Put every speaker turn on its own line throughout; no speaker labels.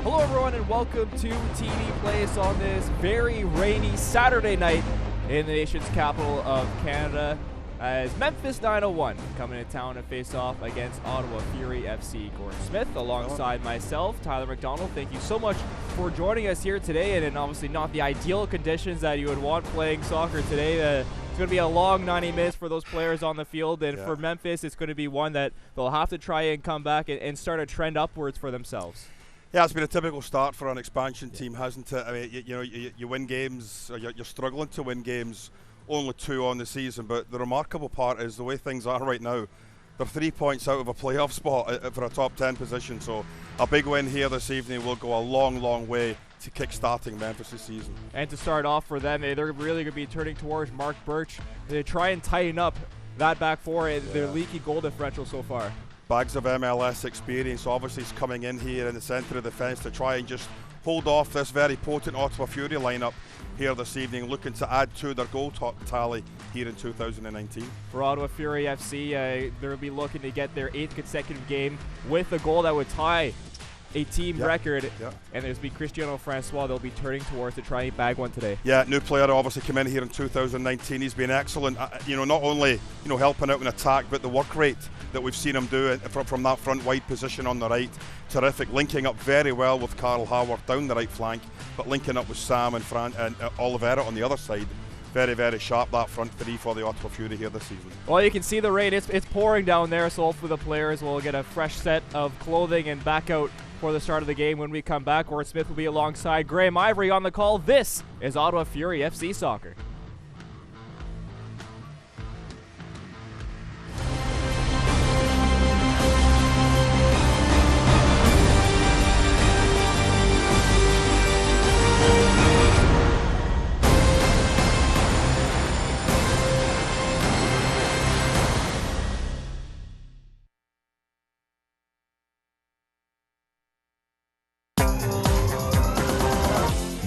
Hello everyone and welcome to TD Place on this very rainy Saturday night in the nation's capital of Canada as Memphis 901 coming to town to face off against Ottawa Fury FC. Gordon Smith alongside myself, Tyler McDonald. Thank you so much for joining us here today, and in obviously not the ideal conditions that you would want playing soccer today. It's going to be a long 90 minutes for those players on the field, and for Memphis it's going to be one that they'll have to try and come back and start a trend upwards for themselves.
Yeah, it's been a typical start for an expansion team, hasn't it? I mean, you win games, or you're struggling to win games, only 2 on the season, but the remarkable part is the way things are right now. They're 3 points out of a playoff spot for a top 10 position, so a big win here this evening will go a long, long way to kick-starting Memphis' season. And
to start off for them, they're really going to be turning towards Mark Birch to try and tighten up that back four, their leaky goal differential so far.
Bags of MLS experience, obviously, is coming in here in the centre of the fence to try and just hold off this very potent Ottawa Fury lineup here this evening, looking to add to their goal tally here in 2019.
For Ottawa Fury FC, they'll be looking to get their 8th consecutive game with a goal that would tie a team record, and there's be Cristiano Francois they'll be turning towards to try and bag one today.
Yeah, new player obviously came in here in 2019. He's been excellent, not only helping out in attack, but the work rate that we've seen him do from that front wide position on the right, terrific, linking up very well with Carl Howard down the right flank, but linking up with Sam and Oliveira on the other side. Very, very sharp, that front three for the Ottawa Fury here this season.
Well, you can see the rain. It's pouring down there, so hopefully the players will get a fresh set of clothing and back out for the start of the game when we come back. Gordon Smith will be alongside Graham Ivory on the call. This is Ottawa Fury FC Soccer.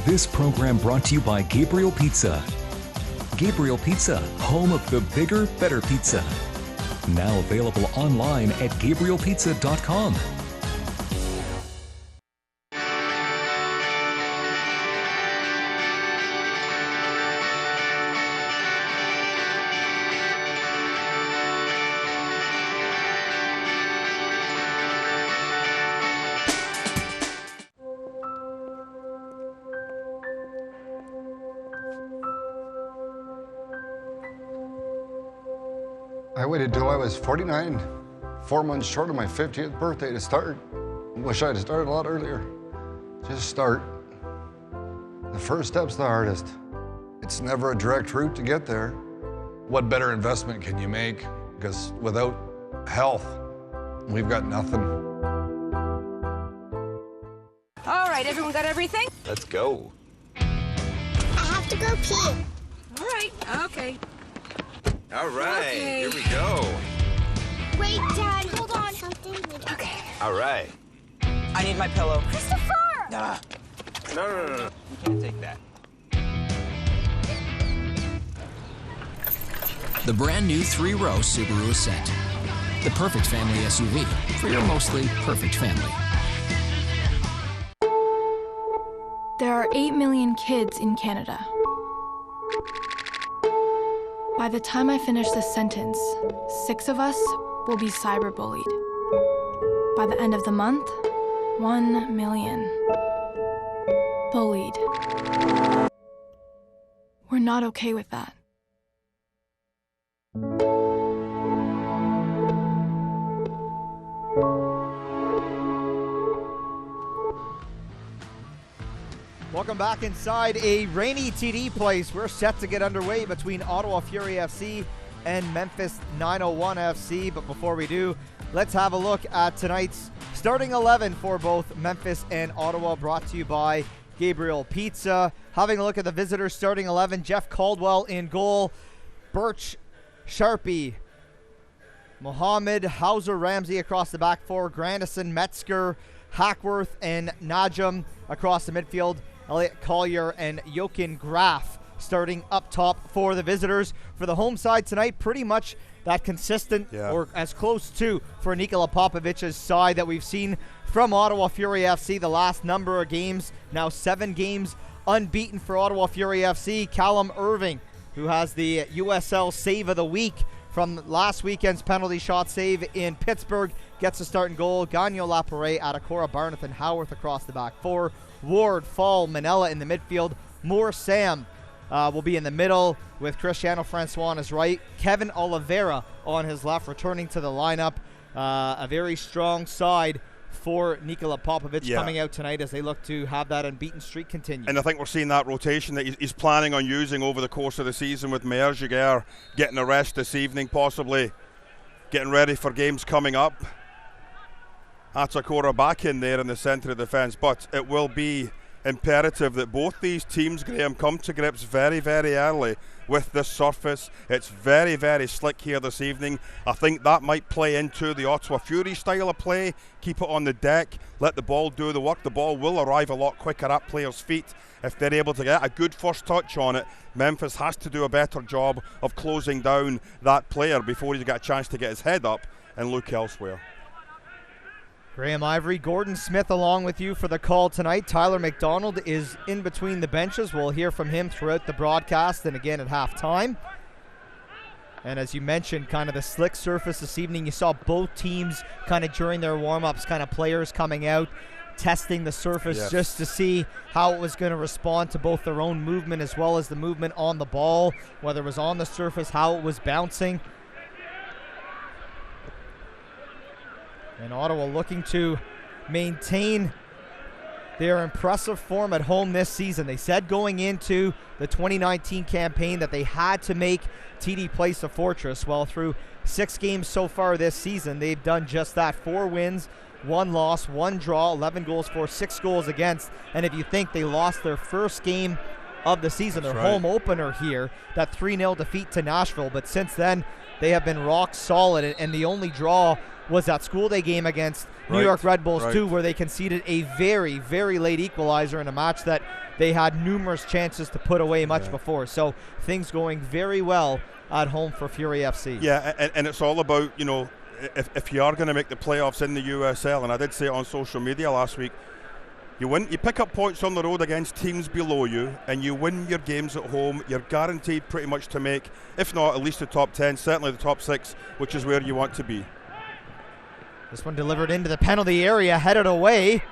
This program brought to you by Gabriel Pizza. Gabriel Pizza, home of the bigger, better pizza. Now available online at gabrielpizza.com.
I waited till I was 49, 4 months short of my 50th birthday to start. Wish I'd started a lot earlier. Just start. The first step's the hardest. It's never a direct route to get there. What better investment can you make? Because without health, we've got nothing.
All right, everyone got everything?
Let's go.
I have to go pee.
All right, okay.
All right,
Okay.
Here we go.
Wait, Dad, hold on. Something.
Okay.
All right.
I need my pillow.
Christopher!
No.
You can't take that.
The brand new 3-row Subaru Ascent. The perfect family SUV for your mostly perfect family.
There are 8 million kids in Canada. By the time I finish this sentence, 6 of us will be cyberbullied. By the end of the month, 1 million. Bullied. We're not okay with that.
Welcome back inside a rainy TD Place. We're set to get underway between Ottawa Fury FC and Memphis 901 FC. But before we do, let's have a look at tonight's starting 11 for both Memphis and Ottawa, brought to you by Gabriel Pizza. Having a look at the visitors' starting 11, Jeff Caldwell in goal, Birch, Sharpie, Mohammed, Hauser, Ramsey across the back four, Grandison, Metzger, Hackworth, and Najam across the midfield. Elliot Collier and Jochen Graf starting up top for the visitors. For the home side tonight, pretty much that consistent or as close to for Nikola Popovic's side that we've seen from Ottawa Fury FC the last number of games. Now 7 games unbeaten for Ottawa Fury FC. Callum Irving, who has the USL Save of the Week from last weekend's penalty shot save in Pittsburgh, gets a start and goal. Gagnon Lapore, Adakora, Barnett, and Howarth across the back four. Ward, Fall, Manella in the midfield. Moore Sam will be in the middle with Cristiano Francois on his right. Kevin Oliveira on his left, returning to the lineup. A very strong side for Nikola Popovic coming out tonight as they look to have that unbeaten streak continue.
And I think we're seeing that rotation that he's planning on using over the course of the season, with Meir Jaguar getting a rest this evening, possibly getting ready for games coming up. Atakora back in there in the centre of defence, but it will be imperative that both these teams, Graham, come to grips very, very early with this surface. It's very, very slick here this evening. I think that might play into the Ottawa Fury style of play. Keep it on the deck, let the ball do the work. The ball will arrive a lot quicker at players' feet if they're able to get a good first touch on it. Memphis has to do a better job of closing down that player before he's got a chance to get his head up and look elsewhere.
Graham Ivory, Gordon Smith along with you for the call tonight. Tyler McDonald is in between the benches. We'll hear from him throughout the broadcast and again at halftime. And as you mentioned, kind of the slick surface this evening. You saw both teams kind of during their warm-ups, kind of players coming out, testing the surface just to see how it was going to respond to both their own movement as well as the movement on the ball, whether it was on the surface, how it was bouncing. And Ottawa looking to maintain their impressive form at home this season. They said going into the 2019 campaign that they had to make TD Place a fortress. Well, through 6 games so far this season, they've done just that. 4 wins, 1 loss, 1 draw, 11 goals for, 6 goals against. And if you think they lost their first game of the season, their home opener here, that 3-0 defeat to Nashville. But since then, they have been rock solid, and the only draw was that school day game against New York Red Bulls 2, where they conceded a very, very late equalizer in a match that they had numerous chances to put away much before. So things going very well at home for Fury FC.
Yeah, and it's all about, you know, if you are going to make the playoffs in the USL, and I did say it on social media last week, you pick up points on the road against teams below you, and you win your games at home, you're guaranteed pretty much to make, if not at least the top 10, certainly the top 6, which is where you want to be.
This one delivered into the penalty area, headed away.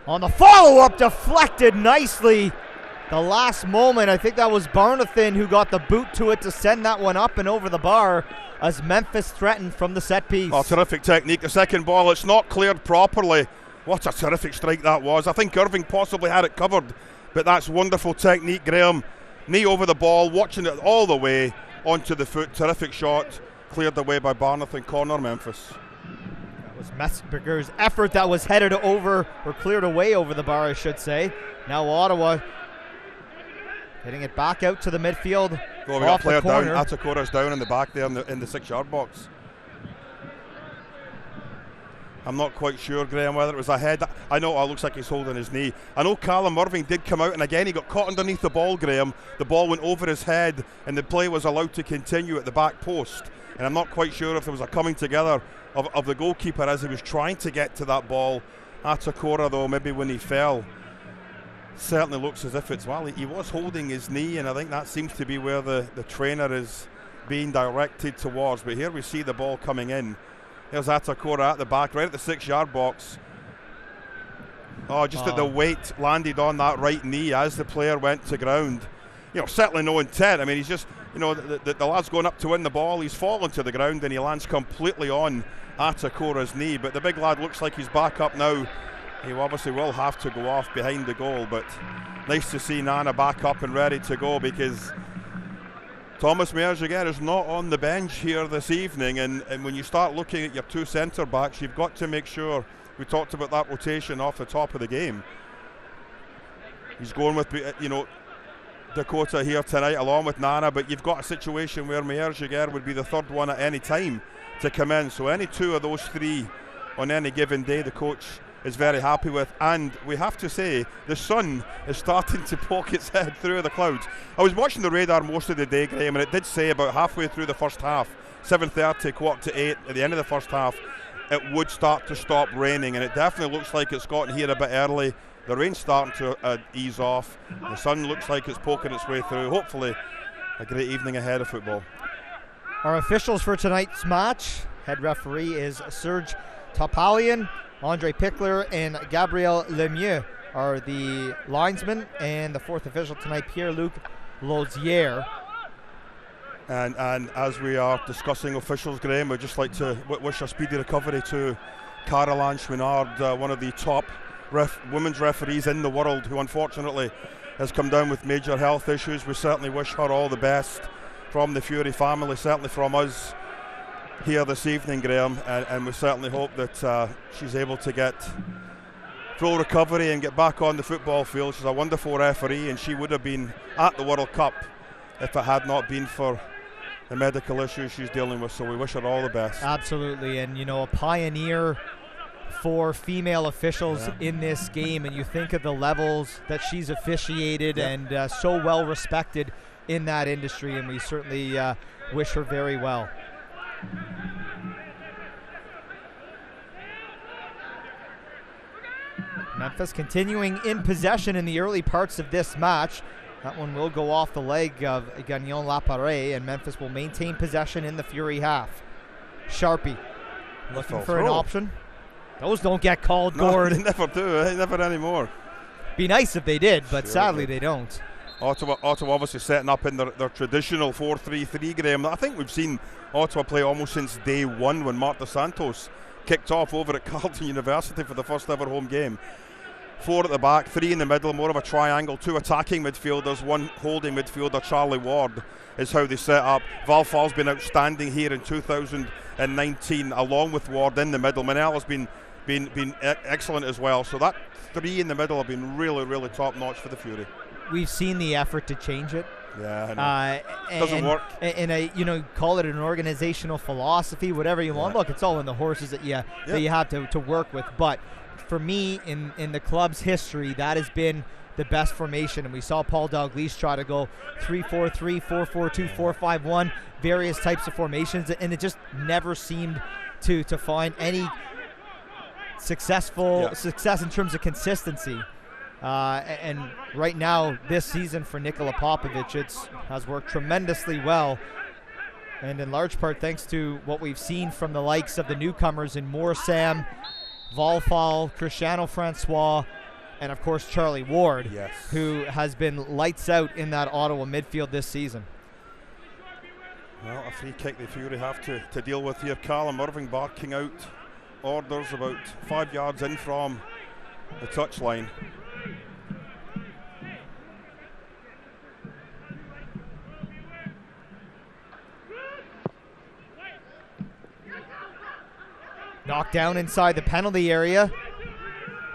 On the follow-up, deflected nicely. The last moment, I think that was Barnathan who got the boot to it to send that one up and over the bar as Memphis threatened from the set piece.
Oh, terrific technique. The second ball, it's not cleared properly. What a terrific strike that was. I think Irving possibly had it covered, but that's wonderful technique, Graham. Knee over the ball, watching it all the way onto the foot. Terrific shot, cleared away by Barnathan. Corner, Memphis.
Messberger's effort that was headed over, or cleared away over the bar, I should say. Now Ottawa getting it back out to the midfield.
Oh, we got a player down. Atakora's down in the back there in the 6-yard box. I'm not quite sure, Graham, whether it was a head. I know it looks like he's holding his knee. I know Callum Irving did come out, and again he got caught underneath the ball, Graham. The ball went over his head, and the play was allowed to continue at the back post. And I'm not quite sure if there was a coming together of the goalkeeper as he was trying to get to that ball. Atakora, though, maybe when he fell, certainly looks as if it's, well, he was holding his knee, and I think that seems to be where the trainer is being directed towards. But here we see the ball coming in. There's Atakora at the back, right at the 6-yard box. Oh, just that the weight landed on that right knee as the player went to ground. You know, certainly no intent. I mean, he's just, you know, the lad's going up to win the ball. He's fallen to the ground and he lands completely on Atakora's knee. But the big lad looks like he's back up now. He obviously will have to go off behind the goal. But nice to see Nana back up and ready to go, because Thomas Meir-Jaguar is not on the bench here this evening. And when you start looking at your 2 centre-backs, you've got to make sure, we talked about that rotation off the top of the game. He's going with, you know, Dakota here tonight along with Nana, but you've got a situation where Meir-Jaguar would be the 3rd one at any time to come in. So any 2 of those 3 on any given day, the coach is very happy with. And we have to say, the sun is starting to poke its head through the clouds. I was watching the radar most of the day, Graham, and it did say about halfway through the first half 7:30, 7:45 at the end of the first half, it would start to stop raining, and it definitely looks like it's gotten here a bit early. The rain's starting to ease off. The sun looks like it's poking its way through. Hopefully, a great evening ahead of football.
Our officials for tonight's match, head referee is Serge Topalian, Andre Pickler, and Gabriel Lemieux are the linesmen, and the fourth official tonight, Pierre-Luc Lauzière.
And as we are discussing officials, Graham, we'd just like to wish a speedy recovery to Caroline Chouinard, one of the top women's referees in the world, who unfortunately has come down with major health issues. We certainly wish her all the best from the Fury family, certainly from us here this evening, Graham, and we certainly hope that she's able to get full recovery and get back on the football field. She's a wonderful referee, and she would have been at the World Cup if it had not been for the medical issues she's dealing with, so we wish her all the best.
Absolutely, and a pioneer for female officials in this game, and you think of the levels that she's officiated, and so well respected in that industry, and we certainly wish her very well. Memphis continuing in possession in the early parts of this match. That one will go off the leg of Gagnon Laparé, and Memphis will maintain possession in the Fury half. Sharpie looking for an option. Those don't get called, Gord.
No, they never do, never anymore.
Be nice if they did, but sadly they don't.
Ottawa obviously setting up in their traditional 4-3-3, Graham. I think we've seen Ottawa play almost since day one when Marta Santos kicked off over at Carleton University for the first ever home game. 4 at the back, 3 in the middle, more of a triangle, 2 attacking midfielders, 1 holding midfielder. Charlie Ward is how they set up. Valfal's been outstanding here in 2019, along with Ward in the middle. Manella's been excellent as well. So that 3 in the middle have been really, really top notch for the Fury.
We've seen the effort to change it.
Yeah, I know. Doesn't work.
And call it an organizational philosophy, whatever you want. Look, it's all in the horses that you have to work with. But for me, in the club's history, that has been the best formation. And we saw Paul Dalglish try to go 3-4-3, 4-4-2, 4-5-1, various types of formations, and it just never seemed to find any success in terms of consistency. And right now, this season for Nikola Popovic, it has worked tremendously well. And in large part thanks to what we've seen from the likes of the newcomers in Morsam, Valfal, Cristiano Francois, and of course Charlie Ward, who has been lights out in that Ottawa midfield this season.
Well, a free kick the Fury have to deal with here. Callum Irving barking out orders about 5 yards in from the touchline.
Knocked down inside the penalty area.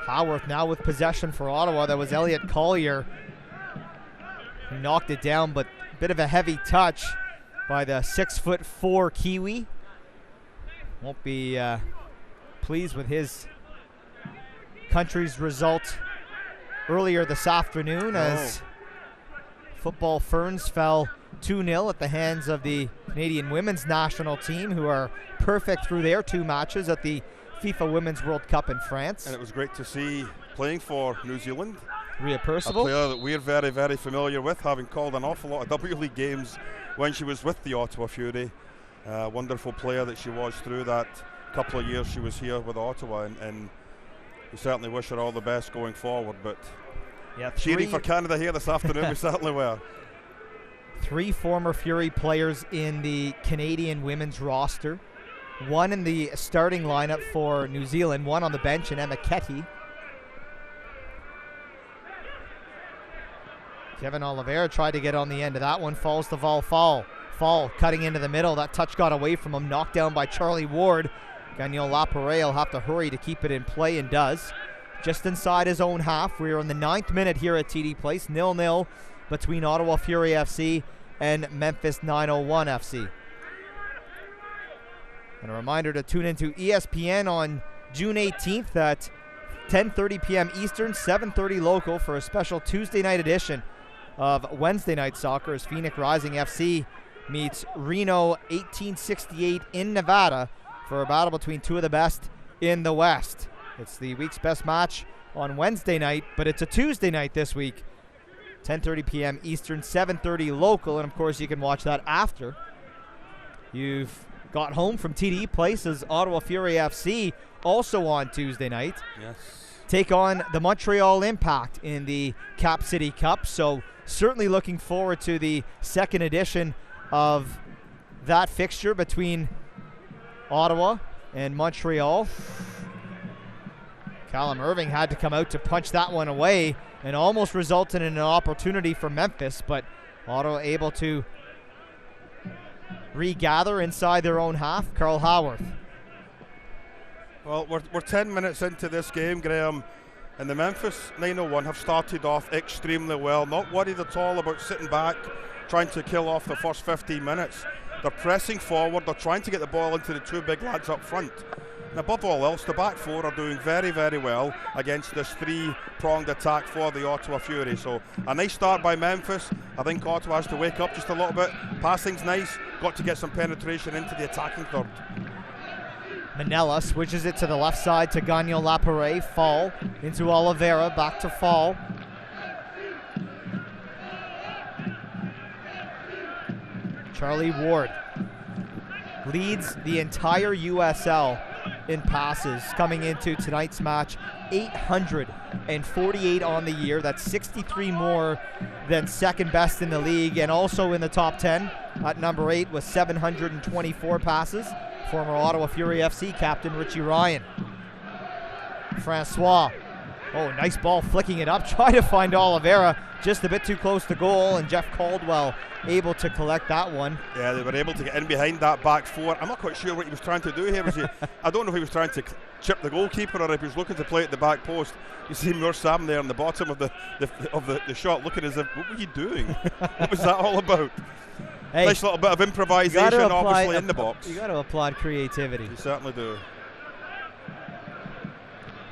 Haworth now with possession for Ottawa. That was Elliot Collier who knocked it down, but a bit of a heavy touch by the 6'4" Kiwi. Won't be pleased with his country's result earlier this afternoon as Football Ferns fell 2-0 at the hands of the Canadian women's national team, who are perfect through their 2 matches at the FIFA Women's World Cup in France.
And it was great to see playing for New Zealand,
Rhea Percival,
a player that we're very, very familiar with, having called an awful lot of W League games when she was with the Ottawa Fury. Wonderful player that she was through that couple of years she was here with Ottawa, and we certainly wish her all the best going forward. But cheering for Canada here this afternoon, we certainly were.
3 former Fury players in the Canadian women's roster. 1 in the starting lineup for New Zealand, 1 on the bench in Emma Ketty. Kevin Oliveira tried to get on the end of that one, falls to Valfal. Fall cutting into the middle, that touch got away from him, knocked down by Charlie Ward. Gagnon Laparé will have to hurry to keep it in play, and does. Just inside his own half, we're in the 9th minute here at TD Place, 0-0 between Ottawa Fury FC and Memphis 901 FC. And a reminder to tune into ESPN on June 18th at 10:30 p.m. Eastern, 7:30 local for a special Tuesday night edition of Wednesday Night Soccer as Phoenix Rising FC meets Reno 1868 in Nevada for a battle between two of the best in the West. It's the week's best match on Wednesday night, but it's a Tuesday night this week. 10:30 p.m. Eastern, 7:30 local, and of course you can watch that after you've got home from TD Place, as Ottawa Fury FC also on Tuesday night.
Yes.
Take on the Montreal Impact in the Cap City Cup. So certainly looking forward to the second edition of that fixture between Ottawa and Montreal. Callum Irving had to come out to punch that one away and almost resulted in an opportunity for Memphis, but Ottawa able to regather inside their own half. Carl Howarth.
Well, we're 10 minutes into this game, Graham, and the Memphis 901 have started off extremely well. Not worried at all about sitting back, trying to kill off the first 15 minutes. They're pressing forward. They're trying to get the ball into the two big lads up front. And above all else, the back four are doing very, very well against this three-pronged attack for the Ottawa Fury. So a nice start by Memphis. I think Ottawa has to wake up just a little bit. Passing's nice. Got to get some penetration into the attacking third.
Manella switches it to the left side to Gagnon Laparé. Fall into Oliveira. Back to Fall. Charlie Ward leads the entire USL in passes coming into tonight's match. 848 on the year. That's 63 more than second best in the league, and also in the top 10 at number 8 with 724 passes. Former Ottawa Fury FC captain Richie Ryan. Francois. Oh, nice ball, flicking it up. Try to find Oliveira, just a bit too close to goal, and Jeff Caldwell able to collect that one.
Yeah, they were able to get in behind that back four. I'm not quite sure what he was trying to do here. I don't know if he was trying to chip the goalkeeper or if he was looking to play at the back post. You see Moore Sam there on the bottom of the shot, looking as if, what were you doing? What was that all about?
Hey,
nice little bit of improvisation, obviously, in the box.
You got to applaud creativity.
You certainly do.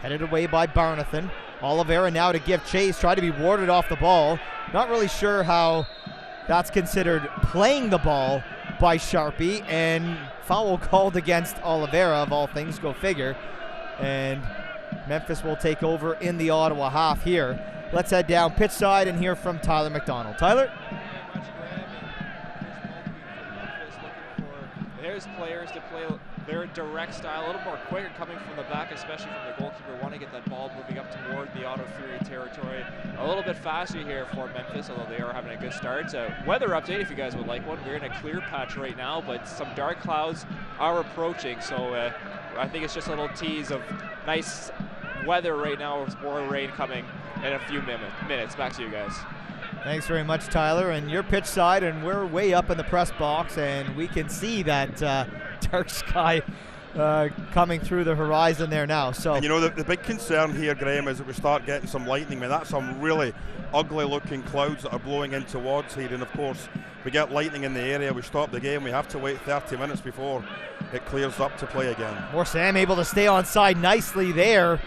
Headed away by Barnathan. Oliveira now to give chase, try to be warded off the ball. Not really sure how that's considered playing the ball by Sharpie, and foul called against Oliveira, of all things, go figure. And Memphis will take over in the Ottawa half here. Let's head down pitch side and hear from Tyler McDonald. Tyler?
There's players to play their direct style, a little more quicker coming from the back, especially from the goalkeeper. Want to get that ball moving up toward the Ottawa Fury territory. A little bit faster here for Memphis, although they are having a good start. So weather update, if you guys would like one. We're in a clear patch right now, but some dark clouds are approaching. So I think it's just a little tease of nice weather right now with more rain coming in a few minutes. Back to you guys.
Thanks very much, Tyler. And your pitch side, and we're way up in the press box, and we can see that dark sky coming through the horizon there now. So,
and you know, the big concern here, Graham, is that we start getting some lightning. I mean, that's some really ugly-looking clouds that are blowing in towards here. And of course, we get lightning in the area. We stop the game. We have to wait 30 minutes before it clears up to play again.
Moore Sam able to stay on side nicely there,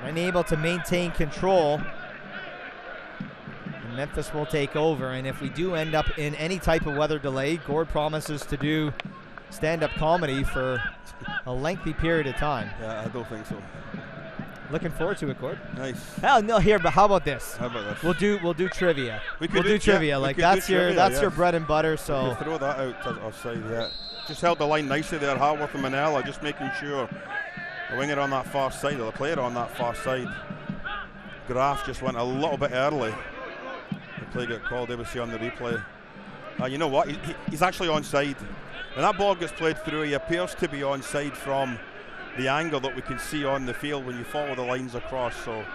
but unable to maintain control. Memphis will take over, and if we do end up in any type of weather delay, Gord promises to do stand-up comedy for a lengthy period of time.
Yeah, I don't think so.
Looking forward to it, Gord.
Nice.
Hell no, here, but how about this?
How about this?
We'll do trivia.
We'll
do trivia. Like that's your bread and butter. So
you throw that out offside. Yeah, just held the line nicely there, Harworth and Manella, just making sure the winger on that far side, or the player on that far side, Graf, just went a little bit early. The play got called, they will see on the replay. You know what, he's actually onside. When that ball gets played through, he appears to be onside from the angle that we can see on the field when you follow the lines across. So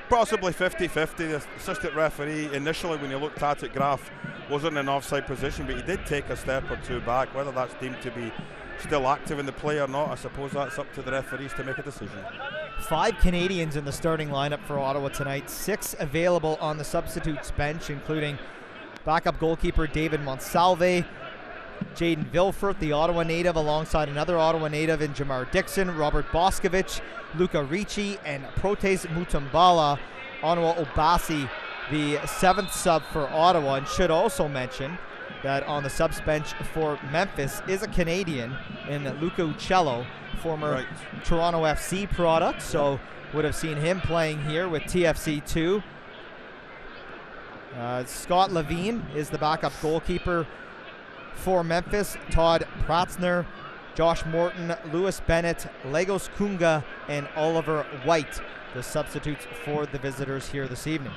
possibly 50-50. The assistant referee initially, when you looked at it, Graf wasn't in an offside position, but he did take a step or two back. Whether that's deemed to be still active in the play or not, I suppose that's up to the referees to make a decision.
5 Canadians in the starting lineup for Ottawa tonight. 6 available on the substitutes bench, including backup goalkeeper David Monsalve, Jaden Vilfort, the Ottawa native, alongside another Ottawa native in Jamar Dixon, Robert Boscovich, Luca Ricci, and Protes Mutumbala. Ottawa Obasi the 7th sub for Ottawa, and should also mention that on the subs bench for Memphis is a Canadian in Luca Uccello, former Toronto FC product, so would have seen him playing here with TFC 2. Scott Levine is the backup goalkeeper for Memphis. Todd Pratzner, Josh Morton, Lewis Bennett, Legos Kunga, and Oliver White, the substitutes for the visitors here this evening.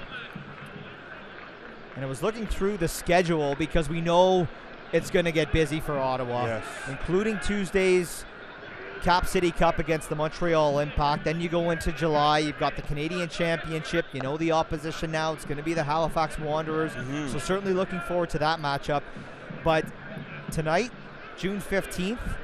And I was looking through the schedule because we know it's going to get busy for Ottawa, including Tuesday's Cap City Cup against the Montreal Impact. Then you go into July, you've got the Canadian Championship. You know the opposition now. It's going to be the Halifax Wanderers. So certainly looking forward to that matchup. But tonight, June 15th,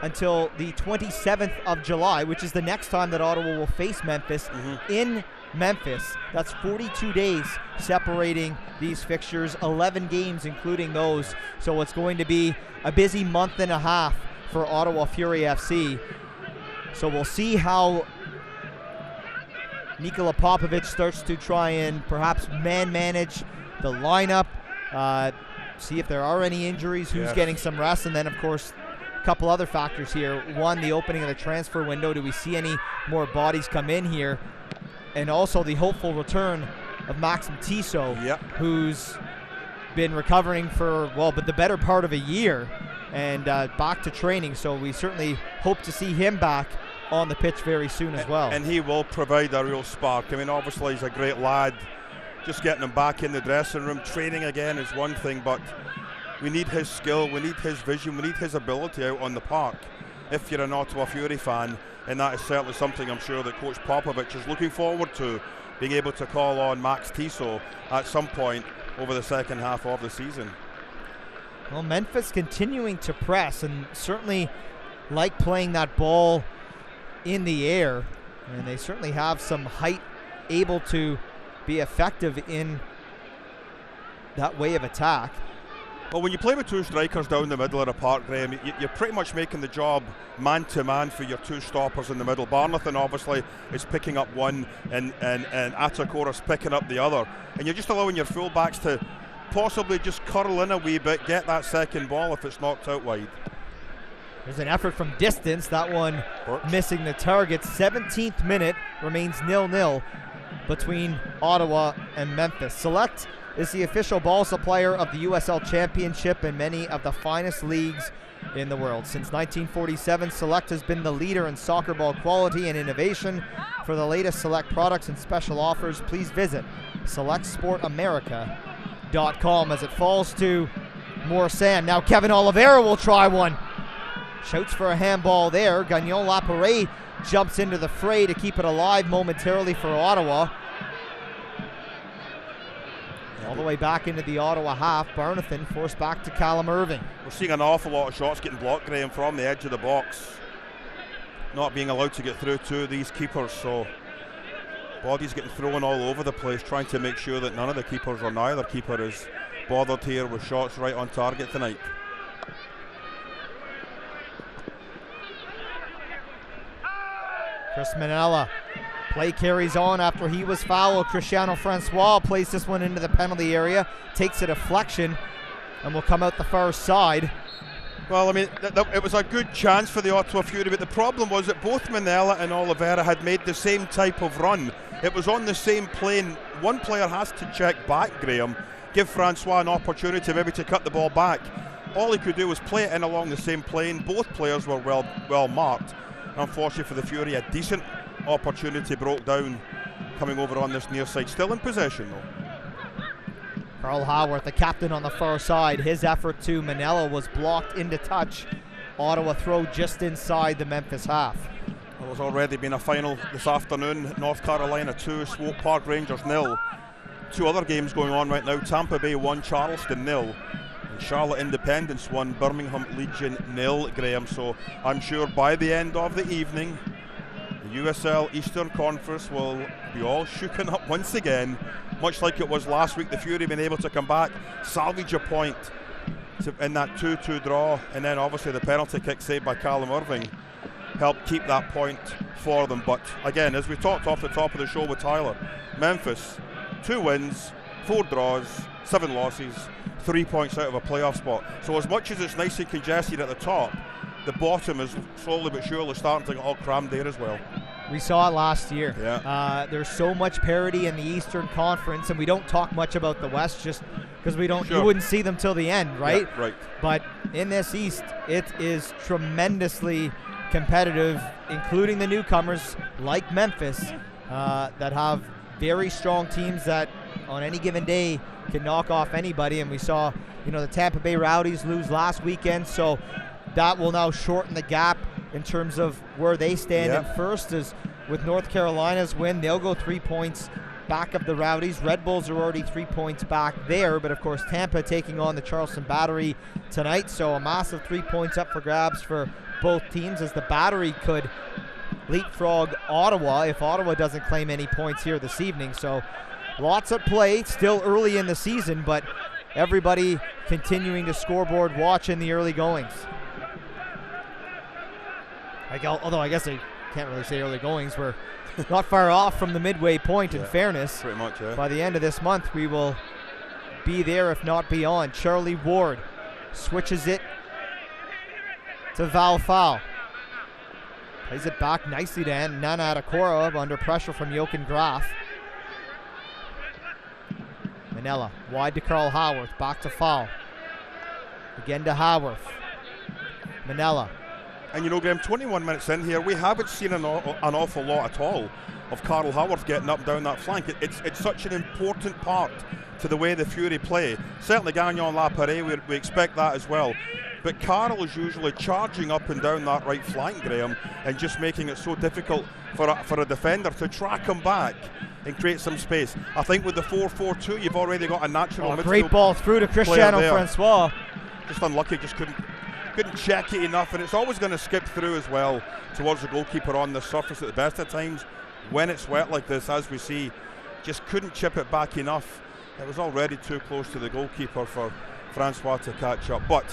until the 27th of July, which is the next time that Ottawa will face Memphis in Memphis. That's 42 days separating these fixtures, 11 games including those. So it's going to be a busy month and a half for Ottawa Fury FC. So we'll see how Nikola Popovic starts to try and perhaps manage the lineup, see if there are any injuries, who's getting some rest, and then of course a couple other factors here. One, the opening of the transfer window. Do we see any more bodies come in here? And also the hopeful return of Maxim Tissot, who's been recovering for, but the better part of a year, and back to training. So we certainly hope to see him back on the pitch very soon as well.
And he will provide a real spark. I mean, obviously he's a great lad. Just getting him back in the dressing room, training again is one thing, but we need his skill, we need his vision, we need his ability out on the park if you're an Ottawa Fury fan. And that is certainly something I'm sure that Coach Popovic is looking forward to, being able to call on Max Tissot at some point over the second half of the season.
Well, Memphis continuing to press and certainly like playing that ball in the air. And they certainly have some height, able to be effective in that way of attack.
Well, when you play with two strikers down the middle of the park, Graham, you're pretty much making the job man-to-man for your two stoppers in the middle. Barnathan obviously is picking up one, and Atakora's picking up the other. And you're just allowing your fullbacks to possibly just curl in a wee bit, get that second ball if it's knocked out wide.
There's an effort from distance. That one missing the target. 17th minute, remains 0-0 between Ottawa and Memphis. Select is the official ball supplier of the USL Championship and many of the finest leagues in the world. Since 1947, Select has been the leader in soccer ball quality and innovation. For the latest Select products and special offers, please visit selectsportamerica.com. As it falls to more sand. Now Kevin Oliveira will try one. Shouts for a handball there. Gagnon Laparé jumps into the fray to keep it alive momentarily for Ottawa. All the way back into the Ottawa half. Barnathan forced back to Callum Irving.
We're seeing an awful lot of shots getting blocked, Graham, from the edge of the box. Not being allowed to get through to these keepers, so bodies getting thrown all over the place, trying to make sure that none of the keepers or neither keeper is bothered here with shots right on target tonight.
Chris Manella. Play carries on after he was fouled. Cristiano Francois plays this one into the penalty area, takes a deflection, and will come out the far side.
Well, I mean, it was a good chance for the Ottawa Fury, but the problem was that both Manella and Oliveira had made the same type of run. It was on the same plane. One player has to check back, Graham, give Francois an opportunity maybe to cut the ball back. All he could do was play it in along the same plane. Both players were well marked. Unfortunately for the Fury, a decent opportunity broke down coming over on this near side. Still in possession though.
Carl Howarth, the captain on the far side. His effort to Manella was blocked into touch. Ottawa throw just inside the Memphis half.
Well, there's already been a final this afternoon. North Carolina 2, Swope Park Rangers 0. Two other games going on right now. Tampa Bay 1, Charleston 0. And Charlotte Independence 1, Birmingham Legion 0, Graham. So I'm sure by the end of the evening, the USL Eastern Conference will be all shooken up once again, much like it was last week. The Fury been able to come back, salvage a point in that 2-2 draw, and then obviously the penalty kick saved by Callum Irving helped keep that point for them. But again, as we talked off the top of the show with Tyler, Memphis, 2 wins, 4 draws, 7 losses, 3 points out of a playoff spot. So as much as it's nice and congested at the top, the bottom is slowly but surely starting to get all crammed there as well.
We saw it last year.
Yeah.
There's so much parity in the Eastern Conference, and we don't talk much about the West just because we don't.
Sure.
You wouldn't see them till the end, right?
Yeah, right.
But in this East, it is tremendously competitive, including the newcomers like Memphis that have very strong teams that on any given day can knock off anybody. And we saw, the Tampa Bay Rowdies lose last weekend, so that will now shorten the gap in terms of where they stand in first. Is with North Carolina's win, they'll go 3 points back of the Rowdies. Red Bulls are already 3 points back there, but of course Tampa taking on the Charleston Battery tonight, so a massive 3 points up for grabs for both teams, as the Battery could leapfrog Ottawa if Ottawa doesn't claim any points here this evening. So lots at play, still early in the season, but everybody continuing to scoreboard watch in the early goings. Although I guess I can't really say early goings. We're not far off from the midway point, in fairness.
Pretty much, yeah.
By the end of this month, we will be there, if not beyond. Charlie Ward switches it to Val Fowl. Plays it back nicely to Nana Adekora under pressure from Jochen Graf. Manella wide to Carl Haworth. Back to Fowl. Again to Haworth. Manella.
And Graham, 21 minutes in here, we haven't seen an awful lot at all of Carl Haworth getting up and down that flank. It's such an important part to the way the Fury play. Certainly Gagnon Laparé, we expect that as well. But Carl is usually charging up and down that right flank, Graham, and just making it so difficult for a defender to track him back and create some space. I think with the 4-4-2, you've already got a natural midfield.
Great ball through to Cristiano Francois.
Just unlucky, just couldn't check it enough, and it's always going to skip through as well towards the goalkeeper on the surface at the best of times. When it's wet like this, as we see, just couldn't chip it back enough. It was already too close to the goalkeeper for Francois to catch up. But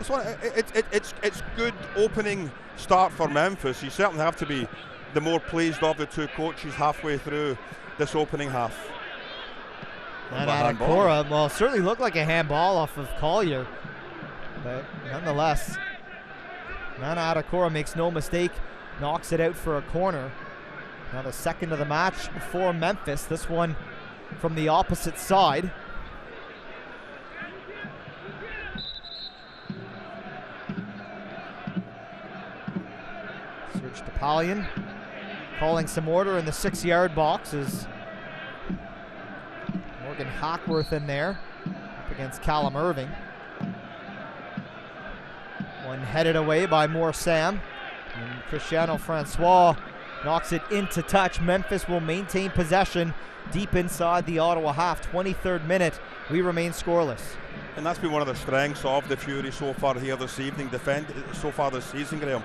it's good opening start for Memphis. You certainly have to be the more pleased of the two coaches halfway through this opening half.
And Adekora, well, certainly looked like a handball off of Collier. But nonetheless, Nana Adekora makes no mistake, knocks it out for a corner. Now the second of the match for Memphis, this one from the opposite side. Serge Topalian calling some order in the 6-yard box as Morgan Hackworth in there up against Callum Irving. One headed away by Moore Sam. And Cristiano Francois knocks it into touch. Memphis will maintain possession deep inside the Ottawa half. 23rd minute, we remain scoreless.
And that's been one of the strengths of the Fury so far here this evening, so far this season, Graham.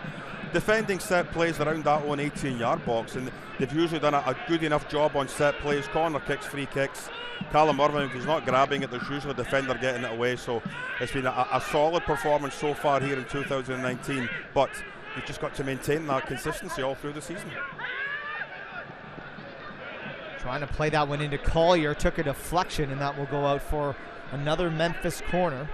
Defending set plays around that own 18-yard box, and they've usually done a good enough job on set plays, corner kicks, free kicks. Callum Irving, if he's not grabbing it, there's usually a defender getting it away, so it's been a solid performance so far here in 2019, but you've just got to maintain that consistency all through the season.
Trying to play that one into Collier, took a deflection, and that will go out for another Memphis corner.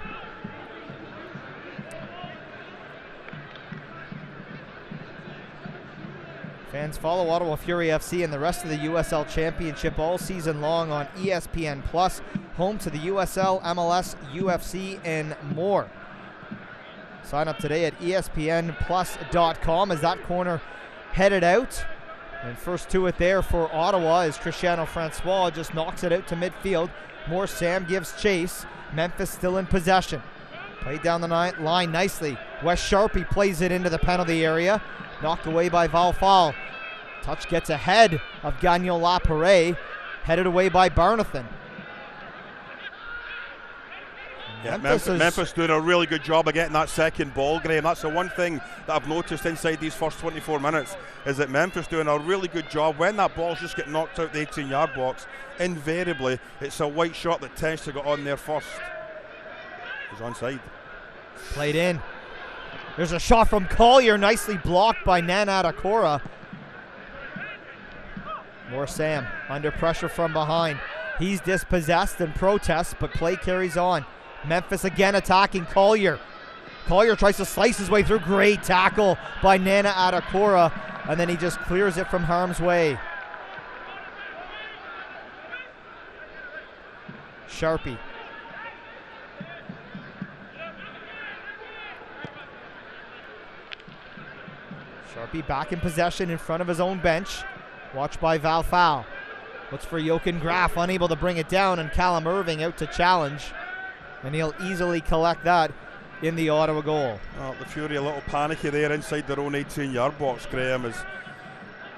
Fans, follow Ottawa Fury FC and the rest of the USL Championship all season long on ESPN Plus, home to the USL, MLS, UFC, and more. Sign up today at espnplus.com as that corner headed out. And first to it there for Ottawa is Cristiano Francois, just knocks it out to midfield. Moore Sam gives chase. Memphis still in possession. Played down the line nicely. Wes Sharpie plays it into the penalty area. Knocked away by Val Fowl. Touch gets ahead of Gagnon Laparé. Headed away by Barnathan.
Yeah, Memphis doing a really good job of getting that second ball, Graham. That's the one thing that I've noticed inside these first 24 minutes, is that Memphis doing a really good job. When that ball's just getting knocked out the 18-yard box, invariably it's a white shot that tends to go on there first. He's onside.
Played in. There's a shot from Collier, nicely blocked by Nana Adekora. Moore Sam under pressure from behind. He's dispossessed and protests, but play carries on. Memphis again attacking Collier. Collier tries to slice his way through. Great tackle by Nana Adakora, and then he just clears it from harm's way. Sharpie. Sharpie back in possession in front of his own bench. Watched by Val Fowl. Looks for Jochen Graf, unable to bring it down, and Callum Irving out to challenge. And he'll easily collect that in the Ottawa goal.
Well, the Fury a little panicky there inside their own 18-yard box, Graham, as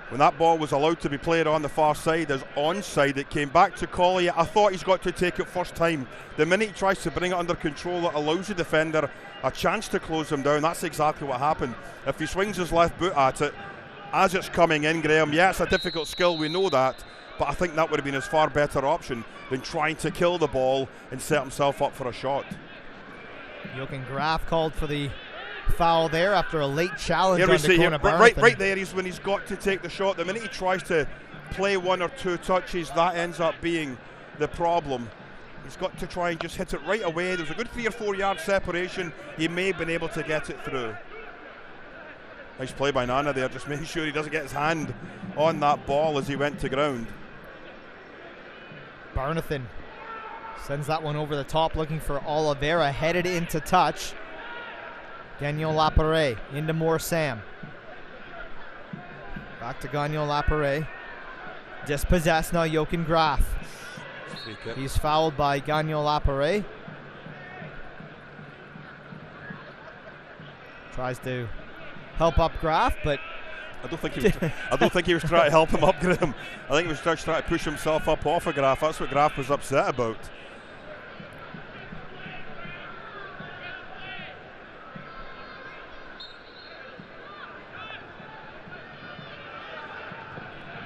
when that ball was allowed to be played on the far side as onside, it came back to Collier. I thought he's got to take it first time. The minute he tries to bring it under control, it allows the defender a chance to close him down. That's exactly what happened. If he swings his left boot at it as it's coming in, Graham, yeah, it's a difficult skill, we know that, but I think that would have been his far better option than trying to kill the ball and set himself up for a shot.
Jochen Graf called for the foul there after a late challenge on Dakota
Barnathan. Right there is when he's got to take the shot. The minute he tries to play one or two touches, that ends up being the problem. He's got to try and just hit it right away. There's a good 3 or 4 yard separation. He may have been able to get it through. Nice play by Nana there, just making sure he doesn't get his hand on that ball as he went to ground.
Barnathan sends that one over the top, looking for Oliveira, headed into touch. Gagnon Lapare into more Sam. Back to Gagnon Lapare. Dispossessed now, Jochen Graf. He's fouled by Gagnon Lapare. Tries to help up Graf, but
I don't think he was trying to help him up, Graham. I think he was just trying to push himself up off of Graf. That's what Graf was upset about.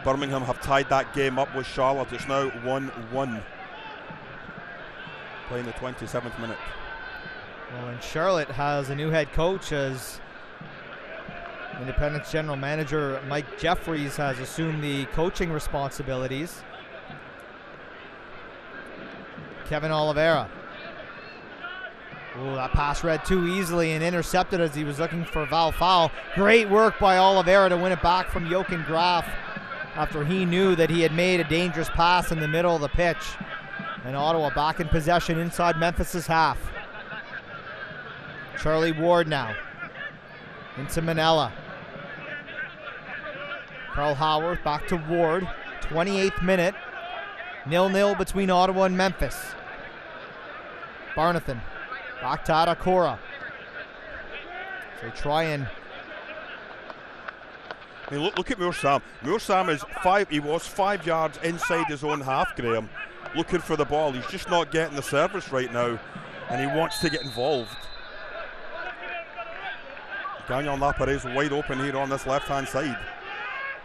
Birmingham have tied that game up with Charlotte. It's now 1-1. Playing the 27th minute.
Well, and Charlotte has a new head coach as Independence general manager Mike Jeffries has assumed the coaching responsibilities. Kevin Oliveira. Oh, that pass read too easily and intercepted as he was looking for Val Fowl. Great work by Oliveira to win it back from Jochen Graf after he knew that he had made a dangerous pass in the middle of the pitch. And Ottawa back in possession inside Memphis's half. Charlie Ward now into Manella. Carl Howarth back to Ward. 28th minute. 0-0 between Ottawa and Memphis. Barnathan back to Adakora. So try and...
I mean, look at Moorsam. Moorsam is he was 5 yards inside his own half, Graham, looking for the ball. He's just not getting the service right now, and he wants to get involved. Gagnon Lapare is wide open here on this left-hand side.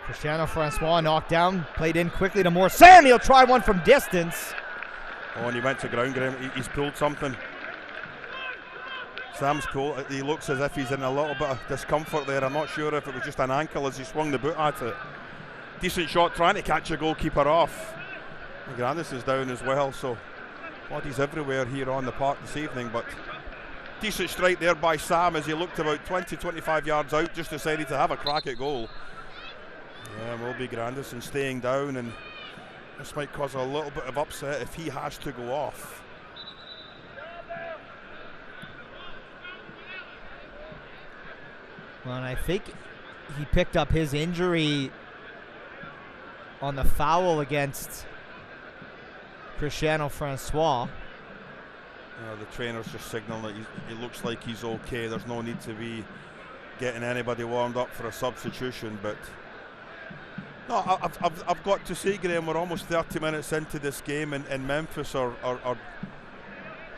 Cristiano Francois knocked down, played in quickly to more. Sam, he'll try one from distance.
Oh, and he went to ground, Graham. He's pulled something. Sam's pulled. He looks as if he's in a little bit of discomfort there. I'm not sure if it was just an ankle as he swung the boot at it. Decent shot, trying to catch a goalkeeper off. Grandis is down as well, so bodies everywhere here on the park this evening, but decent strike there by Sam as he looked about 20-25 yards out, just decided to have a crack at goal. Yeah, will be Grandison staying down, and this might cause a little bit of upset if he has to go off.
Well, and I think he picked up his injury on the foul against Cristiano Francois.
The trainer's just signaling that it looks like he's okay. There's no need to be getting anybody warmed up for a substitution, but no, I've got to say, Graham, we're almost 30 minutes into this game, and Memphis are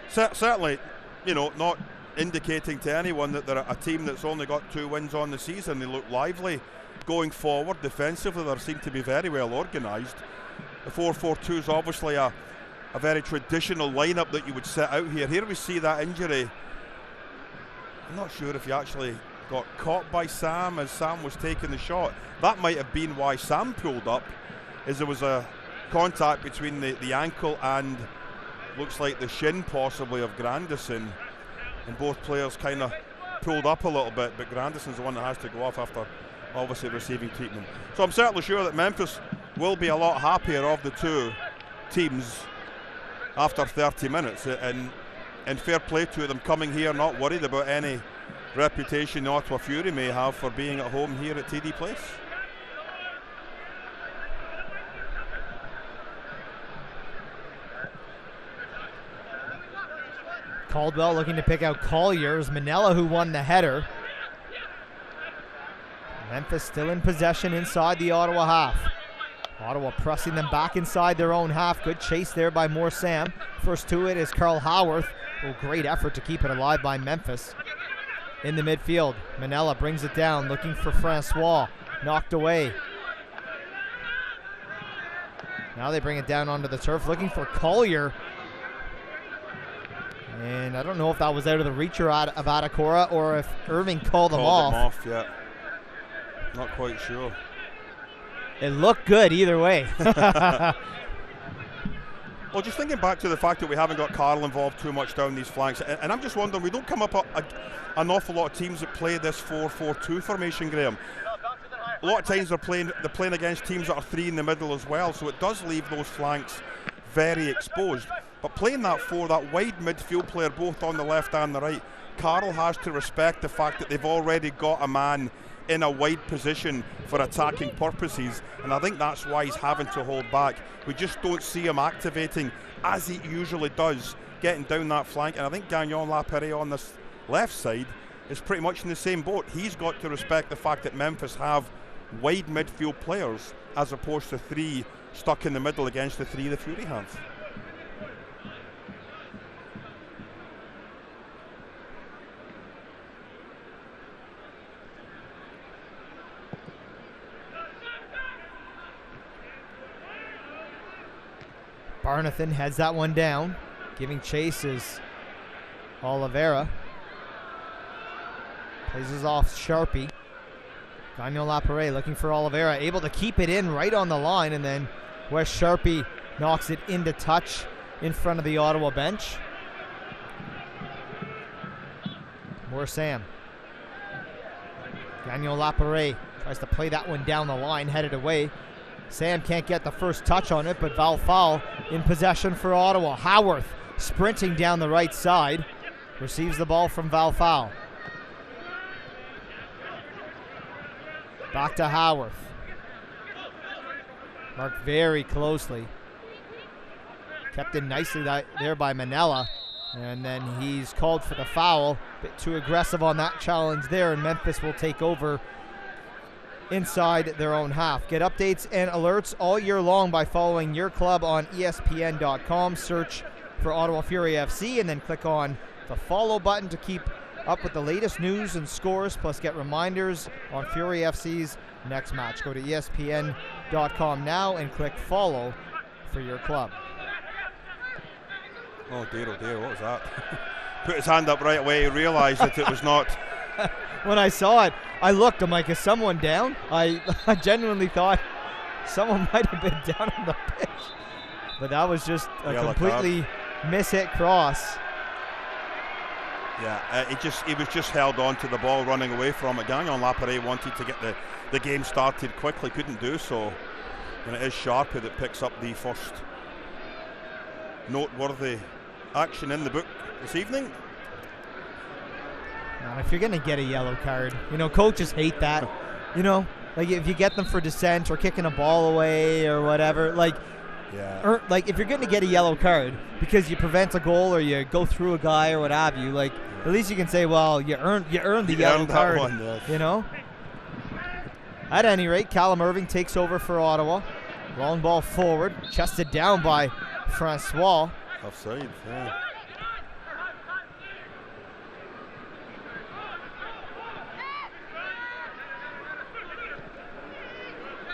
certainly, you know, not indicating to anyone that they're a team that's only got 2 wins on the season. They look lively going forward. Defensively, they seem to be very well organised. The 4-4-2 is obviously a very traditional lineup that you would set out here. Here we see that injury. I'm not sure if he actually got caught by Sam as Sam was taking the shot. That might have been why Sam pulled up, as there was a contact between the ankle and looks like the shin possibly of Grandison, and both players kind of pulled up a little bit, but Grandison's the one that has to go off after obviously receiving treatment. So I'm certainly sure that Memphis will be a lot happier of the two teams after 30 minutes, and fair play to them coming here not worried about any reputation the Ottawa Fury may have for being at home here at TD Place.
Caldwell looking to pick out Collier's. Manella who won the header. Memphis still in possession inside the Ottawa half. Ottawa pressing them back inside their own half. Good chase there by Moore-Sam. First to it is Carl Howarth. Oh, great effort to keep it alive by Memphis. In the midfield, Manella brings it down, looking for Francois. Knocked away. Now they bring it down onto the turf, looking for Collier. And I don't know if that was out of the reach of Adekora or if Irving called them off.
Yeah. Not quite sure.
It looked good either way.
Well, just thinking back to the fact that we haven't got Carl involved too much down these flanks, and I'm just wondering, we don't come up an awful lot of teams that play this 4-4-2 formation, Graham. A lot of times they're playing against teams that are three in the middle as well, so it does leave those flanks very exposed. But playing that wide midfield player both on the left and the right, Carl has to respect the fact that they've already got a man in a wide position for attacking purposes, and I think that's why he's having to hold back. We just don't see him activating as he usually does, getting down that flank, and I think Gagnon Lapere on this left side is pretty much in the same boat. He's got to respect the fact that Memphis have wide midfield players as opposed to three stuck in the middle against the three the Fury have.
Barnathan heads that one down. Giving chase is Oliveira. Plays us off Sharpie. Gagnon Lapere looking for Oliveira. Able to keep it in right on the line, and then Wes Sharpie knocks it into touch in front of the Ottawa bench. More Sam. Gagnon Lapere tries to play that one down the line, headed away. Sam can't get the first touch on it, but Val Fowl in possession for Ottawa. Howarth sprinting down the right side. Receives the ball from Val Fowl. Back to Howarth. Marked very closely. Kept in nicely there by Manella. And then he's called for the foul. Bit too aggressive on that challenge there, and Memphis will take over inside their own half. Get updates and alerts all year long by following your club on ESPN.com. Search for Ottawa Fury FC and then click on the follow button to keep up with the latest news and scores, plus get reminders on Fury FC's next match. Go to ESPN.com now and click follow for your club.
Oh dear, what was that? Put his hand up right away, realised that it was not.
When I saw it, I looked, I'm like, is someone down? I genuinely thought someone might have been down on the pitch. But that was just a completely mishit cross.
Yeah, he was just held on to the ball running away from it. Gagnon Lapere wanted to get the game started quickly, couldn't do so. And it is Sharpie that picks up the first noteworthy action in the book this evening.
Now, if you're going to get a yellow card, coaches hate that. Like if you get them for dissent or kicking a ball away or whatever, if you're going to get a yellow card because you prevent a goal or you go through a guy or what have you, at least you can say, well, you earned the yellow card.
One, yes.
At any rate, Callum Irving takes over for Ottawa. Long ball forward, chested down by Francois.
Offside, yeah.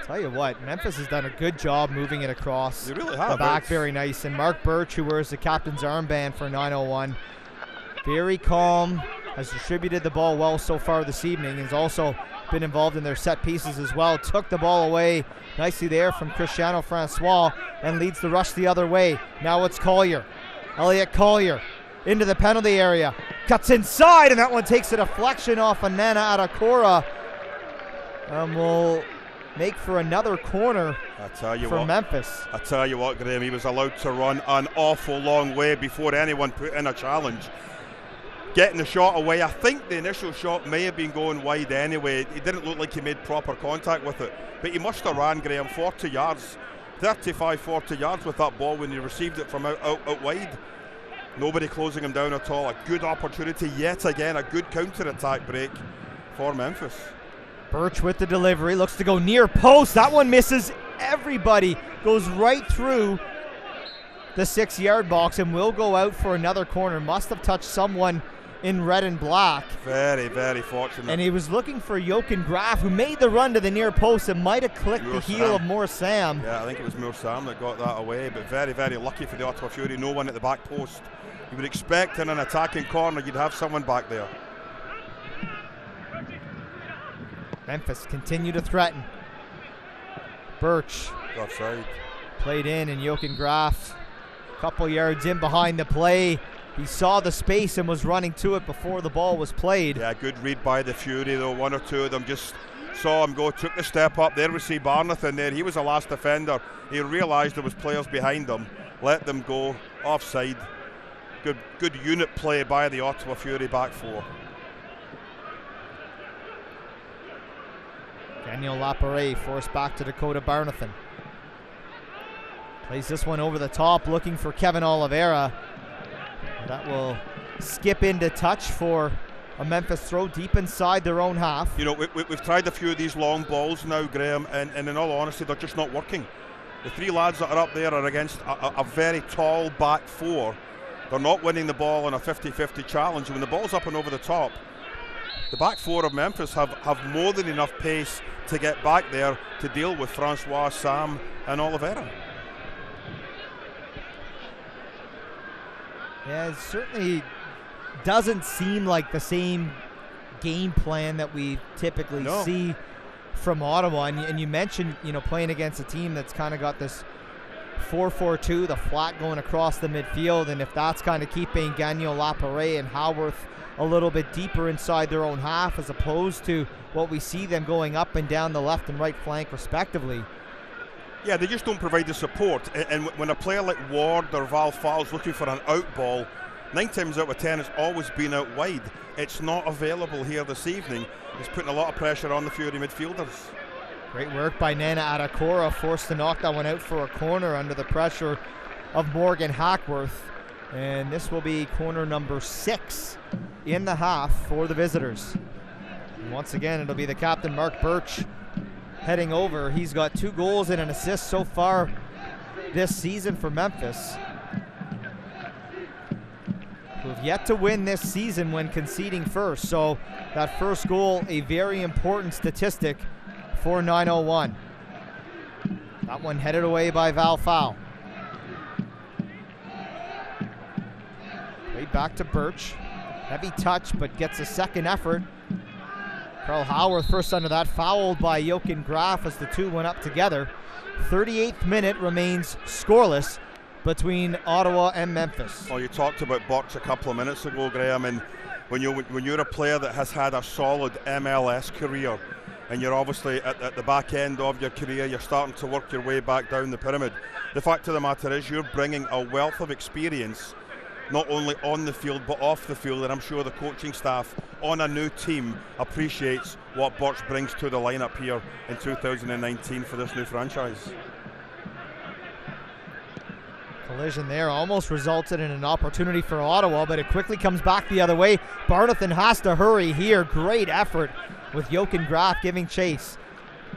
Tell you what, Memphis has done a good job moving it across
they really have,
the back. Very nice. And Mark Birch, who wears the captain's armband for 901, very calm, has distributed the ball well so far this evening, is also been involved in their set pieces as well. Took the ball away nicely there from Cristiano Francois and leads the rush the other way. Now it's Collier. Elliot Collier into the penalty area. Cuts inside, and that one takes a deflection off of Nana Atakora. And will make for another corner for Memphis.
I tell you what, Graham, he was allowed to run an awful long way before anyone put in a challenge. Getting the shot away, I think the initial shot may have been going wide anyway. It didn't look like he made proper contact with it, but he must have ran, Graham, 40 yards, 35, 40 yards with that ball when he received it from out wide. Nobody closing him down at all. A good opportunity yet again, a good counter-attack break for Memphis.
Birch with the delivery, looks to go near post. That one misses everybody, goes right through the 6-yard box and will go out for another corner. Must have touched someone in red and black.
Very, very fortunate.
And he was looking for Jochen Graf, who made the run to the near post and might have clicked the heel of Moore Sam.
Yeah, I think it was Moore Sam that got that away, but very, very lucky for the Ottawa Fury. No one at the back post. You would expect in an attacking corner you'd have someone back there.
Memphis continue to threaten. Birch.
Offside.
Played in, and Jochen Graf, a couple yards in behind the play. He saw the space and was running to it before the ball was played.
Yeah, good read by the Fury though. One or two of them just saw him go, took the step up. There we see Barnathan there. He was the last defender. He realised there was players behind them. Let them go. Offside. Good unit play by the Ottawa Fury back four.
Daniel Lapare forced back to Dakota Barnathan. Plays this one over the top, looking for Kevin Oliveira. That will skip into touch for a Memphis throw deep inside their own half.
You know, we've tried a few of these long balls now, Graham, and in all honesty, they're just not working. The three lads that are up there are against a very tall back four. They're not winning the ball in a 50-50 challenge. When the ball's up and over the top, the back four of Memphis have more than enough pace to get back there to deal with Francois, Sam, and Oliveira.
Yeah, it certainly doesn't seem like the same game plan that we typically see from Ottawa. And you mentioned, playing against a team that's kind of got this 4-4-2, the flat going across the midfield, and if that's kind of keeping Gagnon, Lapare, and Howarth a little bit deeper inside their own half, as opposed to what we see them going up and down the left and right flank respectively.
Yeah, they just don't provide the support. And when a player like Ward or Val Fowles looking for an out ball, 9 times out of 10 it's always been out wide. It's not available here this evening. It's putting a lot of pressure on the Fury midfielders.
Great work by Nana Atakora, forced to knock that one out for a corner under the pressure of Morgan Hackworth. And this will be corner number 6 in the half for the visitors. And once again, it'll be the captain, Mark Birch, heading over. He's got 2 goals and an assist so far this season for Memphis, who have yet to win this season when conceding first. So that first goal, a very important statistic for 901. That one headed away by Val Fowl. Way back to Birch. Heavy touch, but gets a second effort. Carl Howarth first under that, fouled by Jochen Graf as the two went up together. 38th minute remains scoreless between Ottawa and Memphis.
Oh, you talked about Birch a couple of minutes ago, Graham, and when you're a player that has had a solid MLS career, and you're obviously at the back end of your career, you're starting to work your way back down the pyramid. The fact of the matter is you're bringing a wealth of experience, not only on the field but off the field, and I'm sure the coaching staff on a new team appreciates what Birch brings to the lineup here in 2019 for this new franchise.
Collision there almost resulted in an opportunity for Ottawa, but it quickly comes back the other way. Barnathan has to hurry here. Great effort with Jochen Graf giving chase.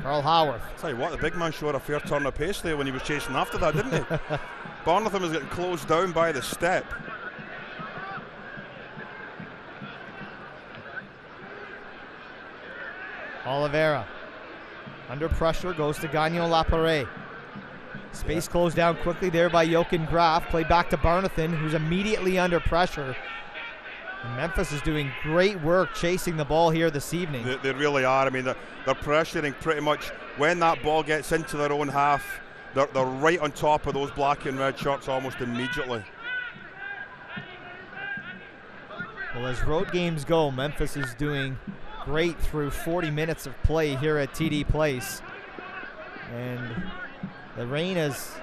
Carl Howarth.
Tell you what, the big man showed a fair turn of pace there when he was chasing after that, didn't he? Barnathan was getting closed down by the step.
Oliveira under pressure, goes to Gagnon Lapare. Space closed down quickly there by Jochen Graf. Play back to Barnathan, who's immediately under pressure. And Memphis is doing great work chasing the ball here this evening.
They really are. I mean, they're pressuring pretty much when that ball gets into their own half. They're right on top of those black and red shirts almost immediately.
Well, as road games go, Memphis is doing great through 40 minutes of play here at TD Place. And the rain has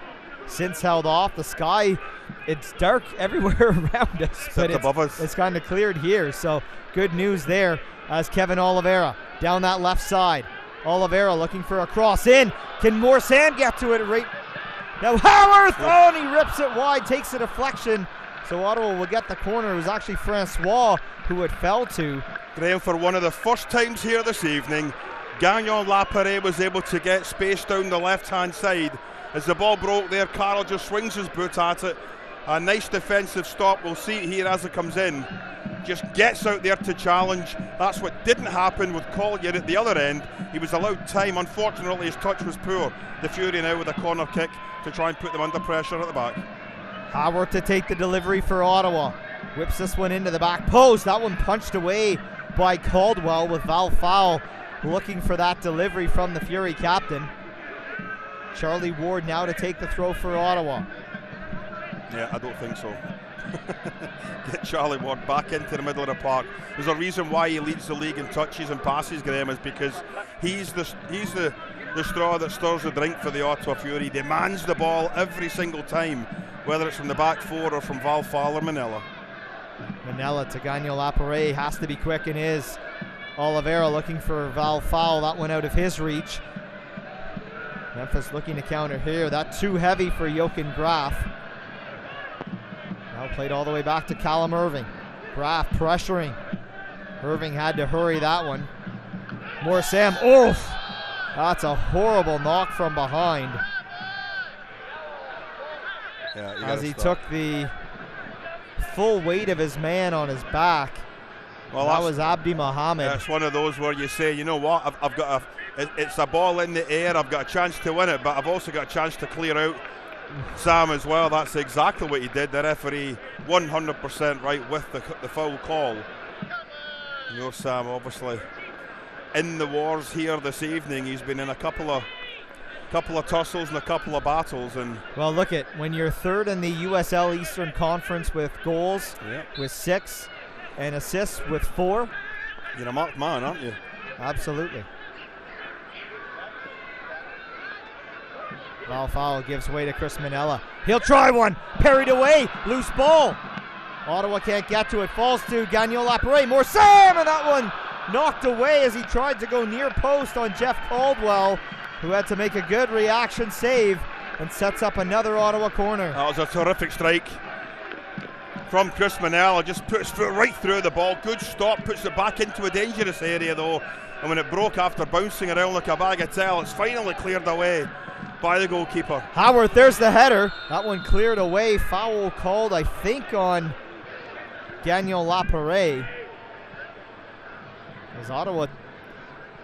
since held off. The sky, it's dark everywhere around us, but
above us.
It's kind of cleared here. So good news there as Kevin Oliveira down that left side. Oliveira looking for a cross in. Can Morsam get to it right now? Howarth! Oh, and he rips it wide, takes a deflection. So Ottawa will get the corner. It was actually Francois who it fell to.
Graham, for one of the first times here this evening, Gagnon Lapare was able to get space down the left-hand side. As the ball broke there, Carroll just swings his boot at it. A nice defensive stop. We'll see it here as it comes in. Just gets out there to challenge. That's what didn't happen with Collier at the other end. He was allowed time. Unfortunately, his touch was poor. The Fury now with a corner kick to try and put them under pressure at the back.
Howard to take the delivery for Ottawa. Whips this one into the back post. That one punched away by Caldwell with Val Fowl looking for that delivery from the Fury captain. Charlie Ward now to take the throw for Ottawa.
Yeah, I don't think so. Get Charlie Ward back into the middle of the park. There's a reason why he leads the league in touches and passes, Graham, is because he's the straw that stirs the drink for the Ottawa Fury. He demands the ball every single time, whether it's from the back four or from Val Fowl or Manila.
Manila to Gagnon Lapare, has to be quick and is. Oliveira looking for Val Fowl, that one out of his reach. Memphis looking to counter here. That too heavy for Jochen Graf. Now played all the way back to Callum Irving. Graf pressuring. Irving had to hurry that one. Morsam, oof! That's a horrible knock from behind.
Yeah,
as he took the full weight of his man on his back. Well, that was Abdi Mohammed.
It's one of those where you say, you know what, I've got it's a ball in the air, I've got a chance to win it, but I've also got a chance to clear out Sam as well. That's exactly what he did. The referee 100% right with the foul call. You know, Sam obviously in the wars here this evening. He's been in a couple of tussles and a couple of battles. And
well, look at when you're third in the USL Eastern Conference with goals, with 6, and assists with 4.
You're a marked man, aren't you?
Absolutely. Val Fowl gives way to Chris Manella. He'll try one. Parried away. Loose ball. Ottawa can't get to it. Falls to Gagnon Lapare. Morsam, and that one knocked away as he tried to go near post on Jeff Caldwell, who had to make a good reaction save and sets up another Ottawa corner.
That was a terrific strike from Chris Manella. Just puts foot right through the ball. Good stop. Puts it back into a dangerous area though. And when it broke after bouncing around like a bag of tail, it's finally cleared away by the goalkeeper.
Howard, there's the header. That one cleared away. Foul called, I think, on Gagnon Lapare. As Ottawa,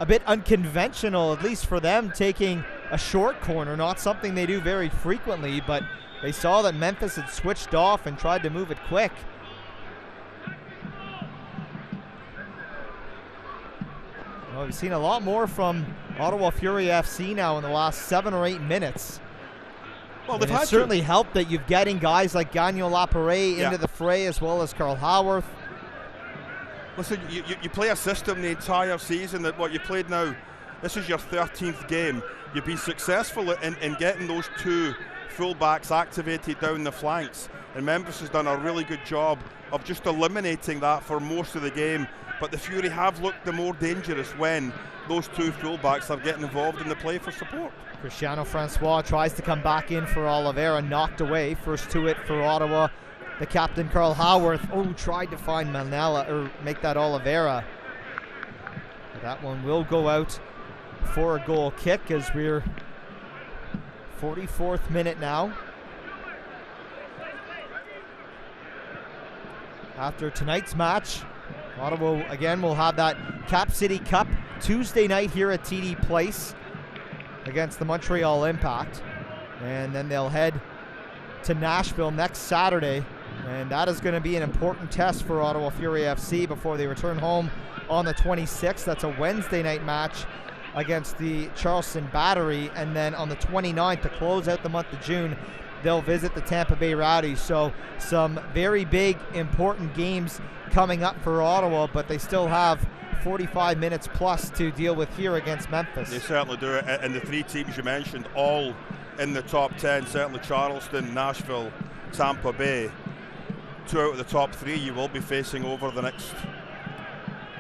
a bit unconventional, at least for them, taking a short corner. Not something they do very frequently, but they saw that Memphis had switched off and tried to move it quick. Well, we've seen a lot more from Ottawa Fury FC now in the last 7 or 8 minutes. Well, they've had certainly helped that you're getting guys like Gagnon Lapare into the fray, as well as Carl Howarth.
Listen, you play a system the entire season that what you played now, this is your 13th game. You've been successful in getting those 2 fullbacks activated down the flanks, and Memphis has done a really good job of just eliminating that for most of the game. But the Fury have looked the more dangerous when those 2 fullbacks are getting involved in the play for support.
Cristiano Francois tries to come back in for Oliveira, knocked away. First to it for Ottawa, the captain Carl Howarth. Oh, tried to find Manella, or make that Oliveira. But that one will go out for a goal kick as we're 44th minute now. After tonight's match, Ottawa again will have that Cap City Cup Tuesday night here at TD Place against the Montreal Impact, and then they'll head to Nashville next Saturday And that is going to be an important test for Ottawa Fury FC before they return home on the 26th. That's a Wednesday night match against the Charleston Battery. And then on the 29th, to close out the month of June, they'll visit the Tampa Bay Rowdies. So some very big, important games coming up for Ottawa, but they still have 45 minutes plus to deal with here against Memphis.
They certainly do it. And the three teams you mentioned, all in the top 10, certainly Charleston, Nashville, Tampa Bay. 2 out of the top 3 you will be facing over the next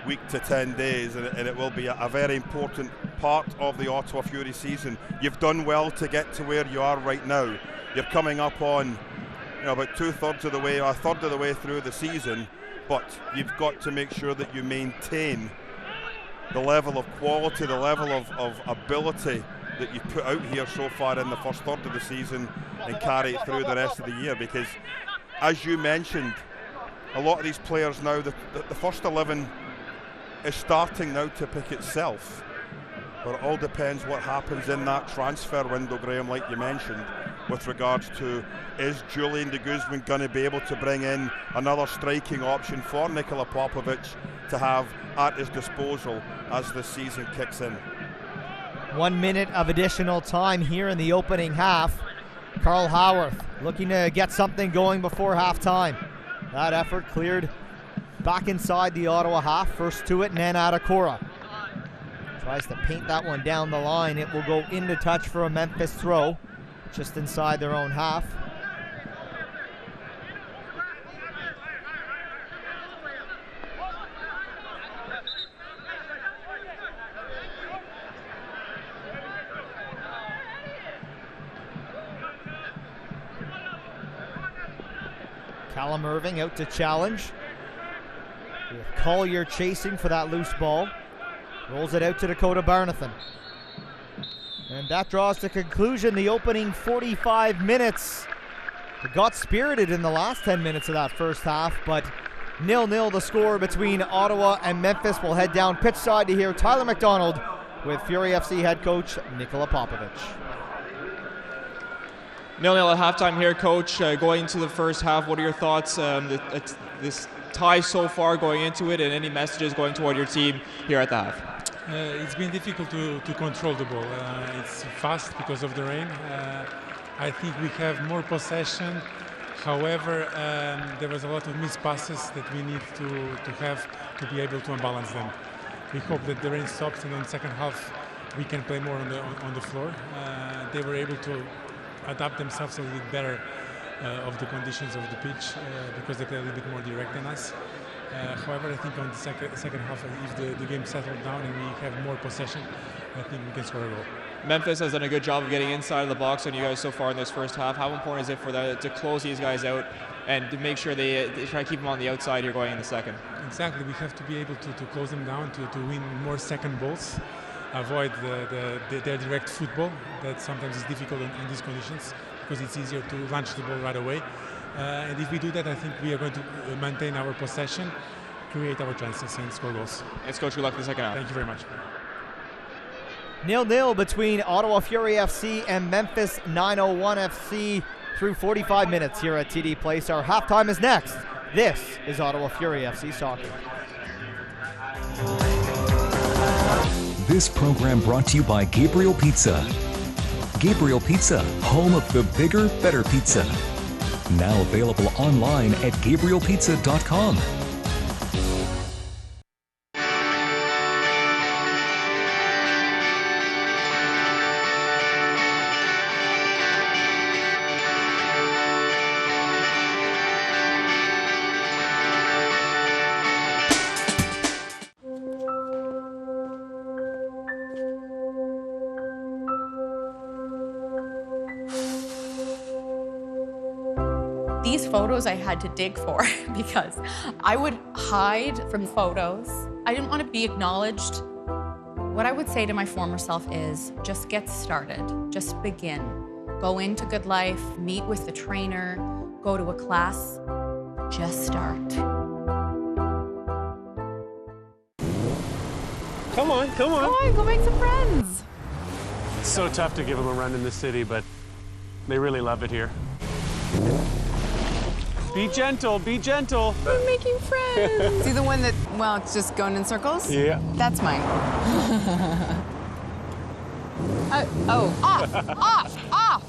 week to 10 days, and it will be a very important part of the Ottawa Fury season. You've done well to get to where you are right now. You're coming up on about 2/3 of the way, or a third of the way through the season, but you've got to make sure that you maintain the level of quality, the level of ability that you've put out here so far in the first third of the season, and carry it through the rest of the year, because as you mentioned, a lot of these players now, the first 11 is starting now to pick itself. But it all depends what happens in that transfer window, Graham, like you mentioned, with regards to, is Julian de Guzman going to be able to bring in another striking option for Nikola Popovic to have at his disposal as the season kicks in.
1 minute of additional time here in the opening half. Carl Howarth looking to get something going before halftime. That effort cleared back inside the Ottawa half. First to it, Nana Adekora tries to paint that one down the line. It will go into touch for a Memphis throw, just inside their own half. Callum Irving out to challenge, with Collier chasing for that loose ball. Rolls it out to Dakota Barnathan. And that draws to conclusion the opening 45 minutes. It got spirited in the last 10 minutes of that first half, but 0-0 the score between Ottawa and Memphis. We'll head down pitch side to hear Tyler McDonald with Fury FC head coach Nikola Popovic.
0-0 at halftime here, Coach. Going into the first half, what are your thoughts? This tie so far going into it, and any messages going toward your team here at the half?
It's been difficult to control the ball. It's fast because of the rain. I think we have more possession. However, there was a lot of missed passes that we need to have to be able to unbalance them. We hope that the rain stops, and in the second half we can play more on the floor. They were able to adapt themselves a little bit better of the conditions of the pitch because they play a little bit more direct than us. However, I think on the second half, if the game settled down and we have more possession, I think we can score a goal.
Memphis has done a good job of getting inside of the box on you guys so far in this first half. How important is it for them to close these guys out and to make sure they try to keep them on the outside here going in the second?
Exactly. We have to be able to close them down, to win more second balls, avoid their direct football. That sometimes is difficult in these conditions because it's easier to launch the ball right away. And if we do that, I think we are going to maintain our possession, create our chances, and score goals.
Let's go. Good luck in the second half.
Thank you very much.
0-0 between Ottawa Fury FC and Memphis 901 FC through 45 minutes here at TD Place. Our halftime is next. This is Ottawa Fury FC Soccer.
This program brought to you by Gabriel Pizza. Gabriel Pizza, home of the bigger, better pizza. Now available online at GabrielPizza.com.
These photos I had to dig for because I would hide from photos. I didn't want to be acknowledged. What I would say to my former self is just get started, just begin. Go into Good Life, meet with the trainer, go to a class, just start.
Come on.
Come on, go make some friends.
It's so tough to give them a run in the city, but they really love it here. Be gentle, be gentle.
We're making friends. See the one that, well, it's just going in circles?
Yeah.
That's mine. Off.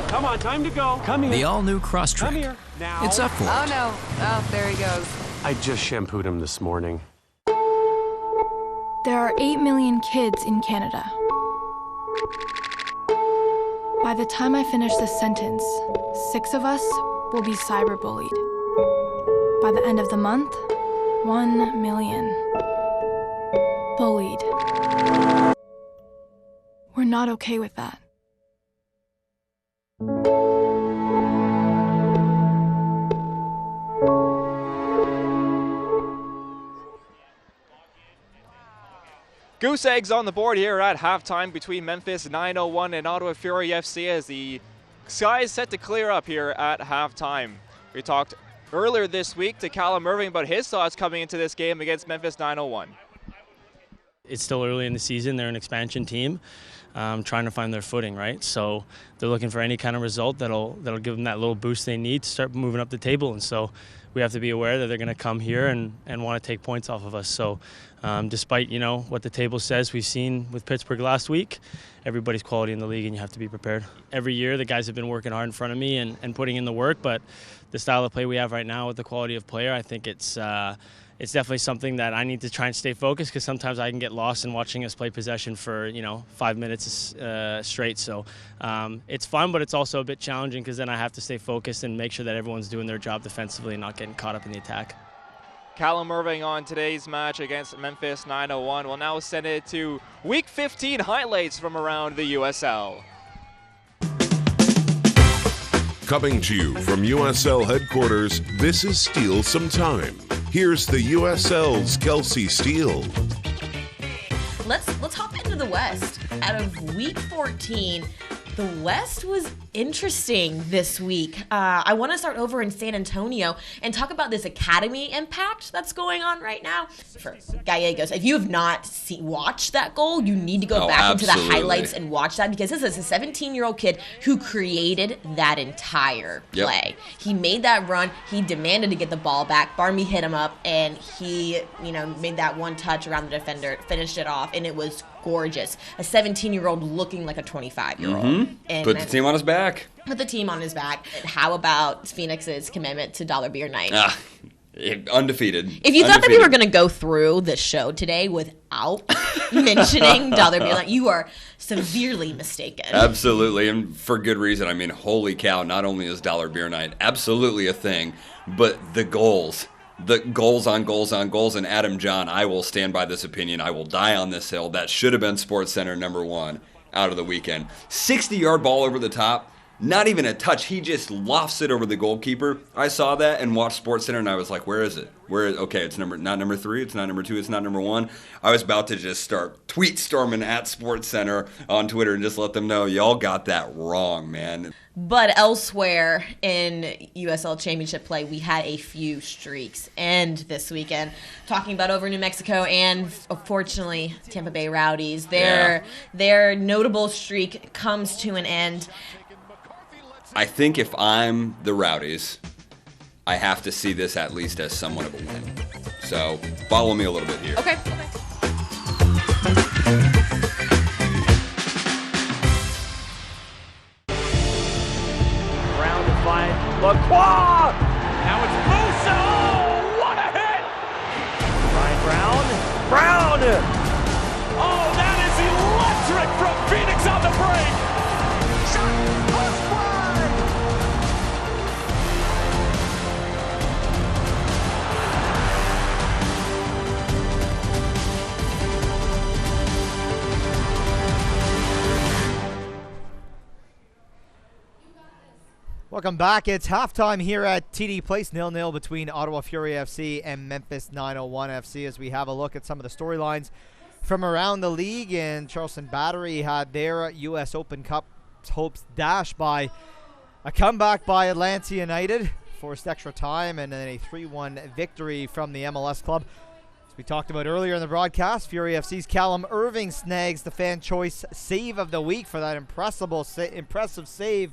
Come on, time to go. Come here.
The all-new Crosstrek.
Come here. Now.
It's up for it.
Oh, no. Oh, there he goes.
I just shampooed him this morning.
There are 8 million kids in Canada. By the time I finish this sentence, 6 of us will be cyberbullied. By the end of the month, 1 million. Bullied. We're not okay with that.
Goose eggs on the board here at halftime between Memphis 901 and Ottawa Fury FC as the sky is set to clear up here at halftime. We talked earlier this week to Callum Irving about his thoughts coming into this game against Memphis 901.
It's still early in the season. They're an expansion team trying to find their footing, right? So they're looking for any kind of result that'll give them that little boost they need to start moving up the table. And so we have to be aware that they're going to come here and want to take points off of us. So despite, what the table says we've seen with Pittsburgh last week, everybody's quality in the league and you have to be prepared. Every year the guys have been working hard in front of me and putting in the work, but the style of play we have right now with the quality of player, I think it's definitely something that I need to try and stay focused because sometimes I can get lost in watching us play possession for 5 minutes straight. So it's fun, but it's also a bit challenging because then I have to stay focused and make sure that everyone's doing their job defensively and not getting caught up in the attack.
Callum Irving on today's match against Memphis 901. We'll now send it to Week 15 highlights from around the USL.
Coming to you from USL headquarters, this is Steal Some Time. Here's the USL's Kelsey Steele.
Let's hop into the West. Out of Week 14, the West was interesting this week. I want to start over in San Antonio and talk about this academy impact that's going on right now. For Gallegos, if you have not watched that goal, you need to go back into the highlights and watch that because this is a 17-year-old kid who created that entire play. Yep. He made that run. He demanded to get the ball back. Barmy hit him up, and he, made that one touch around the defender, finished it off, and it was gorgeous. A 17-year-old looking like a 25-year-old.
Mm-hmm.
And
put the team on his back.
Put the team on his back. How about Phoenix's commitment to Dollar Beer Night?
Undefeated.
If you thought that we were going to go through the show today without mentioning Dollar Beer Night, you are severely mistaken.
Absolutely, and for good reason. I mean, holy cow, not only is Dollar Beer Night absolutely a thing, but the goals on goals, and Adam John, I will stand by this opinion. I will die on this hill. That should have been SportsCenter #1 out of the weekend. 60-yard ball over the top. Not even a touch. He just lofts it over the goalkeeper. I saw that and watched SportsCenter, and I was like, where is it? Okay, it's not number 3, it's not number 2, it's not number 1. I was about to just start tweet storming at SportsCenter on Twitter and just let them know, y'all got that wrong, man.
But elsewhere in USL Championship play, we had a few streaks end this weekend. Talking about over New Mexico and, unfortunately, Tampa Bay Rowdies. Their notable streak comes to an end.
I think if I'm the Rowdies, I have to see this at least as somewhat of a win. So follow me a little bit here.
Okay.
Brown to find Lacroix. Now it's Musa. Oh, what a hit! Ryan Brown. Oh, that is electric from Phoenix on the break. Shot goes wide.
Welcome back. It's halftime here at TD Place, 0-0 between Ottawa Fury FC and Memphis 901 FC as we have a look at some of the storylines from around the league. And Charleston Battery had their U.S. Open Cup hopes dashed by a comeback by Atlanta United, forced extra time, and then a 3-1 victory from the MLS club. As we talked about earlier in the broadcast, Fury FC's Callum Irving snags the fan choice save of the week for that impressive save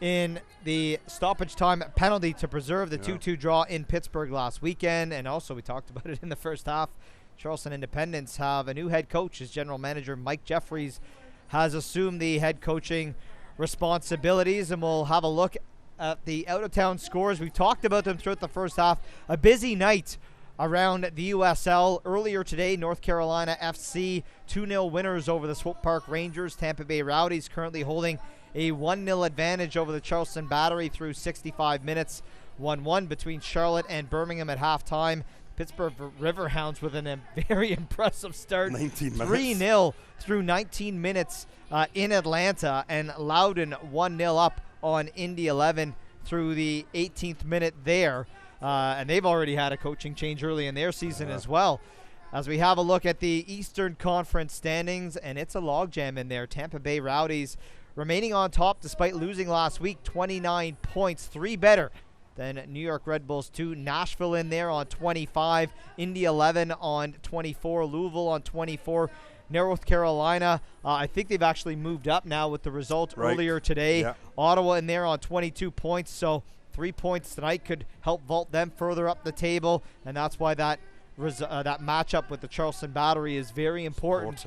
in the stoppage time penalty to preserve the 2-2 draw in Pittsburgh last weekend. And also, we talked about it in the first half, Charleston Independents have a new head coach. As general manager Mike Jeffries has assumed the head coaching responsibilities, and we'll have a look at the out-of-town scores. We've talked about them throughout the first half. A busy night around the USL. Earlier today, North Carolina FC 2-0 winners over the Swope Park Rangers. Tampa Bay Rowdies currently holding a 1-0 advantage over the Charleston Battery through 65 minutes. 1-1 between Charlotte and Birmingham at halftime. Pittsburgh Riverhounds with a very impressive start.
19 minutes.
3-0 through 19 minutes in Atlanta, and Loudon 1-0 up on Indy 11 through the 18th minute there. And they've already had a coaching change early in their season as well. As we have a look at the Eastern Conference standings, and it's a logjam in there. Tampa Bay Rowdies remaining on top despite losing last week, 29 points, 3 better than New York Red Bulls 2. Nashville in there on 25, Indy 11 on 24, Louisville on 24. North Carolina, I think they've actually moved up now with the result earlier today. Yeah. Ottawa in there on 22 points, so 3 points tonight could help vault them further up the table, and that's why that matchup with the Charleston Battery is very important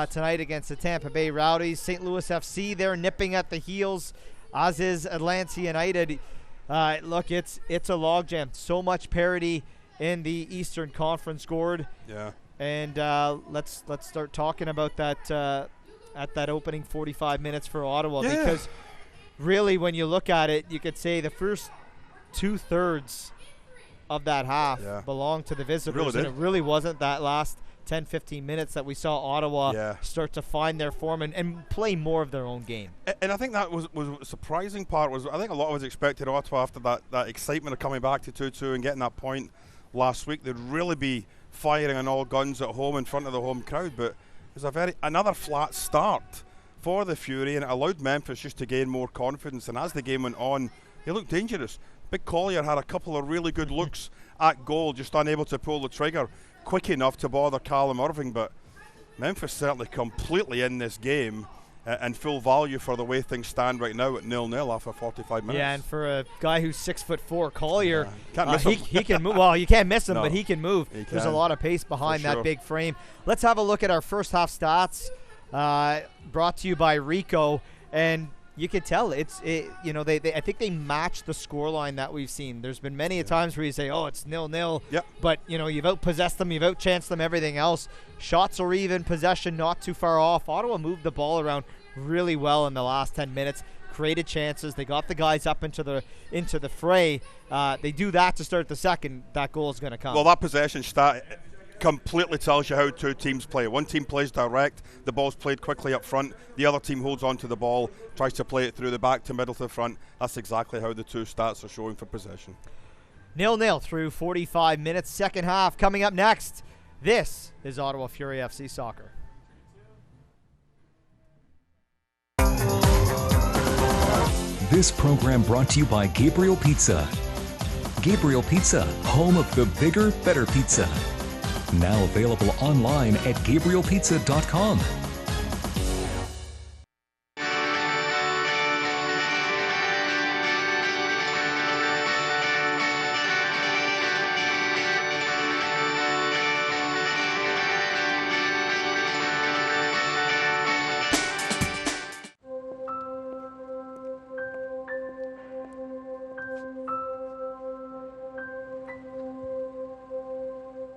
tonight against the Tampa Bay Rowdies. St. Louis FC, they're nipping at the heels, as is Atlanta United. Look, it's a logjam. So much parity in the Eastern Conference scored.
Yeah.
And let's start talking about that at that opening 45 minutes for Ottawa, because really, when you look at it, you could say the first 2/3 of that half belonged to the visitors, and it really wasn't that last 10-15 minutes that we saw Ottawa start to find their form and play more of their own game.
And I think that was the surprising part. Was I think a lot of us expected Ottawa, after that excitement of coming back to 2-2 and getting that point last week, they'd really be firing on all guns at home in front of the home crowd. But it was another flat start for the Fury, and it allowed Memphis just to gain more confidence. And as the game went on, they looked dangerous. Big Collier had a couple of really good looks at goal, just unable to pull the trigger quick enough to bother Callum Irving. But Memphis certainly completely in this game and full value for the way things stand right now at 0-0 after 45 minutes.
Yeah, and for a guy who's 6'4", Collier,
can't miss him.
he can move. Well, you can't miss him, but he can move. There's a lot of pace behind that big frame. Let's have a look at our first half stats, brought to you by Rico, and you could tell I think they match the scoreline that we've seen. There's been many times where you say, oh, it's 0-0, but you've outpossessed them, you've outchanced them, everything else. Shots are even, possession not too far off. Ottawa moved the ball around really well in the last 10 minutes, created chances. They got the guys up into the fray. They do that to start the second. That goal is going to come.
Well, that possession stat completely tells you how two teams play. One team plays direct, the ball's played quickly up front. The other team holds on to the ball, tries to play it through the back to middle to the front. That's exactly how the two stats are showing for possession.
0-0 through 45 minutes. Second half coming up next. This is Ottawa Fury FC Soccer.
This program brought to you by Gabriel Pizza. Gabriel Pizza, home of the bigger, better pizza. Now available online at GabrielPizza.com.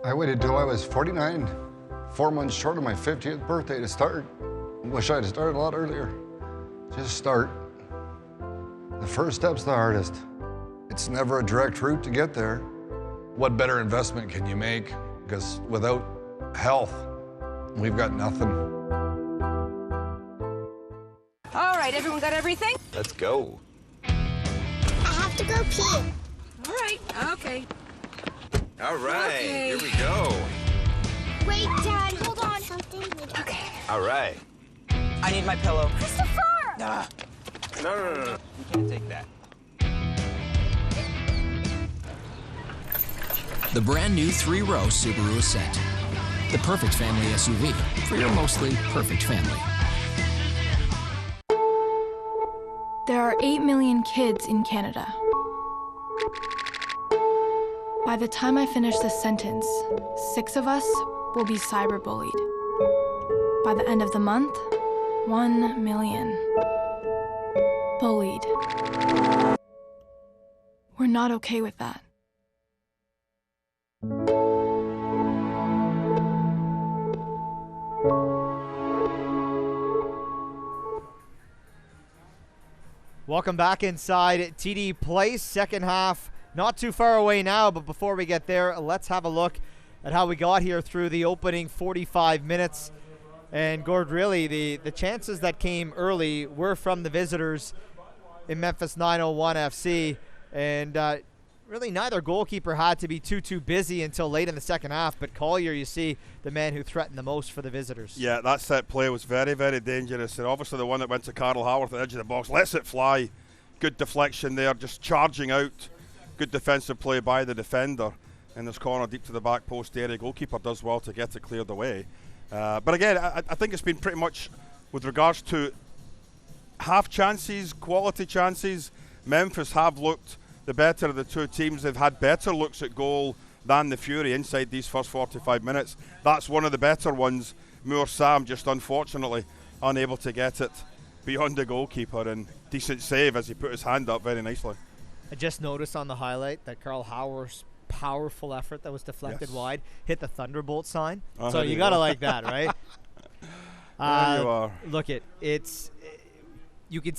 I waited till I was 49, 4 months short of my 50th birthday to start. Wish I'd started a lot earlier. Just start. The first step's the hardest. It's never a direct route to get there. What better investment can you make? Because without health, we've got nothing.
All right, everyone got everything?
Let's go.
I have to go pee.
All right, okay.
All right,
Okay.
Here we go.
Wait, Dad, hold on. Something.
Okay.
All right.
I need my pillow.
Christopher!
No.
You can't take that.
The brand new 3-row Subaru Ascent. The perfect family SUV for your mostly perfect family.
There are 8 million kids in Canada. By the time I finish this sentence, 6 of us will be cyberbullied. By the end of the month, 1 million. Bullied. We're not okay with that.
Welcome back inside TD Place. Second half, not too far away now, but before we get there, let's have a look at how we got here through the opening 45 minutes. And Gord, really, the chances that came early were from the visitors in Memphis 901 FC. And really neither goalkeeper had to be too busy until late in the second half. But Collier, you see, the man who threatened the most for the visitors.
Yeah, that set play was very, very dangerous. And obviously the one that went to Carl Howarth at the edge of the box lets it fly. Good deflection there, just charging out. Good defensive play by the defender. And this corner deep to the back post area. Goalkeeper does well to get it cleared away. But again, I think it's been pretty much with regards to half chances, quality chances. Memphis have looked the better of the two teams. They've had better looks at goal than the Fury inside these first 45 minutes. That's one of the better ones. Moore Sam just unfortunately unable to get it beyond the goalkeeper, and decent save as he put his hand up very nicely.
I just noticed on the highlight that Carl Howarth's powerful effort that was deflected wide hit the Thunderbolt sign. So you gotta like that, right?
There you are.
Look, you can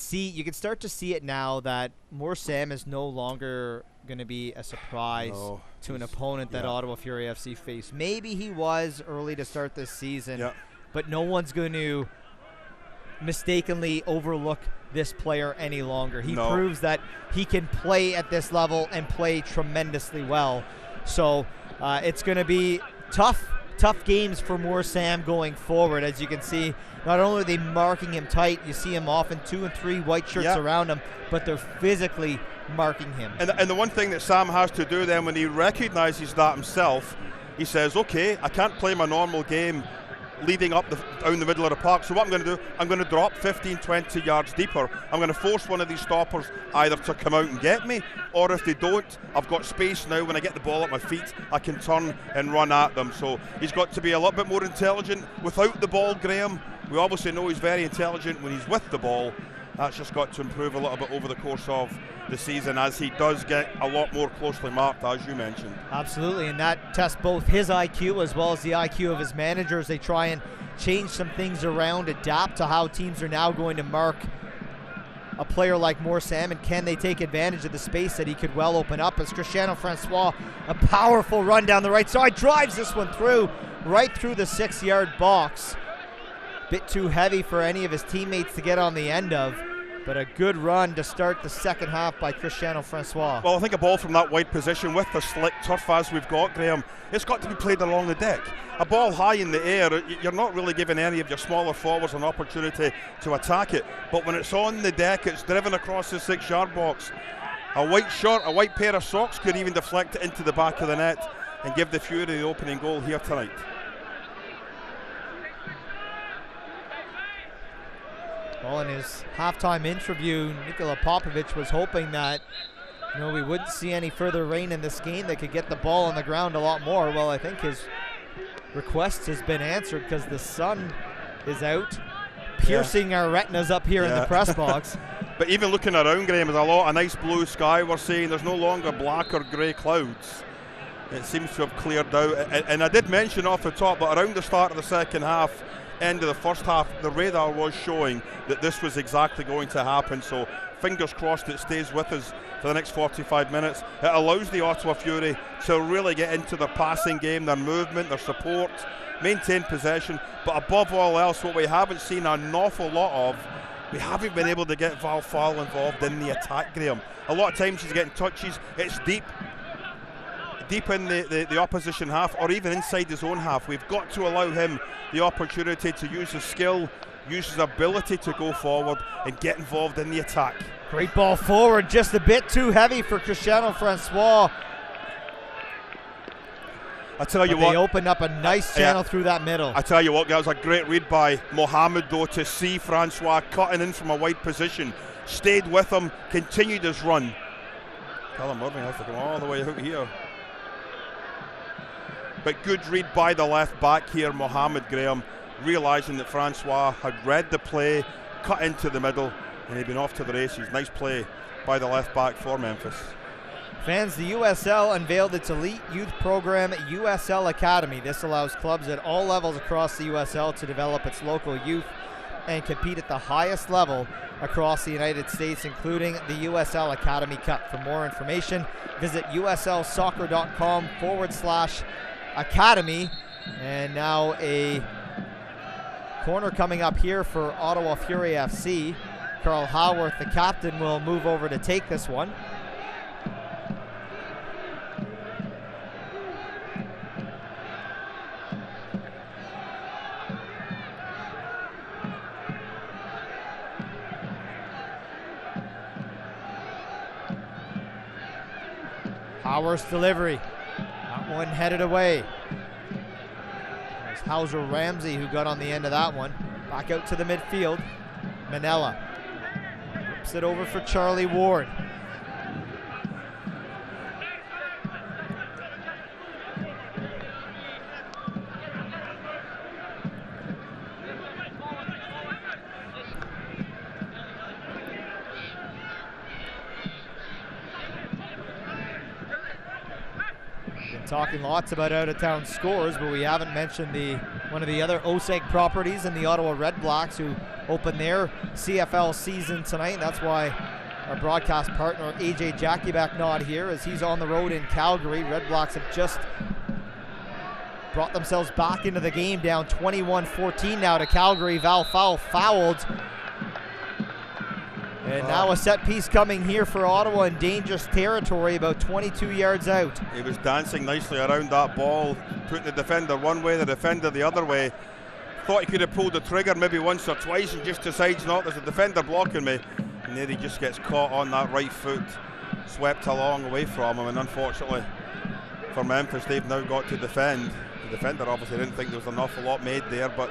start to see it now that Moore Sam is no longer going to be a surprise to an opponent that Ottawa Fury FC faced. Maybe he was early to start this season, but no one's going to mistakenly overlook this player any longer. He proves that he can play at this level and play tremendously well. So it's going to be tough games for Moore Sam going forward. As you can see, not only are they marking him tight, you see him often 2 and 3 white shirts around him, but they're physically marking him.
And the one thing that Sam has to do then when he recognises that himself, he says, okay, I can't play my normal game leading up down the middle of the park. So what I'm going to do, I'm going to drop 15, 20 yards deeper. I'm going to force one of these stoppers either to come out and get me, or if they don't, I've got space now. When I get the ball at my feet, I can turn and run at them. So he's got to be a little bit more intelligent without the ball, Graham. We obviously know he's very intelligent when he's with the ball. That's just got to improve a little bit over the course of the season as he does get a lot more closely marked, as you mentioned.
Absolutely, and that tests both his IQ as well as the IQ of his managers. They try and change some things around, adapt to how teams are now going to mark a player like Moore Sam, and can they take advantage of the space that he could well open up as Cristiano Francois, a powerful run down the right side, drives this one through, right through the 6-yard box. Bit too heavy for any of his teammates to get on the end of, but a good run to start the second half by Cristiano Francois.
Well, I think a ball from that wide position with the slick turf as we've got, Graham, it's got to be played along the deck. A ball high in the air, you're not really giving any of your smaller forwards an opportunity to attack it, but when it's on the deck, it's driven across the 6-yard box. A white shirt, a white pair of socks could even deflect it into the back of the net and give the Fury the opening goal here tonight.
Well, in his halftime interview, Nikola Popovic was hoping that we wouldn't see any further rain in this game. They could get the ball on the ground a lot more. Well, I think his request has been answered because the sun is out, piercing our retinas up here in the press box.
But even looking around, Graham, there's a lot of nice blue sky we're seeing. There's no longer black or grey clouds. It seems to have cleared out. And I did mention off the top that around the start of the second half, end of the first half, the radar was showing that this was exactly going to happen. So fingers crossed it stays with us for the next 45 minutes. It allows the Ottawa Fury to really get into their passing game, their movement, their support, maintain possession. But above all else, what we haven't seen an awful lot of, we haven't been able to get Val Fall involved in the attack, Graham. A lot of times he's getting touches. It's deep in the opposition half or even inside his own half. We've got to allow him the opportunity to use his skill, use his ability to go forward and get involved in the attack.
Great ball forward, just a bit too heavy for Cristiano Francois.
I tell you what,
they opened up a nice channel through that middle.
I tell you what, that was a great read by Mohamed though, to see Francois cutting in from a wide position stayed with him, continued his run. Callum Murphy has to come all the way out here. But good read by the left back here, Mohamed Graham, realising that Francois had read the play, cut into the middle, and he'd been off to the races. Nice play by the left back for Memphis.
Fans, the USL unveiled its elite youth program, USL Academy. This allows clubs at all levels across the USL to develop its local youth and compete at the highest level across the United States, including the USL Academy Cup. For more information, visit uslsoccer.com/academy. And now a corner coming up here for Ottawa Fury FC. Carl Howarth, the captain, will move over to take this one. Howarth's delivery. That one headed away. It was Hauser Ramsey who got on the end of that one. Back out to the midfield. Manella whips it over for Charlie Ward. Talking lots about out-of-town scores, but we haven't mentioned one of the other OSEG properties in the Ottawa Red Blacks, who open their CFL season tonight. That's why our broadcast partner AJ Jackieback not here, as he's on the road in Calgary. Red Blacks have just brought themselves back into the game, down 21-14 now to Calgary. Val Fowl fouled. And now a set piece coming here for Ottawa in dangerous territory, about 22 yards out.
He was dancing nicely around that ball, putting the defender one way, the defender the other way. Thought he could have pulled the trigger maybe once or twice and just decides not. There's a defender blocking me. And there he just gets caught on that right foot, swept along away from him. And unfortunately for Memphis, they've now got to defend. The defender obviously didn't think there was an awful lot made there, but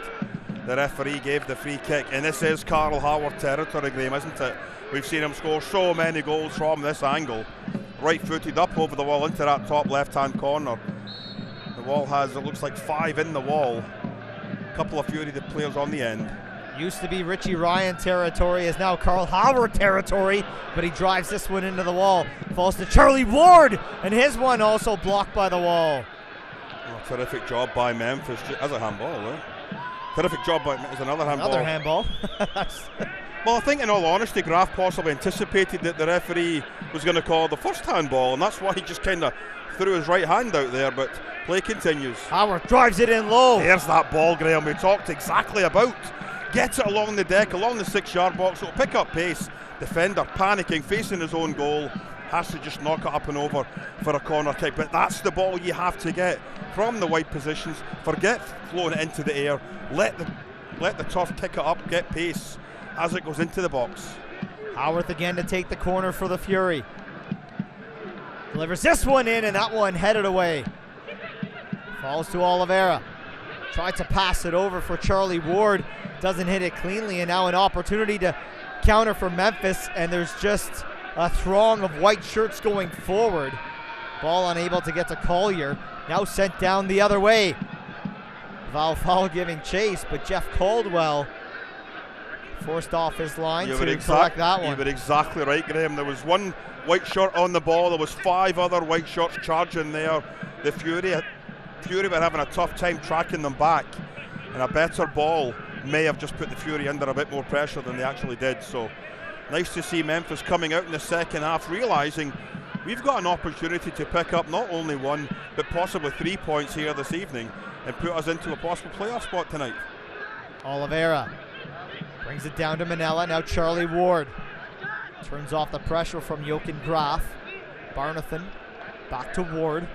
the referee gave the free kick. And this is Carl Howard territory, Graham, isn't it? We've seen him score so many goals from this angle. Right-footed up over the wall into that top left-hand corner. The wall has, it looks like 5 in the wall. A couple of Fury the players on the end.
Used to be Richie Ryan territory, is now Carl Howard territory, but he drives this one into the wall. Falls to Charlie Ward, and his one also blocked by the wall.
Oh, terrific job by Memphis. As a handball, though. Terrific job by, is another handball.
Another handball.
Well, I think in all honesty, Graf possibly anticipated that the referee was going to call the first handball, and that's why he just kind of threw his right hand out there, but play continues.
Howard drives it in low.
There's that ball, Graham, we talked exactly about. Gets it along the deck, along the 6-yard box, it'll pick up pace. Defender panicking, facing his own goal, has to just knock it up and over for a corner kick, but that's the ball you have to get from the wide positions. Forget throwing it into the air, let the turf pick it up, get pace as it goes into the box.
Howarth again to take the corner for the Fury. Delivers this one in, and that one headed away. Falls to Oliveira. Tried to pass it over for Charlie Ward. Doesn't hit it cleanly, and now an opportunity to counter for Memphis, and there's just a throng of white shirts going forward. Ball unable to get to Collier. Now sent down the other way. Val Fowl giving chase, but Jeff Caldwell forced off his line to collect that one.
You were exactly right, Graham. There was one white shirt on the ball. There was 5 other white shirts charging there. The Fury were having a tough time tracking them back, and a better ball may have just put the Fury under a bit more pressure than they actually did. So nice to see Memphis coming out in the second half, realising we've got an opportunity to pick up not only 1 but possibly 3 points here this evening and put us into a possible playoff spot tonight.
Oliveira brings it down to Manella. Now Charlie Ward turns off the pressure from Jochen Graf. Barnathan back to Ward.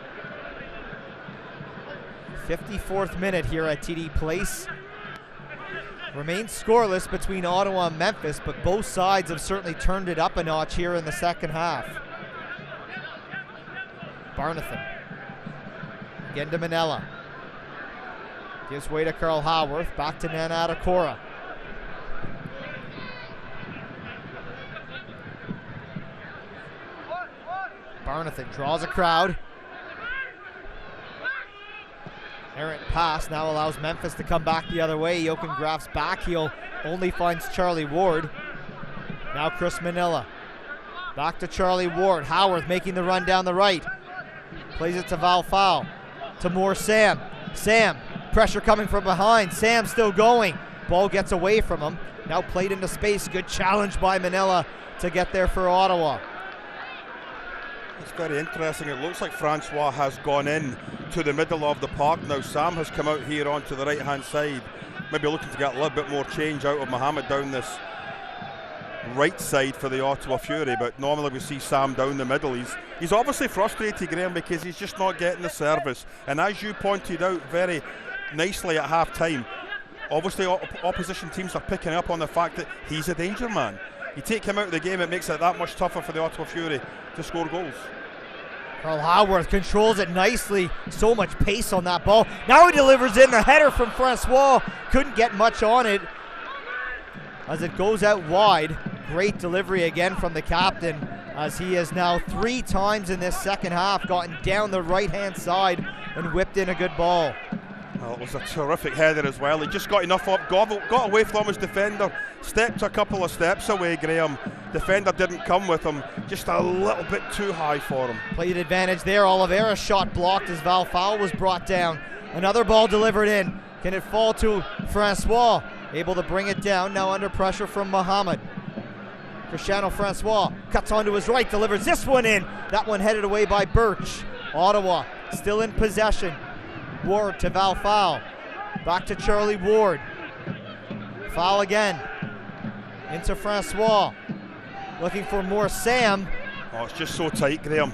54th minute here at TD Place. Remains scoreless between Ottawa and Memphis, but both sides have certainly turned it up a notch here in the second half. Barnathan again to Manella. Gives way to Carl Howarth. Back to Nana Adekora. Barnathan draws a crowd. Errant pass now allows Memphis to come back the other way. Jokengraaf's back heel only finds Charlie Ward. Now Chris Manila. Back to Charlie Ward. Howarth making the run down the right. Plays it to Val Fowl. To more Sam. Sam, pressure coming from behind. Sam still going. Ball gets away from him. Now played into space. Good challenge by Manila to get there for Ottawa.
It's very interesting. It looks like Francois has gone in to the middle of the park now. Sam has come out here onto the right-hand side. Maybe looking to get a little bit more change out of Mohammed down this right side for the Ottawa Fury, but normally we see Sam down the middle. He's obviously frustrated, Graham, because he's just not getting the service. And as you pointed out very nicely at half-time, obviously opposition teams are picking up on the fact that he's a danger man. You take him out of the game, it makes it that much tougher for the Ottawa Fury to score goals.
Carl Howarth controls it nicely. So much pace on that ball. Now he delivers in the header from Francois. Couldn't get much on it as it goes out wide. Great delivery again from the captain, as he has now 3 times in this second half gotten down the right-hand side and whipped in a good ball.
Well, it was a terrific header as well. He just got enough up, got away from his defender, stepped a couple of steps away, Graham. Defender didn't come with him, just a little bit too high for him.
Played advantage there. Oliveira's shot blocked as Val Fowl was brought down. Another ball delivered in. Can it fall to Francois? Able to bring it down, now under pressure from Mohammed. Cristiano Francois cuts onto his right, delivers this one in. That one headed away by Birch. Ottawa still in possession. Ward to Val Fowl. Back to Charlie Ward. Foul again. Into Francois. Looking for more Sam.
Oh, it's just so tight, Graham.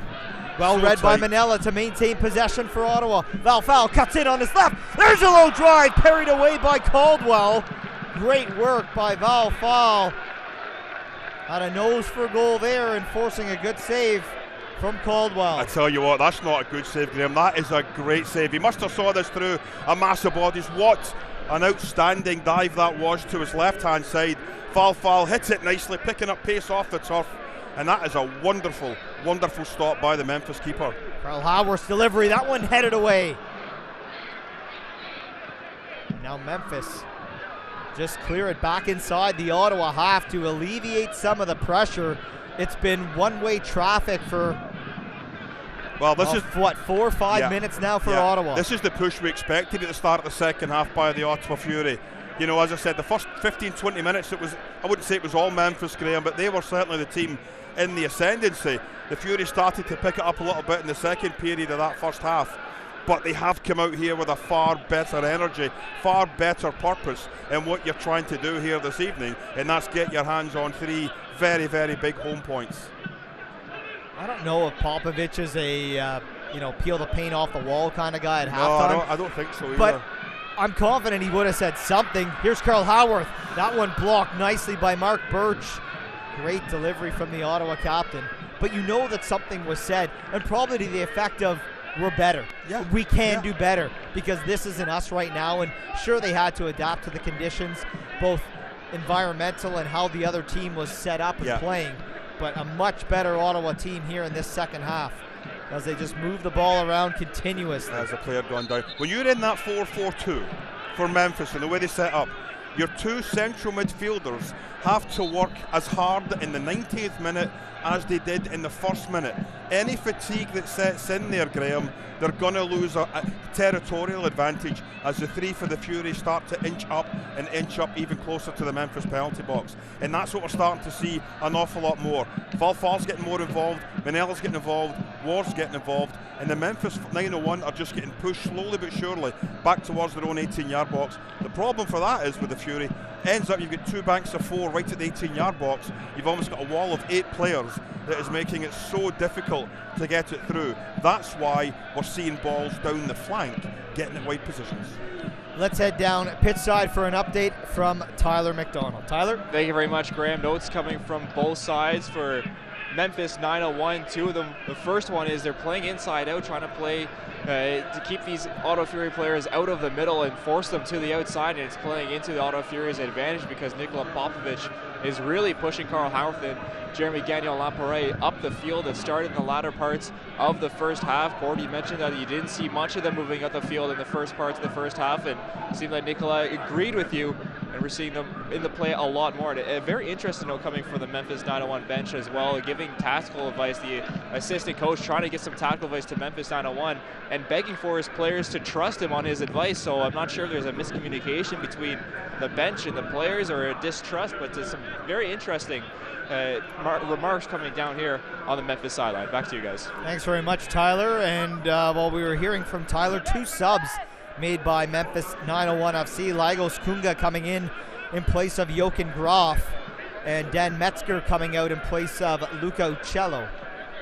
Well
so
read
tight
by Manella to maintain possession for Ottawa. Val Fowl cuts in on his left. There's a low drive, parried away by Caldwell. Great work by Val Fowl. Had a nose for goal there, and forcing a good save from Caldwell.
I tell you what, that's not a good save, Graham. That is a great save. He must have saw this through a mass of bodies. What an outstanding dive that was to his left-hand side. Val Fowl hits it nicely, picking up pace off the turf. And that is a wonderful, wonderful stop by the Memphis keeper.
Carl Howarth's delivery, that one headed away. Now Memphis just clear it back inside the Ottawa half to alleviate some of the pressure. It's been one-way traffic for,
well, this is
what, 4 or 5 minutes now for Ottawa.
This is the push we expected at the start of the second half by the Ottawa Fury. You know, as I said, the first 15-20 minutes, it was, I wouldn't say it was all Memphis, Graham, but they were certainly the team in the ascendancy. The Fury started to pick it up a little bit in the second period of that first half, but they have come out here with a far better energy, far better purpose in what you're trying to do here this evening, and that's get your hands on 3 very, very big home points.
I don't know if Popovich is a peel the paint off the wall kind of guy at halftime.
No, I don't think so either.
But I'm confident he would have said something. Here's Carl Howarth. That one blocked nicely by Mark Birch. Great delivery from the Ottawa captain. But you know that something was said, and probably to the effect of, we're better.
Yeah.
We can do better, because this isn't us right now. And sure, they had to adapt to the conditions, both environmental and how the other team was set up and playing. But a much better Ottawa team here in this second half, as they just move the ball around continuously.
As a player gone down. When you're in that 4-4-2 for Memphis and the way they set up, your 2 central midfielders have to work as hard in the 90th minute as they did in the first minute. Any fatigue that sets in there, Graham, they're going to lose a territorial advantage as the 3 for the Fury start to inch up and inch up even closer to the Memphis penalty box. And that's what we're starting to see an awful lot more. Val Fowl's getting more involved, Manella's getting involved, Ward's getting involved, and the Memphis 901 are just getting pushed slowly but surely back towards their own 18-yard box. The problem for that is with the Fury, ends up you've got 2 banks of 4 right at the 18-yard box. You've almost got a wall of 8 players that is making it so difficult to get it through. That's why we're seeing balls down the flank getting at wide positions.
Let's head down pitch side for an update from Tyler McDonald. Tyler?
Thank you very much, Graham. Notes coming from both sides for Memphis 901. 2 of them. The first one is they're playing inside out, trying to play
to keep these Ottawa Fury players out of the middle and force them to the outside, and it's playing into the Ottawa Fury's advantage because Nikola Popovic is really pushing Carl Houghton, Jeremy Gagnon-Laporet up the field. It started in the latter parts of the first half. Gordy mentioned that you didn't see much of them moving up the field in the first parts of the first half, and it seemed like Nikola agreed with you, and we're seeing them in the play a lot more. And very interesting note coming from the Memphis 901 bench as well, giving tactical advice, the assistant coach trying to get some tactical advice to Memphis 901 and begging for his players to trust him on his advice. So I'm not sure if there's a miscommunication between the bench and the players or a distrust, but there's some very interesting remarks coming down here on the Memphis sideline. Back to you guys.
Thanks very much, Tyler. And while we were hearing from Tyler, 2 subs made by Memphis 901 FC. Lagos Kunga coming in place of Jochen Graf, and Dan Metzger coming out in place of Luca Uccello,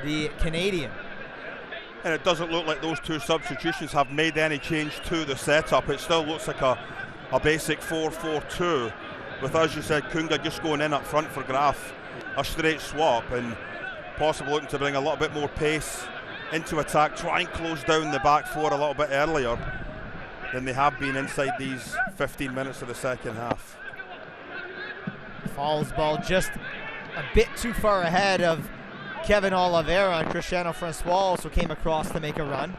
the Canadian.
And it doesn't look like those 2 substitutions have made any change to the setup. It still looks like a basic 4-4-2 with, as you said, Kunga just going in up front for Graf. A straight swap, and possibly looking to bring a little bit more pace into attack, try and close down the back 4 a little bit earlier than they have been inside these 15 minutes of the second half.
Falls ball just a bit too far ahead of Kevin Oliveira, and Cristiano Francois also came across to make a run.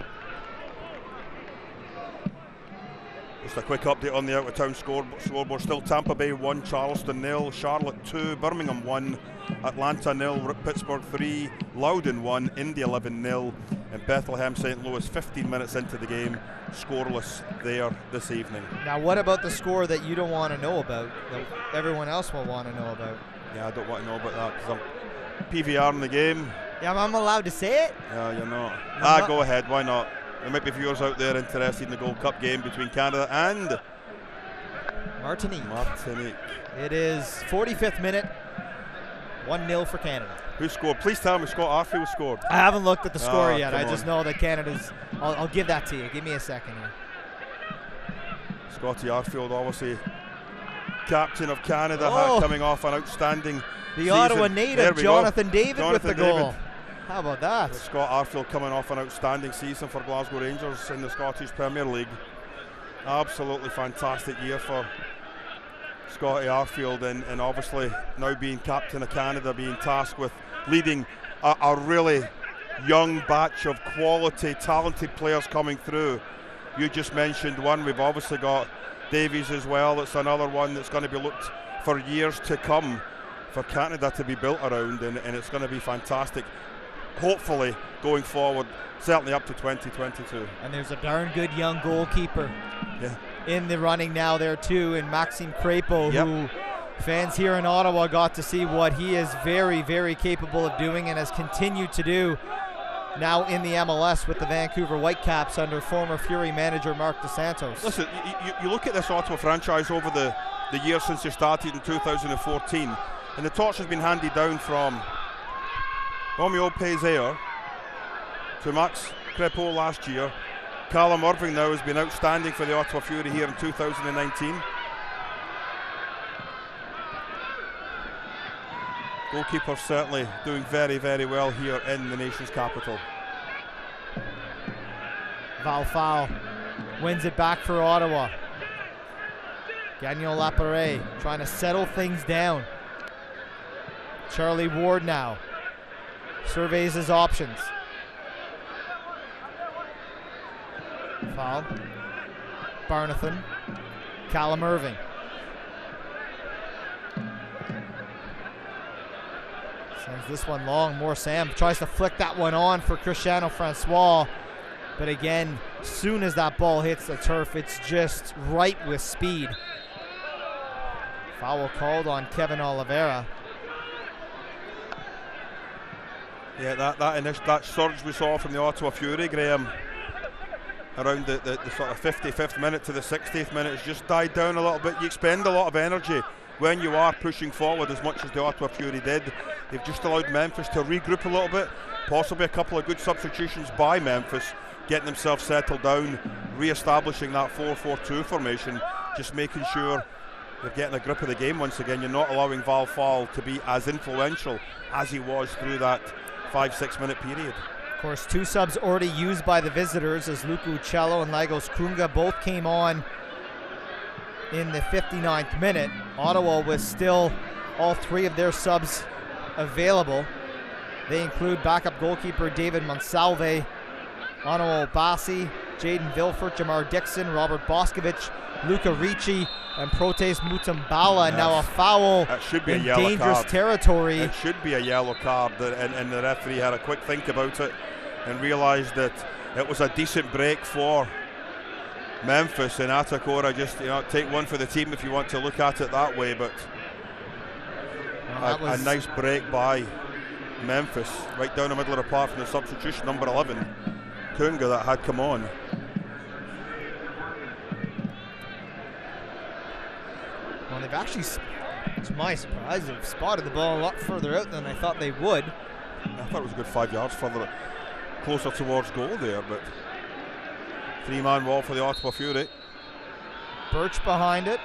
Just a quick update on the out-of-town scoreboard. Still Tampa Bay 1, Charleston 0, Charlotte 2, Birmingham 1, Atlanta 0, Pittsburgh 3, Loudoun 1, Indy 11-0, and Bethlehem St. Louis 15 minutes into the game, scoreless there this evening.
Now what about the score that you don't want to know about, that everyone else will want to know about?
Yeah, I don't want to know about that because I'm PVR in the game.
Yeah, I'm allowed to say it?
Yeah, you're not. Go ahead, why not? There might be viewers out there interested in the Gold Cup game between Canada and
Martinique.
It
is 45th minute, 1-0 for Canada.
Who scored? Please tell me Scott Arfield scored.
I haven't looked at the score yet. I just
on.
know that Canada's... I'll give that to you. Give me a second here.
Scotty Arfield, obviously captain of Canada, coming off an outstanding
The
season.
Ottawa native, Jonathan David with the goal. How about that?
Scott Arfield coming off an outstanding season for Glasgow Rangers in the Scottish Premier League. Absolutely fantastic year for Scotty Arfield, and obviously now being captain of Canada, being tasked with leading a really young batch of quality, talented players coming through. You just mentioned one. We've obviously got Davies as well. It's another one that's going to be looked for years to come for Canada to be built around, and it's going to be fantastic. Hopefully going forward, certainly up to 2022.
And there's a darn good young goalkeeper in the running now there too, in Maxime Crepeau, who fans here in Ottawa got to see what he is very, very capable of doing and has continued to do now in the MLS with the Vancouver Whitecaps under former Fury manager Mark DeSantos.
Listen, you look at this Ottawa franchise over the years since they started in 2014, and the torch has been handed down from Romeo Pezaire to Max Crepeau last year. Callum Irving now has been outstanding for the Ottawa Fury here in 2019. Goalkeeper certainly doing very, very well here in the nation's capital.
Val Fowl wins it back for Ottawa. Gagnon-Laporet trying to settle things down. Charlie Ward now surveys his options. Foul. Barnathan. Callum Irving. Sends this one long. More Sam tries to flick that one on for Cristiano Francois. But again, soon as that ball hits the turf, it's just right with speed. Foul called on Kevin Oliveira.
Yeah, that surge we saw from the Ottawa Fury, Graham, around the sort of 55th minute to the 60th minute has just died down a little bit. You expend a lot of energy when you are pushing forward as much as the Ottawa Fury did. They've just allowed Memphis to regroup a little bit, possibly a couple of good substitutions by Memphis, getting themselves settled down, re-establishing that 4-4-2 formation, just making sure you're getting a grip of the game once again. You're not allowing Val Fowl to be as influential as he was through that 5-6 minute period.
Of course, 2 subs already used by the visitors as Luka Uccello and Lagos Kunga both came on in the 59th minute. Ottawa with still all 3 of their subs available. They include backup goalkeeper David Monsalve, Ono Obasi, Jaden Vilfort, Jamar Dixon, Robert Boscovich, Luca Ricci, and Protes Mutambala.
Yes.
Now a foul
That should be
in
a yellow
dangerous
card.
territory.
It should be a yellow card, and the referee had a quick think about it and realised that it was a decent break for Memphis, and Atakora just take one for the team if you want to look at it that way. But a nice break by Memphis, right down the middle of the park from the substitution, number 11, Kunga, that had come on.
Well, they've actually, to my surprise, they've spotted the ball a lot further out than I thought they would.
I thought it was a good 5 yards further, closer towards goal there, but 3-man wall for the Ottawa Fury.
Birch behind it,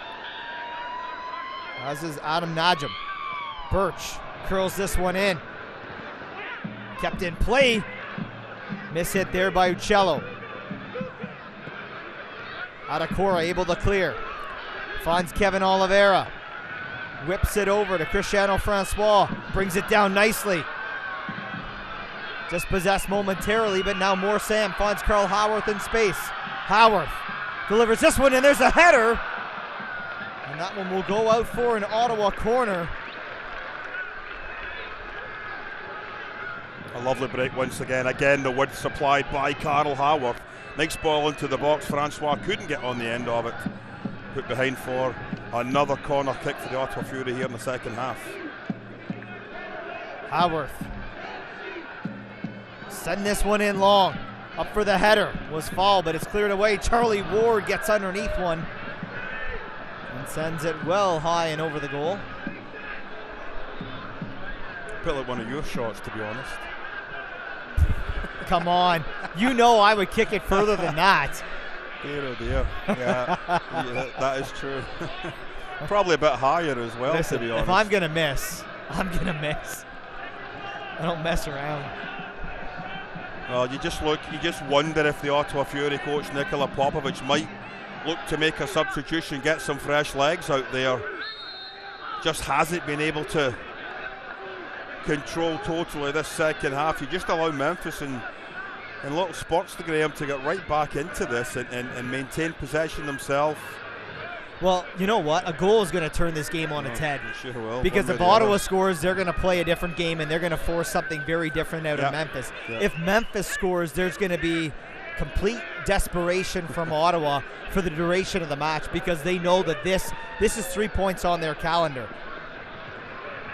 as is Adam Najim. Birch curls this one in. Kept in play. Miss hit there by Uccello. Atakora able to clear. Finds Kevin Oliveira. Whips it over to Cristiano Francois. Brings it down nicely. Just possessed momentarily, but now more Sam finds Carl Howarth in space. Howarth delivers this one, and there's a header. And that one will go out for an Ottawa corner.
A lovely break once again. Again, the width supplied by Carl Howarth. Nice ball into the box. Francois couldn't get on the end of it. Put behind for another corner kick for the Ottawa Fury here in the second half.
Howarth. Send this one in long. Up for the header. Was fouled, but it's cleared away. Charlie Ward gets underneath one and sends it well high and over the goal.
A bit like one of your shots, to be honest.
Come on. You know I would kick it further than that.
Dear, oh dear. Yeah, that is true. Probably a bit higher as well,
Listen,
to be honest.
if I'm going to miss, I'm going to miss. I don't mess around.
Well, you just wonder if the Ottawa Fury coach Nikola Popovic might look to make a substitution, get some fresh legs out there. Just hasn't been able to control totally this second half. You just allow Memphis and little spots to Graham to get right back into this and maintain possession themselves.
Well, you know what? A goal is going to turn this game on its head.
It sure will.
Because if Ottawa scores, they're going to play a different game and they're going to force something very different out of Memphis.
Yeah.
If Memphis scores, there's going to be complete desperation from Ottawa for the duration of the match because they know that this is 3 points on their calendar.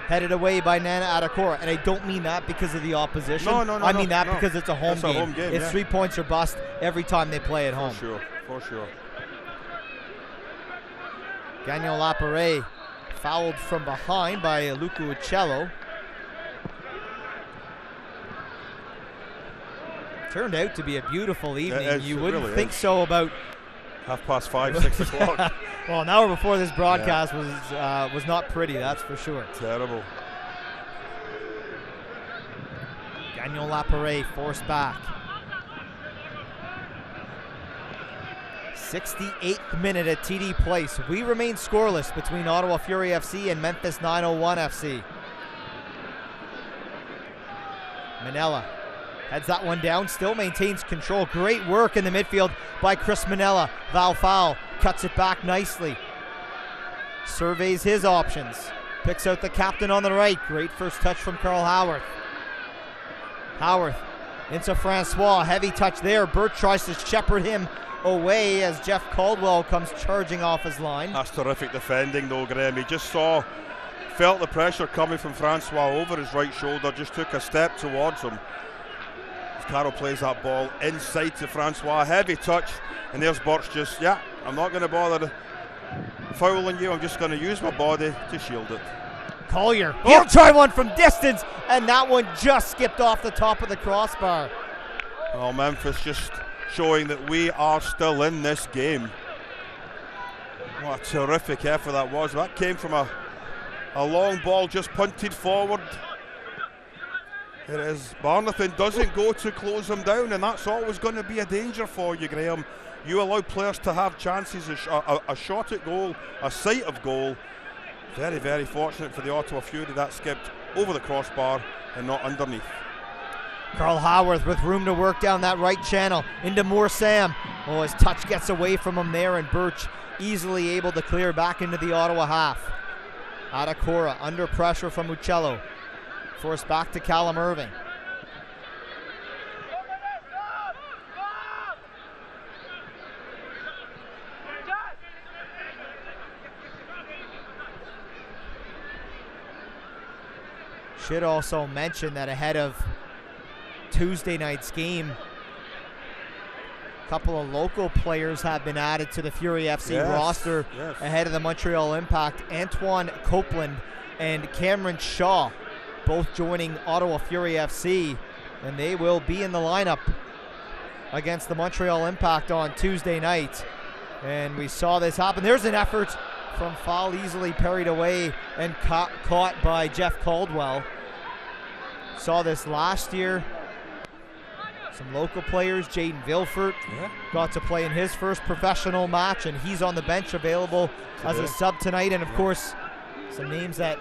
Headed away by Nana Atakora, and I don't mean that because of the opposition.
No,
I mean that because it's a home game.
A home game.
It's 3 points or bust every time they play at home.
For sure.
Gagnon Lapare fouled from behind by Luca Uccello. Turned out to be a beautiful evening. You wouldn't think so about
5:30, 6 o'clock.
Well, an hour before this broadcast was not pretty, that's for sure.
Terrible.
Gagnon Lapare forced back. 68th minute at TD Place. We remain scoreless between Ottawa Fury FC and Memphis 901 FC. Manella heads that one down, still maintains control. Great work in the midfield by Chris Manella. Val Fowl cuts it back nicely. Surveys his options. Picks out the captain on the right. Great first touch from Carl Howarth. Howarth into Francois. Heavy touch there. Burt tries to shepherd him away as Jeff Caldwell comes charging off his line.
That's terrific defending though, Graham. He just felt the pressure coming from Francois over his right shoulder, just took a step towards him. As Carroll plays that ball inside to Francois, heavy touch, and there's Birch just, I'm not going to bother fouling you, I'm just going to use my body to shield it.
Collier, he'll try one from distance, and that one just skipped off the top of the crossbar.
Well, Memphis just showing that we are still in this game. What a terrific effort that was. That came from a long ball just punted forward. It is. Barnathan doesn't go to close them down, and that's always going to be a danger for you, Graham. You allow players to have chances, a shot at goal, a sight of goal. Very, very fortunate for the Ottawa Fury that skipped over the crossbar and not underneath.
Carl Haworth with room to work down that right channel into Moore Sam. Oh, his touch gets away from him there, and Birch easily able to clear back into the Ottawa half. Adakora under pressure from Uccello. Forced back to Callum Irving. Should also mention that ahead of Tuesday night's game, a couple of local players have been added to the Fury FC roster ahead of the Montreal Impact. Antoine Copeland and Cameron Shaw both joining Ottawa Fury FC, and they will be in the lineup against the Montreal Impact on Tuesday night. And we saw this happen. There's an effort from foul, easily parried away and caught by Jeff Caldwell. Saw this last year. Some local players, Jaden Vilfort got to play in his first professional match, and he's on the bench available as a sub tonight. And of course, some names that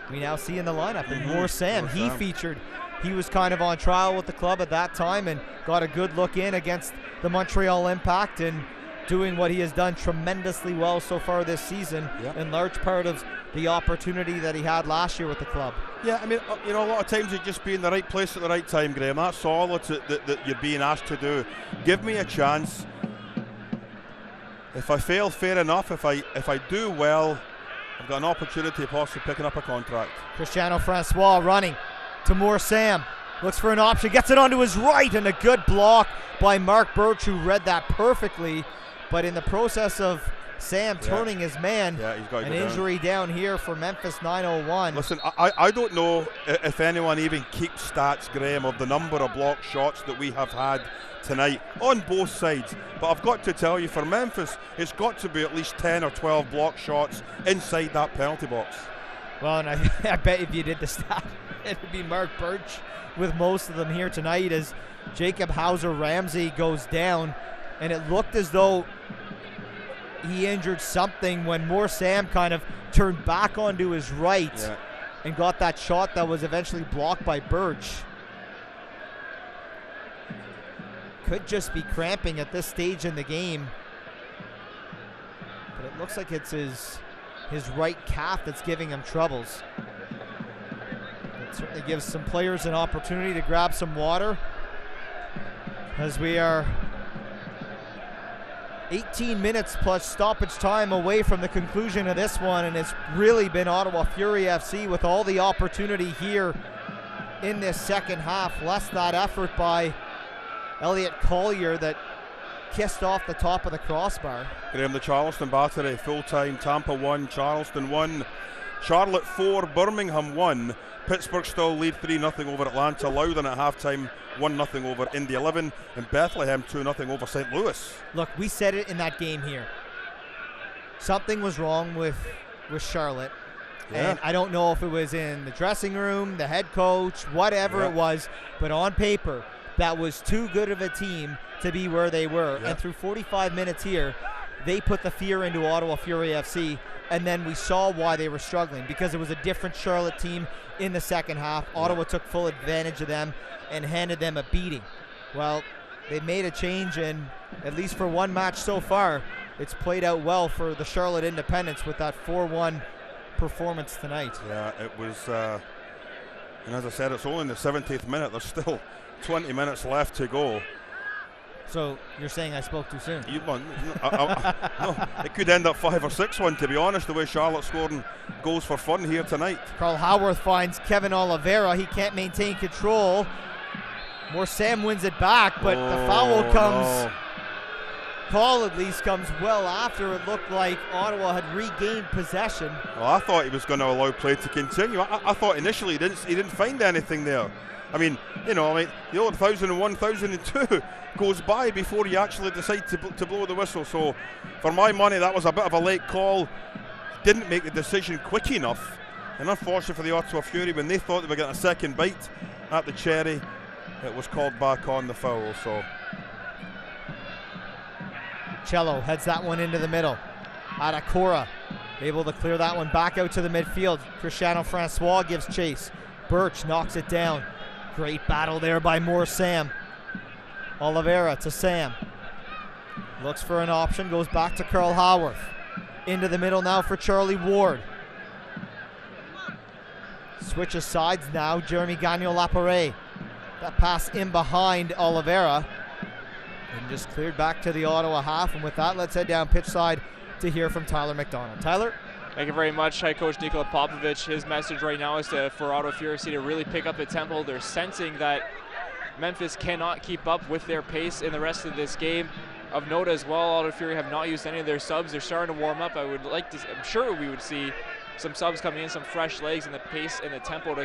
we now see in the lineup. And Moore Sam, he featured. He was kind of on trial with the club at that time and got a good look in against the Montreal Impact, and doing what he has done tremendously well so far this season, in large part of the opportunity that he had last year with the club.
Yeah, I mean, you know, a lot of times you just be in the right place at the right time, Graham. That's all that you're being asked to do. Give me a chance. If I fail, fair enough. If I do well, I've got an opportunity of possibly picking up a contract.
Cristiano Francois running to Moore Sam. Looks for an option, gets it onto his right, and a good block by Mark Birch, who read that perfectly. But in the process of Sam turning his man,
he's got to
an
go
injury down here for Memphis 901.
Listen, I don't know if anyone even keeps stats, Graham, of the number of block shots that we have had tonight on both sides. But I've got to tell you, for Memphis, it's got to be at least 10 or 12 block shots inside that penalty box.
Well, and I bet if you did the stat, it would be Mark Birch with most of them here tonight, as Jacob Hauser-Ramsey goes down. And it looked as though he injured something when Moore Sam kind of turned back onto his right and got that shot that was eventually blocked by Birch. Could just be cramping at this stage in the game. But it looks like it's his right calf that's giving him troubles. It certainly gives some players an opportunity to grab some water, as we are 18 minutes plus stoppage time away from the conclusion of this one, and it's really been Ottawa Fury FC with all the opportunity here in this second half, less that effort by Elliot Collier that kissed off the top of the crossbar.
Graham, the Charleston Battery, full-time, Tampa 1, Charleston 1, Charlotte 4, Birmingham 1. Pittsburgh still lead 3-0 over Atlanta. Loudoun at halftime 1-0 over Indy 11, and Bethlehem 2-0 over St. Louis.
Look, we said it in that game here. Something was wrong with Charlotte. And I don't know if it was in the dressing room, the head coach, whatever it was, but on paper, that was too good of a team to be where they were. And through 45 minutes here, they put the fear into Ottawa Fury FC, and then we saw why they were struggling, because it was a different Charlotte team in the second half. Ottawa took full advantage of them and handed them a beating. Well, they made a change, and at least for one match so far, it's played out well for the Charlotte Independents with that 4-1 performance tonight.
Yeah, it was, and as I said, it's only in the 17th minute. There's still 20 minutes left to go.
So you're saying I spoke too soon?
No, it could end up 5 or 6-1, to be honest, the way Charlotte's scoring goals for fun here tonight.
Carl Haworth finds Kevin Oliveira. He can't maintain control. Moore Sam wins it back, but the foul comes. Call at least comes well after it looked like Ottawa had regained possession.
Well, I thought he was going to allow play to continue. I thought initially he didn't find anything there. I mean, the old 1001, 1002 goes by before you actually decide to blow the whistle. So, for my money, that was a bit of a late call. Didn't make the decision quick enough. And unfortunately for the Ottawa Fury, when they thought they were getting a second bite at the cherry, it was called back on the foul. So
Cello heads that one into the middle. Adakora able to clear that one back out to the midfield. Cristiano Francois gives chase. Birch knocks it down. Great battle there by Moore Sam. Oliveira to Sam. Looks for an option, goes back to Carl Haworth. Into the middle now for Charlie Ward. Switches sides now, Jeremy Gagnon-Lapierre. That pass in behind Oliveira. And just cleared back to the Ottawa half. And with that, let's head down pitch side to hear from Tyler McDonald. Tyler?
Thank you very much, Head Coach Nikola Popovich. His message right now is for Ottawa Fury FC to really pick up the tempo. They're sensing that Memphis cannot keep up with their pace in the rest of this game. Of note as well, Ottawa Fury have not used any of their subs. They're starting to warm up. I'm sure we would see some subs coming in, some fresh legs, and the pace and the tempo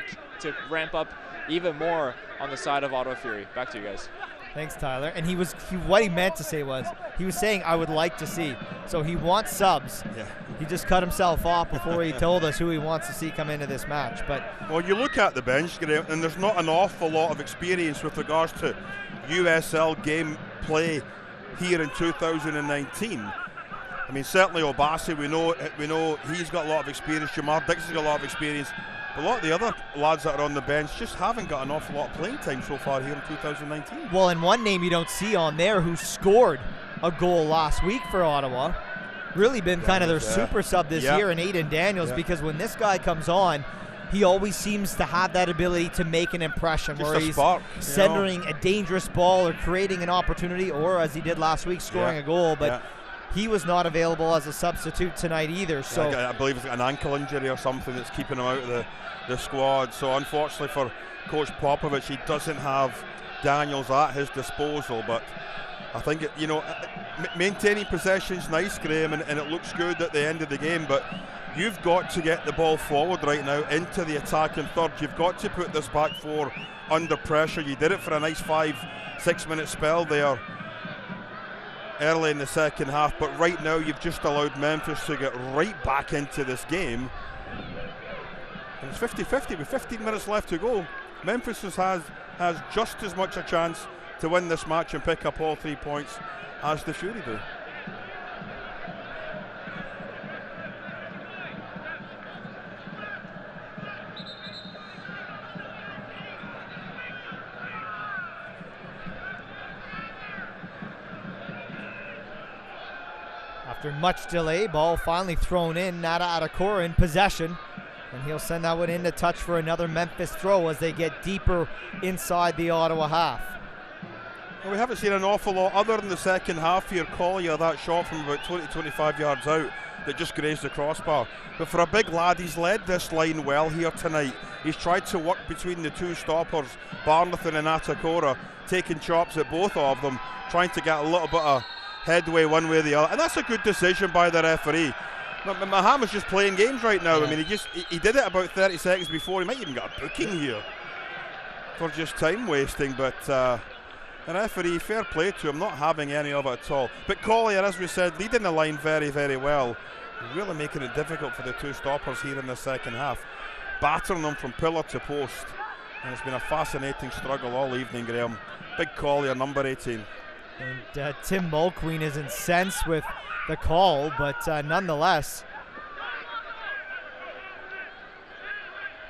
to ramp up even more on the side of Ottawa Fury. Back to you guys.
Thanks, Tyler. And what he meant to say was, he was saying, I would like to see. So he wants subs.
Yeah.
He just cut himself off before he told us who he wants to see come into this match. But
well, you look at the bench, Graham, and there's not an awful lot of experience with regards to USL game play here in 2019. I mean, certainly Obasi, we know he's got a lot of experience. Jamar Dixon's got a lot of experience. A lot of the other lads that are on the bench just haven't got an awful lot of playing time so far here in 2019.
Well, and one name you don't see on there who scored a goal last week for Ottawa, really been kind of their super sub this year in Aiden Daniels, because when this guy comes on, he always seems to have that ability to make an impression,
just
where
he's
spark, centering a dangerous ball or creating an opportunity, or as he did last week, scoring a goal. But he was not available as a substitute tonight either. So
I believe it's an ankle injury or something that's keeping him out of the squad. So unfortunately for Coach Popovich, he doesn't have Daniels at his disposal. But I think maintaining possession's nice, Graham, and it looks good at the end of the game. But you've got to get the ball forward right now into the attacking third. You've got to put this back four under pressure. You did it for a nice 5-6 minute spell there early in the second half, but right now you've just allowed Memphis to get right back into this game. And it's 50-50 with 15 minutes left to go. Memphis has just as much a chance to win this match and pick up all 3 points as the Fury do.
after much delay, ball finally thrown in. Nada Adakora in possession, and he'll send that one in to touch for another Memphis throw as they get deeper inside the Ottawa half.
Well, we haven't seen an awful lot other than the second half here. Collier, that shot from about 20-25 yards out that just grazed the crossbar. But for a big lad, he's led this line well here tonight. He's tried to work between the two stoppers, Barnathan and Atakora, taking chops at both of them, trying to get a little bit of headway one way or the other. And that's a good decision by the referee. Mahama's just playing games right now. I mean, he did it about 30 seconds before. He might even get a booking here for just time wasting, but the referee, fair play to him, not having any of it at all. But Collier, as we said, leading the line very, very well, really making it difficult for the two stoppers here in the second half, battering them from pillar to post. And it's been a fascinating struggle all evening, Graham. Big Collier, number 18.
And Tim Mulqueen is incensed with the call, but nonetheless,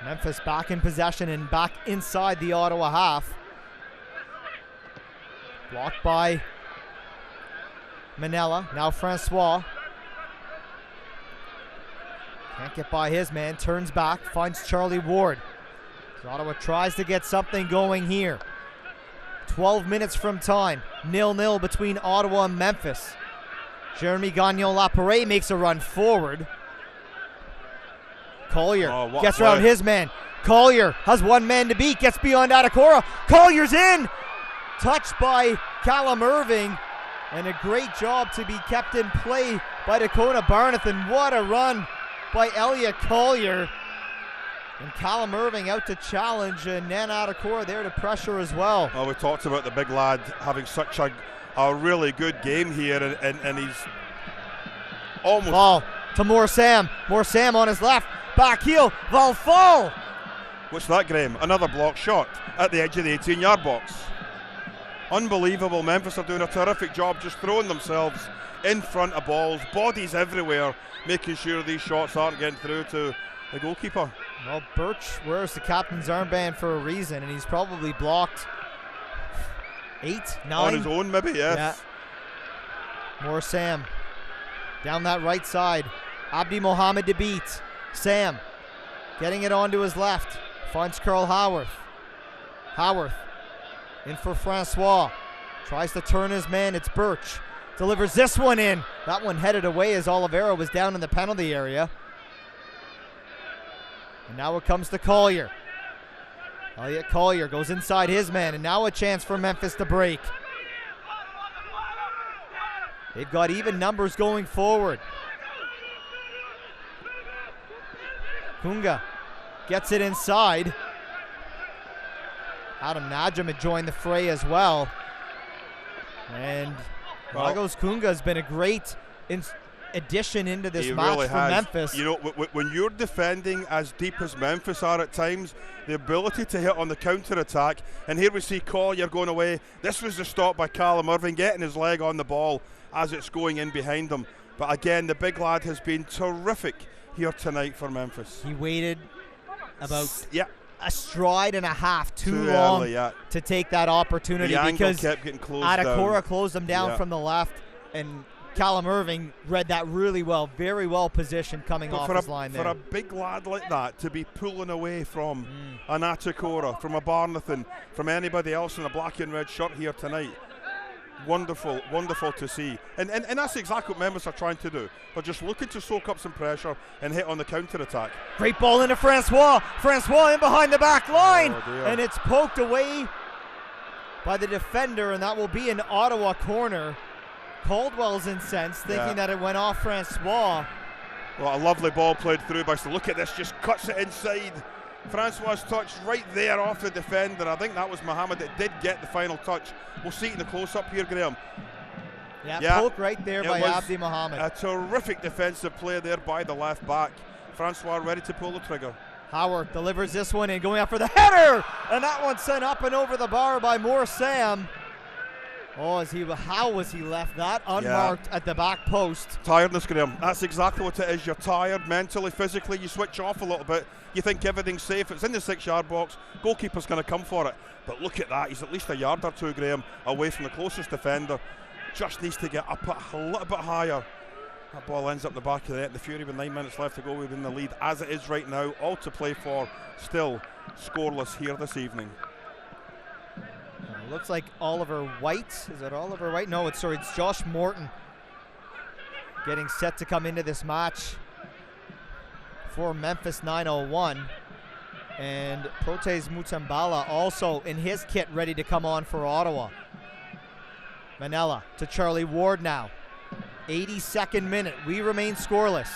Memphis back in possession and back inside the Ottawa half. Blocked by Manella, now Francois. Can't get by his man, turns back, finds Charlie Ward. Ottawa tries to get something going here. 12 minutes from time, 0-0 between Ottawa and Memphis. Jeremy Gagnon-Lapierre makes a run forward. Collier gets around his man. Collier has one man to beat, gets beyond Adakora. Collier's in! Touched by Callum Irving, and a great job to be kept in play by Dakota Barnathan. What a run by Elliot Collier. And Callum Irving out to challenge, and Nana Adakora there to pressure as well.
Well, we talked about the big lad having such a really good game here, and he's almost...
Ball to Moore Sam. Moore Sam on his left. Back heel, Valfall.
What's that, Graham? Another block shot at the edge of the 18-yard box. Unbelievable. Memphis are doing a terrific job just throwing themselves in front of balls, bodies everywhere, making sure these shots aren't getting through to the goalkeeper.
Well, Birch wears the captain's armband for a reason, and he's probably blocked 8, 9.
On his own, maybe, yes.
Yeah. More Sam. Down that right side. Abdi Mohammed to beat. Sam getting it onto his left. Finds Carl Howarth. Howarth in for Francois. Tries to turn his man. It's Birch. Delivers this one in. That one headed away as Oliveira was down in the penalty area. And now it comes to Collier. Elliot Collier goes inside his man, and now a chance for Memphis to break. They've got even numbers going forward. Kunga gets it inside. Adam Najam had joined the fray as well. And Lagos Kunga has been a great addition into this match
really
for Memphis.
You know, when you're defending as deep as Memphis are at times, the ability to hit on the counter-attack, and here we see Collier going away. This was the stop by Callum Irving, getting his leg on the ball as it's going in behind him. But again, the big lad has been terrific here tonight for Memphis.
He waited about a stride and a half too long
early,
to take that opportunity,
the
because
kept getting closed
Adekora
down.
closed him down from the left, and Callum Irving read that really well, very well positioned coming off his line there.
For a big lad like that to be pulling away from an Adekora, from a Barnathan, from anybody else in a black and red shirt here tonight, wonderful, wonderful to see. And that's exactly what Memphis are trying to do. They're just looking to soak up some pressure and hit on the counter-attack.
Great ball into Francois. Francois in behind the back line.
Oh,
and it's poked away by the defender, and that will be an Ottawa corner. Caldwell's incensed, thinking that it went off Francois.
Well, a lovely ball played through by, so look at this, just cuts it inside. Francois' touch right there off the defender. I think that was Mohammed that did get the final touch. We'll see it in the close-up here, Graham.
Yeah, poke right there by Abdi Mohammed.
A terrific defensive play there by the left back. Francois ready to pull the trigger.
Howard delivers this one in, going after the header, and that one sent up and over the bar by Moore Sam. Oh, how was he left that unmarked at the back post?
Tiredness, Graham. That's exactly what it is. You're tired mentally, physically. You switch off a little bit. You think everything's safe. It's in the 6-yard box. Goalkeeper's going to come for it. But look at that. He's at least a yard or two, Graham, away from the closest defender. Just needs to get up a little bit higher. That ball ends up the back of the net. The Fury with 9 minutes left to go within the lead as it is right now. All to play for. Still scoreless here this evening.
Looks like Oliver White. Is it Oliver White? No, it's Josh Morton getting set to come into this match for Memphis 901. And Protes Mutambala also in his kit ready to come on for Ottawa. Manella to Charlie Ward now. 82nd minute. We remain scoreless.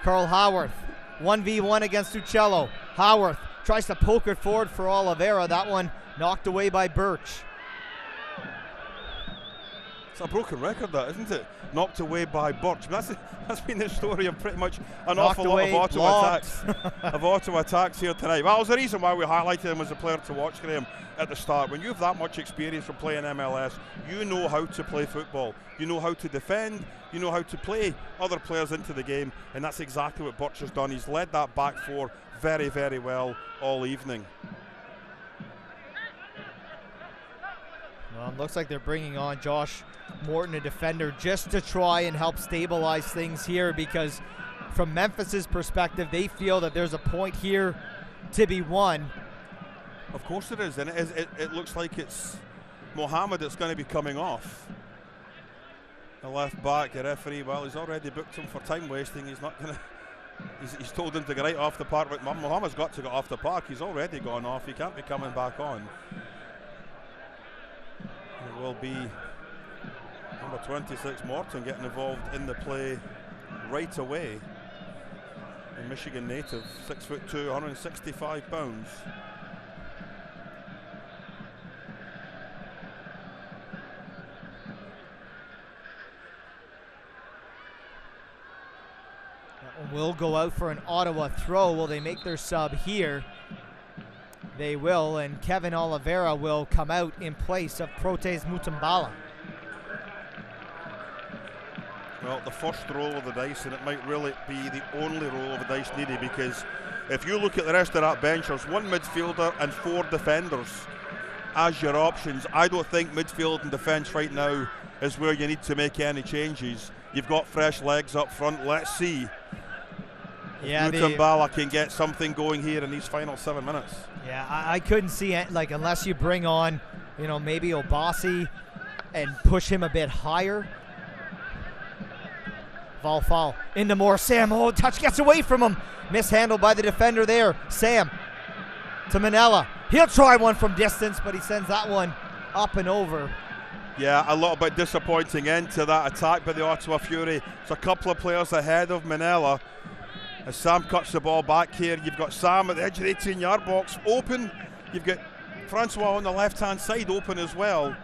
Carl Howarth, 1v1 against Uccello. Howarth tries to poke it forward for Oliveira. That one knocked away by Birch.
It's a broken record, that, isn't it? Knocked away by Birch. That's been the story of pretty much an awful lot of Ottawa attacks here tonight. Well, there's a reason why we highlighted him as a player to watch, Graham, at the start. When you have that much experience from playing MLS, you know how to play football. You know how to defend. You know how to play other players into the game, and that's exactly what Birch has done. He's led that back four very, very well all evening.
Well, it looks like they're bringing on Josh Morton, a defender, just to try and help stabilize things here, because from Memphis's perspective, they feel that there's a point here to be won.
Of course it is, and it looks like it's Mohammed that's going to be coming off. The left back, the referee, well, he's already booked him for time wasting. He's not going to... He's told him to get right off the park, but Mohammed's got to get off the park. He's already gone off. He can't be coming back on. It will be number 26, Morton, getting involved in the play right away. A Michigan native, 6'2", 165 pounds.
That one will go out for an Ottawa throw. Will they make their sub here? They will, and Kevin Oliveira will come out in place of Protes Mutumbala.
Well, the first roll of the dice, and it might really be the only roll of the dice needed, because if you look at the rest of that bench, there's one midfielder and 4 defenders as your options. I don't think midfield and defence right now is where you need to make any changes. You've got fresh legs up front. Let's see if Mutumbala can get something going here in these final 7 minutes.
Yeah, I couldn't see it, like, unless you bring on, you know, maybe Obasi and push him a bit higher. Foul into more Sam. Oh, touch gets away from him. Mishandled by the defender there. Sam to Manella. He'll try one from distance, but he sends that one up and over.
Yeah, a little bit disappointing end to that attack by the Ottawa Fury. It's a couple of players ahead of Manella. As Sam cuts the ball back here, you've got Sam at the edge of the 18-yard box open. You've got Francois on the left-hand side open as well.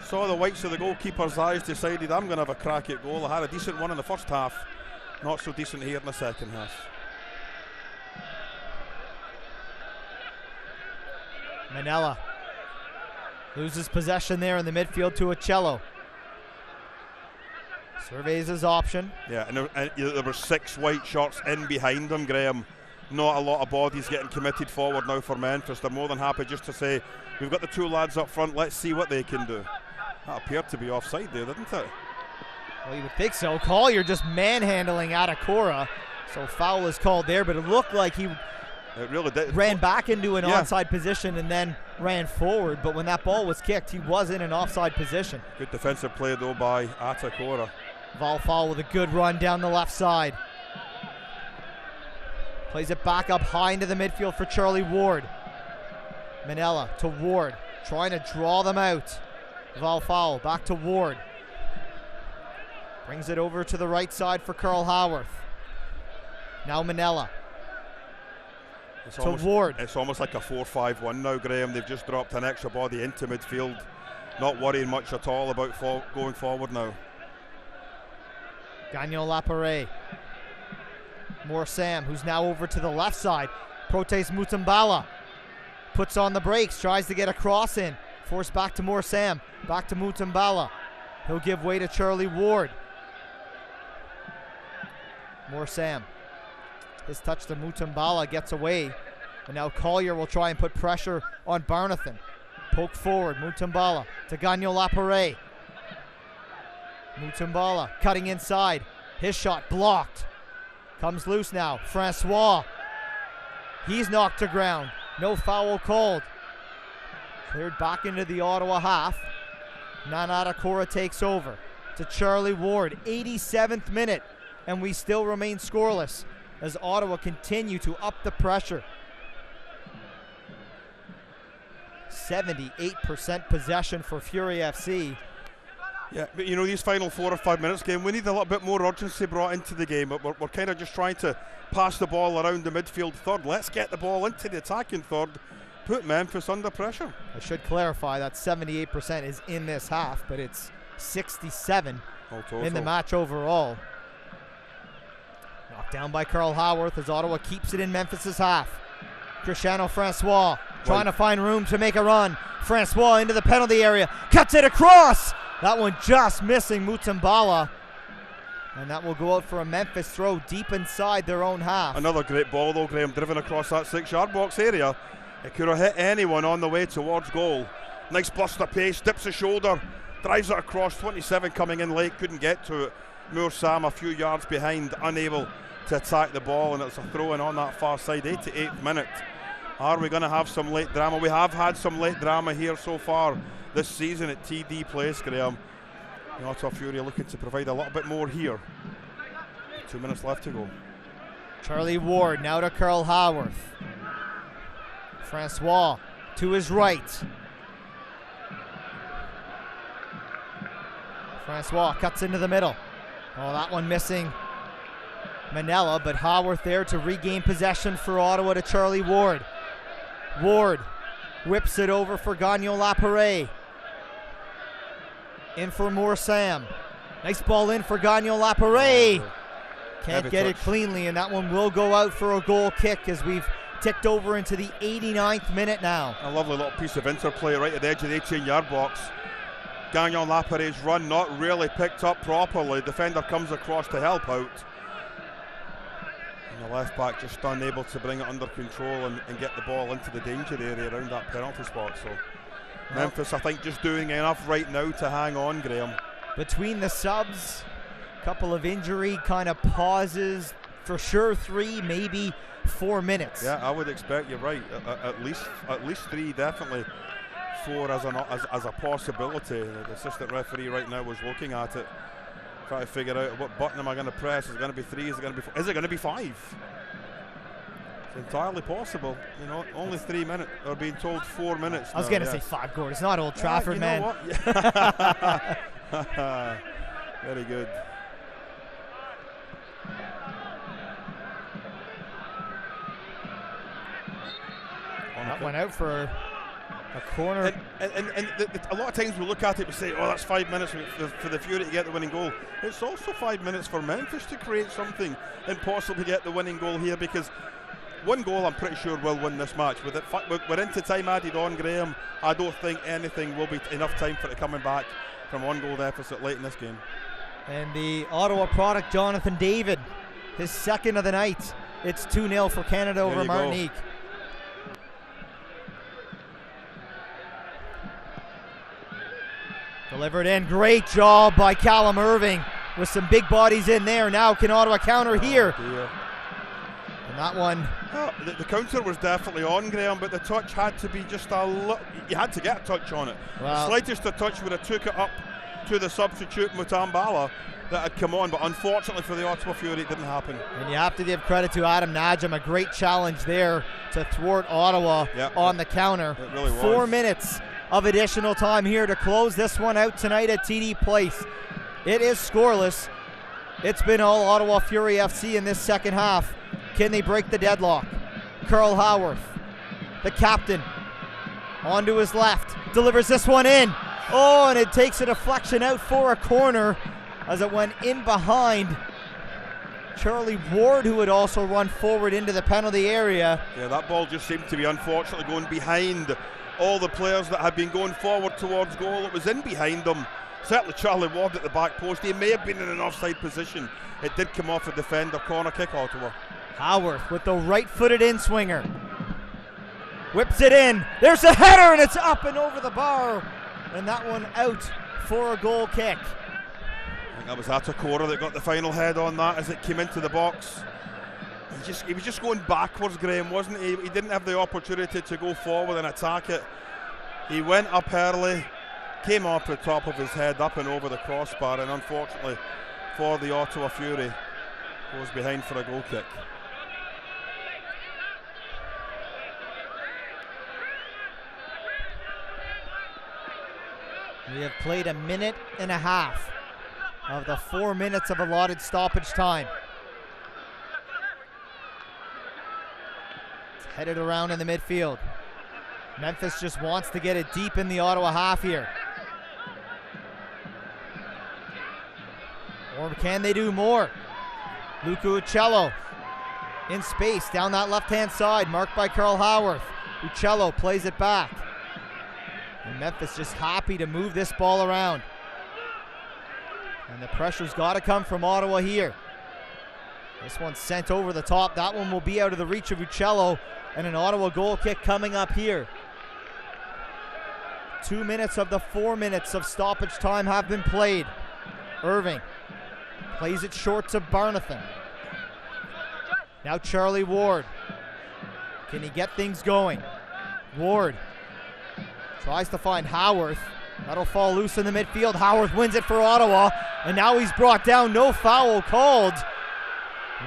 Saw the whites of the goalkeeper's eyes, decided I'm going to have a crack at goal. I had a decent one in the first half, not so decent here in the second half.
Manella loses possession there in the midfield to Ocello. Surveys his option.
Yeah, and there were 6 white shirts in behind him, Graham. Not a lot of bodies getting committed forward now for Memphis. They're more than happy just to say, we've got the 2 lads up front, let's see what they can do. That appeared to be offside there, didn't it?
Well, you would think so. Collier just manhandling Atakora. So foul is called there, but it looked like he
really did.
Ran back into an onside position and then ran forward. But when that ball was kicked, he was in an offside position.
Good defensive play, though, by Atakora.
Valfal with a good run down the left side. Plays it back up high into the midfield for Charlie Ward. Manella to Ward, trying to draw them out. Valfal back to Ward. Brings it over to the right side for Carl Howarth. Now Manella. Ward.
It's almost like a 4-5-1 now, Graham. They've just dropped an extra body into midfield. Not worrying much at all about going forward now.
Gagnon Lapare. More Sam, who's now over to the left side. Protes Mutumbala puts on the brakes, tries to get a cross in. Forced back to more Sam. Back to Mutumbala. He'll give way to Charlie Ward. More Sam. His touch to Mutumbala gets away. And now Collier will try and put pressure on Barnathan. Poke forward, Mutumbala to Gagnon Lapare. Mutumbala cutting inside. His shot blocked. Comes loose now. Francois. He's knocked to ground. No foul called. Cleared back into the Ottawa half. Nanata Kora takes over to Charlie Ward. 87th minute. And we still remain scoreless as Ottawa continue to up the pressure. 78% possession for Fury FC.
Yeah, but you know, these final 4 or 5 minutes game, we need a little bit more urgency brought into the game. But we're kind of just trying to pass the ball around the midfield third. Let's get the ball into the attacking third, put Memphis under pressure.
I should clarify that 78% is in this half, but it's 67 in the match overall. Knocked down by Carl Howarth as Ottawa keeps it in Memphis's half. Cristiano Francois trying to find room to make a run. Francois into the penalty area, cuts it across. That one just missing Mutumbala. And that will go out for a Memphis throw deep inside their own half.
Another great ball though, Graham, driven across that 6-yard box area. It could have hit anyone on the way towards goal. Nice burst of pace, dips the shoulder, drives it across. 27 coming in late, couldn't get to it. Moore Sam a few yards behind, unable to attack the ball, and it's a throw-in on that far side. 88th minute. Are we going to have some late drama? We have had some late drama here so far this season at TD Place, Graham. The Ottawa Fury looking to provide a little bit more here. 2 minutes left to go.
Charlie Ward now to Carl Howarth. Francois to his right. Francois cuts into the middle. Oh, that one missing Manella, but Howarth there to regain possession for Ottawa to Charlie Ward. Ward whips it over for Gagnon Lapare. In for more Sam. Nice ball in for Gagnon Lapare. Can't get it cleanly, and that one will go out for a goal kick as we've ticked over into the 89th minute now.
A lovely little piece of interplay right at the edge of the 18-yard box. Gagnon Lapare's run not really picked up properly. Defender comes across to help out. And the left back just unable to bring it under control and get the ball into the danger area around that penalty spot. So Memphis, I think, just doing enough right now to hang on, Graham.
Between the subs, a couple of injury kind of pauses, for sure 3, maybe 4 minutes.
Yeah, I would expect, you're right, at least 3, definitely 4 as a possibility. The assistant referee right now was looking at it, trying to figure out what button am I going to press. Is it going to be 3? Is it going to be 4? Is it going to be 5? It's entirely possible. You know, only 3 minutes. Or being told 4 minutes.
I was going to say 5, Gord. It's not Old Trafford,
you
man.
Know what? Very good.
That went out for a corner.
And a lot of times we look at it and say, oh, that's 5 minutes for the Fury to get the winning goal. It's also 5 minutes for Memphis to create something and possibly get the winning goal here, because one goal I'm pretty sure will win this match. We're into time added on, Graham. I don't think anything will be enough time for it coming back from 1-goal deficit late in this game.
And the Ottawa product, Jonathan David, his second of the night. It's 2-0 for Canada over Martinique. Delivered in. Great job by Callum Irving with some big bodies in there. Now can Ottawa counter here?
Dear.
And that one.
Oh, the counter was definitely on, Graham, but the touch had to be just a little. You had to get a touch on it.
Well,
the slightest of touch would have took it up to the substitute Mutambala that had come on, but unfortunately for the Ottawa Fury, it didn't happen.
And you have to give credit to Adam Najam, a great challenge there to thwart Ottawa on the counter.
It really was.
4 minutes of additional time here to close this one out tonight at TD Place. It is scoreless. It's been all Ottawa Fury FC in this second half. Can they break the deadlock? Carl Howarth, the captain, onto his left, delivers this one in. Oh, and it takes a deflection out for a corner as it went in behind Charlie Ward, who would also run forward into the penalty area.
Yeah, that ball just seemed to be unfortunately going behind all the players that had been going forward towards goal. It was in behind them. Certainly Charlie Ward at the back post. He may have been in an offside position. It did come off a defender. Corner kick, Ottawa.
Howarth with the right-footed in-swinger. Whips it in. There's a header, and it's up and over the bar. And that one out for a goal kick.
I think that was Atakora that got the final head on that as it came into the box. He was just going backwards, Graham, wasn't he? He didn't have the opportunity to go forward and attack it. He went up early, came off the top of his head, up and over the crossbar, and unfortunately for the Ottawa Fury, goes behind for a goal kick.
We have played a minute and a half of the 4 minutes of allotted stoppage time. It's headed around in the midfield. Memphis just wants to get it deep in the Ottawa half here. Or can they do more? Luca Uccello in space down that left-hand side, marked by Carl Howarth. Uccello plays it back. And Memphis just happy to move this ball around. And the pressure's got to come from Ottawa here. This one's sent over the top. That one will be out of the reach of Uccello, and an Ottawa goal kick coming up here. 2 minutes of the 4 minutes of stoppage time have been played. Irving plays it short to Barnathan. Now Charlie Ward. Can he get things going? Ward tries to find Howarth. That'll fall loose in the midfield. Howarth wins it for Ottawa, and now he's brought down. No foul called.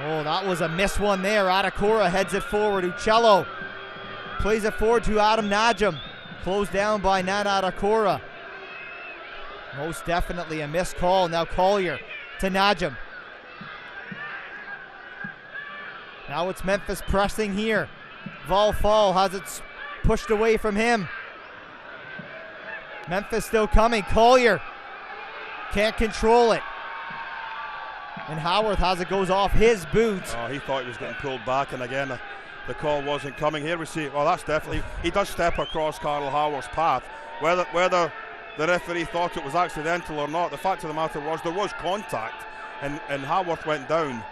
Oh, that was a miss one there. Atakora heads it forward. Uccello plays it forward to Adam Najam. Closed down by Nat Atakora. Most definitely a missed call. Now Collier to Najam. Now it's Memphis pressing here. Volfall has it pushed away from him. Memphis still coming. Collier can't control it. And Howarth has it, goes off his boot.
Oh, he thought he was getting pulled back, and again, the call wasn't coming. Here we see, well, that's definitely, he does step across Carl Howarth's path. Whether the referee thought it was accidental or not, the fact of the matter was there was contact, and Howarth went down.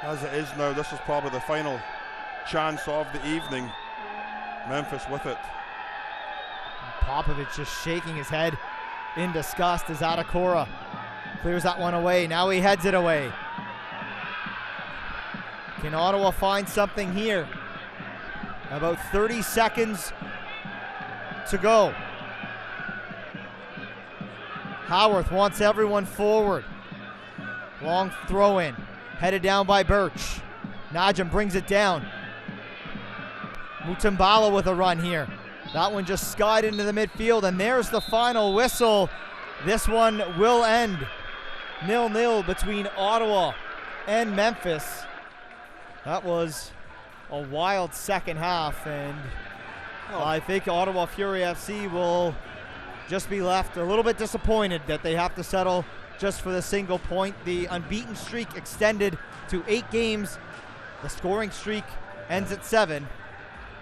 As it is now, this is probably the final chance of the evening. Memphis with it.
Popovich just shaking his head in disgust as Adekora clears that one away. Now he heads it away. Can Ottawa find something here? About 30 seconds to go. Howarth wants everyone forward. Long throw in, headed down by Birch. Najim brings it down. Mutambala with a run here. That one just skied into the midfield, and there's the final whistle. This one will end 0-0 between Ottawa and Memphis. That was a wild second half, and I think Ottawa Fury FC will just be left a little bit disappointed that they have to settle just for the single point. The unbeaten streak extended to 8 games. The scoring streak ends at 7.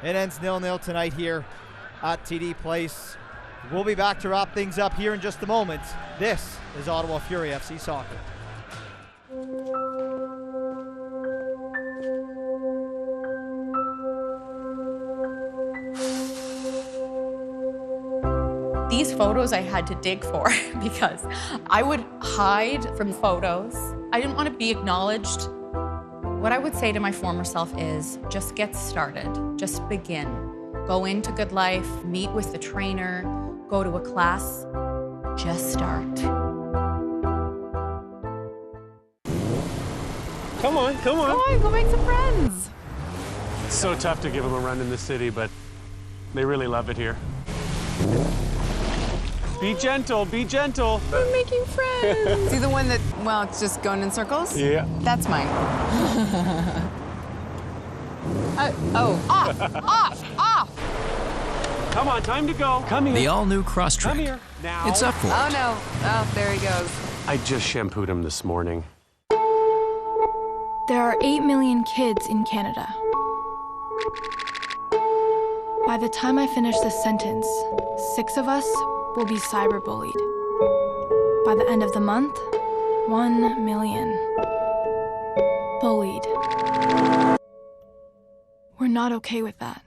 It ends 0-0 tonight here at TD Place. We'll be back to wrap things up here in just a moment. This is Ottawa Fury FC Soccer.
These photos I had to dig for because I would hide from photos. I didn't want to be acknowledged. What I would say to my former self is just get started, just begin. Go into Good Life, meet with the trainer, go to a class, just start.
Come on, come on.
Come on, go make some friends.
It's so tough to give them a run in the city, but they really love it here. Be gentle, be gentle.
We're making friends. See the one that, well, it's just going in circles?
Yeah.
That's mine.
Off!
Come on, time to go. Come here.
The all-new Cross
Come
Track.
here. Now.
It's up for
Oh
it.
no. Oh, there he goes.
I just shampooed him this morning.
There are 8 million kids in Canada. By the time I finish this sentence, 6 of us will be cyberbullied. By the end of the month, 1 million. Bullied. We're not okay with that.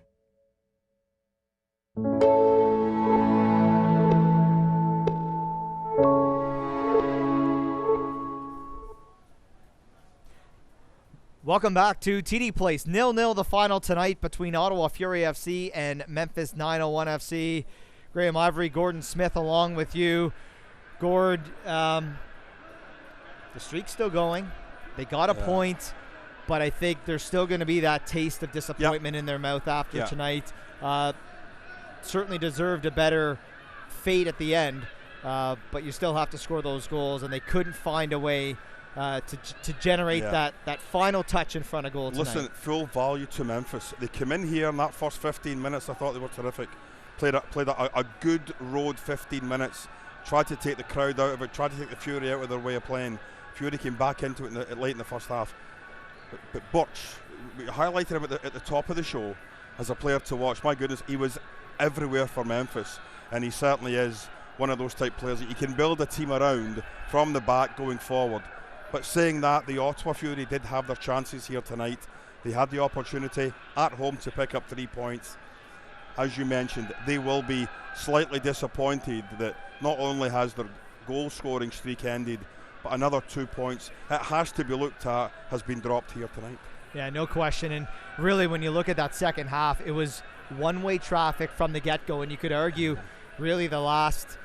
Welcome back to TD Place. 0-0 the final tonight between Ottawa Fury FC and Memphis 901 FC. Graham Ivory, Gordon Smith along with you. Gord, the streak's still going. They got a point, but I think there's still going to be that taste of disappointment in their mouth after tonight. Certainly deserved a better fate at the end, but you still have to score those goals, and they couldn't find a way to generate that final touch in front of goal tonight.
Listen, full value to Memphis. They came in here in that first 15 minutes. I thought they were terrific. Played a good road 15 minutes. Tried to take the crowd out of it. Tried to take the Fury out of their way of playing. Fury came back into it late in the first half. But Birch, we highlighted him at the top of the show as a player to watch. My goodness, he was everywhere for Memphis, and he certainly is one of those type players that you can build a team around from the back going forward. But saying that, the Ottawa Fury did have their chances here tonight. They had the opportunity at home to pick up 3 points. As you mentioned, they will be slightly disappointed that not only has their goal scoring streak ended, but another 2 points it has to be looked at has been dropped here tonight.
Yeah, no question. And really, when you look at that second half, it was one-way traffic from the get-go. And you could argue, really, the last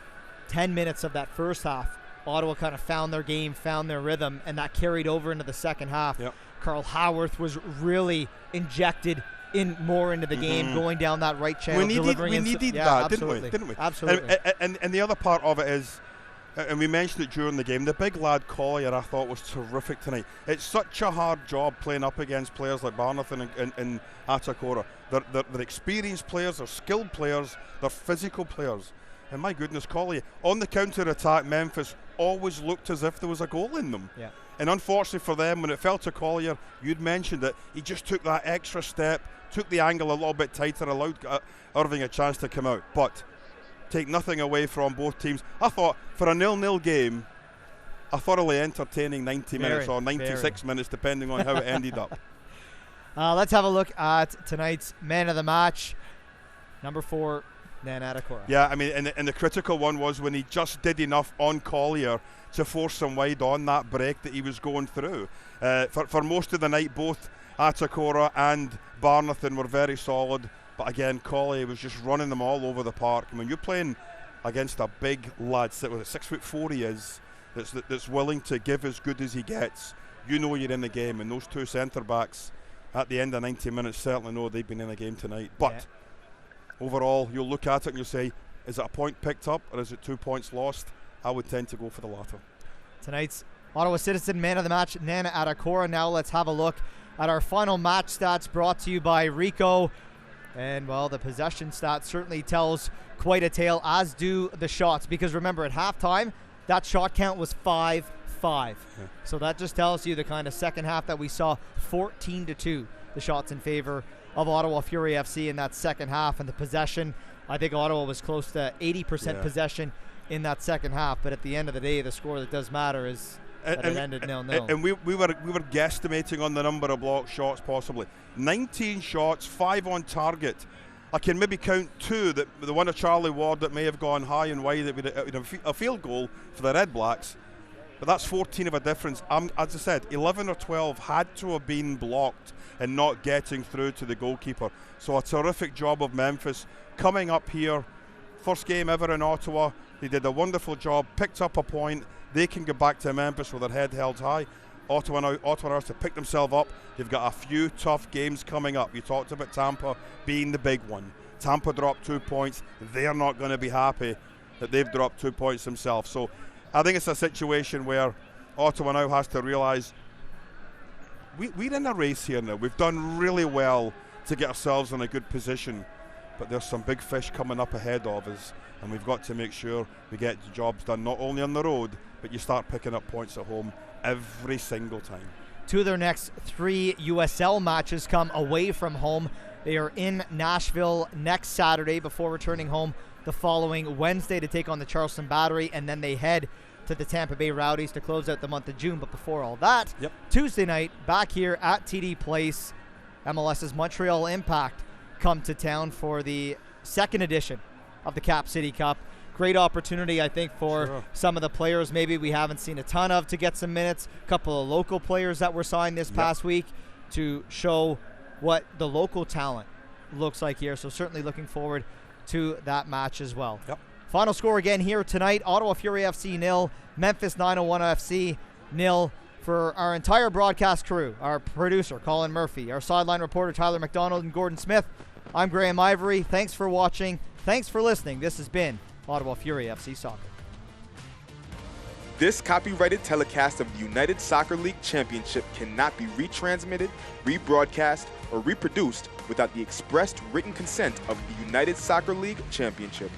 10 minutes of that first half, Ottawa kind of found their game, found their rhythm, and that carried over into the second half.
Yep.
Carl Howarth was really injected in more into the game, going down that right channel, delivering.
We needed that,
absolutely.
didn't we?
Absolutely.
And the other part of it is, and we mentioned it during the game, the big lad Collier I thought was terrific tonight. It's such a hard job playing up against players like Barnathan and Adekora. They're experienced players, they're skilled players, they're physical players. And my goodness, Collier, on the counter-attack, Memphis always looked as if there was a goal in them.
Yeah.
And unfortunately for them, when it fell to Collier, you'd mentioned that he just took that extra step, took the angle a little bit tighter, allowed Irving a chance to come out. But take nothing away from both teams. I thought for a 0-0 game, a thoroughly entertaining 90 minutes or 96 minutes, depending on how it ended up.
Let's have a look at tonight's man of the match, number 4, Nana Attakora.
Yeah, I mean, and the critical one was when he just did enough on Collier to force him wide on that break that he was going through. For most of the night, both Attakora and Barnathan were very solid, but again, Collier was just running them all over the park. I mean, you're playing against a big lad, 6'4" he is, that's willing to give as good as he gets. You know you're in the game, and those two centre-backs at the end of 90 minutes certainly know they've been in the game tonight. But overall, you'll look at it and you'll say, is it a point picked up or is it 2 points lost? I would tend to go for the latter.
Tonight's Ottawa Citizen man of the match, Nana Attakora. Now let's have a look at our final match stats brought to you by Rico. And, well, the possession stat certainly tells quite a tale, as do the shots. Because remember, at halftime, that shot count was 5-5. Yeah. So that just tells you the kind of second half that we saw, 14-2, the shots in favor of Ottawa Fury FC in that second half. And the possession, I think Ottawa was close to 80% possession in that second half. But at the end of the day, the score that does matter is that it ended 0-0.
And we were guesstimating on the number of block shots possibly. 19 shots, 5 on target. I can maybe count 2, that the one of Charlie Ward that may have gone high and wide, that would a field goal for the Red Blacks. But that's 14 of a difference. As I said, 11 or 12 had to have been blocked and not getting through to the goalkeeper. So a terrific job of Memphis coming up here. First game ever in Ottawa. They did a wonderful job, picked up a point. They can go back to Memphis with their head held high. Ottawa has to pick themselves up. They've got a few tough games coming up. You talked about Tampa being the big one. Tampa dropped 2 points. They're not going to be happy that they've dropped 2 points themselves. So I think it's a situation where Ottawa now has to realise we're in a race here now. We've done really well to get ourselves in a good position, but there's some big fish coming up ahead of us, and we've got to make sure we get the jobs done, not only on the road, but you start picking up points at home every single time.
2 of their next 3 USL matches come away from home. They are in Nashville next Saturday before returning home the following Wednesday to take on the Charleston Battery, and then they head to the Tampa Bay Rowdies to close out the month of June. But before all that, Tuesday night, back here at TD Place, MLS's Montreal Impact come to town for the second edition of the Cap City Cup. Great opportunity, I think, for some of the players maybe we haven't seen a ton of to get some minutes. A couple of local players that were signed this past week to show what the local talent looks like here. So certainly looking forward to that match as well. Final score again here tonight, Ottawa Fury FC 0, Memphis 901 FC 0. For our entire broadcast crew, our producer, Colin Murphy, our sideline reporter, Tyler McDonald, and Gordon Smith, I'm Graham Ivory. Thanks for watching. Thanks for listening. This has been Ottawa Fury FC Soccer.
This copyrighted telecast of the United Soccer League Championship cannot be retransmitted, rebroadcast, or reproduced without the expressed written consent of the United Soccer League Championship.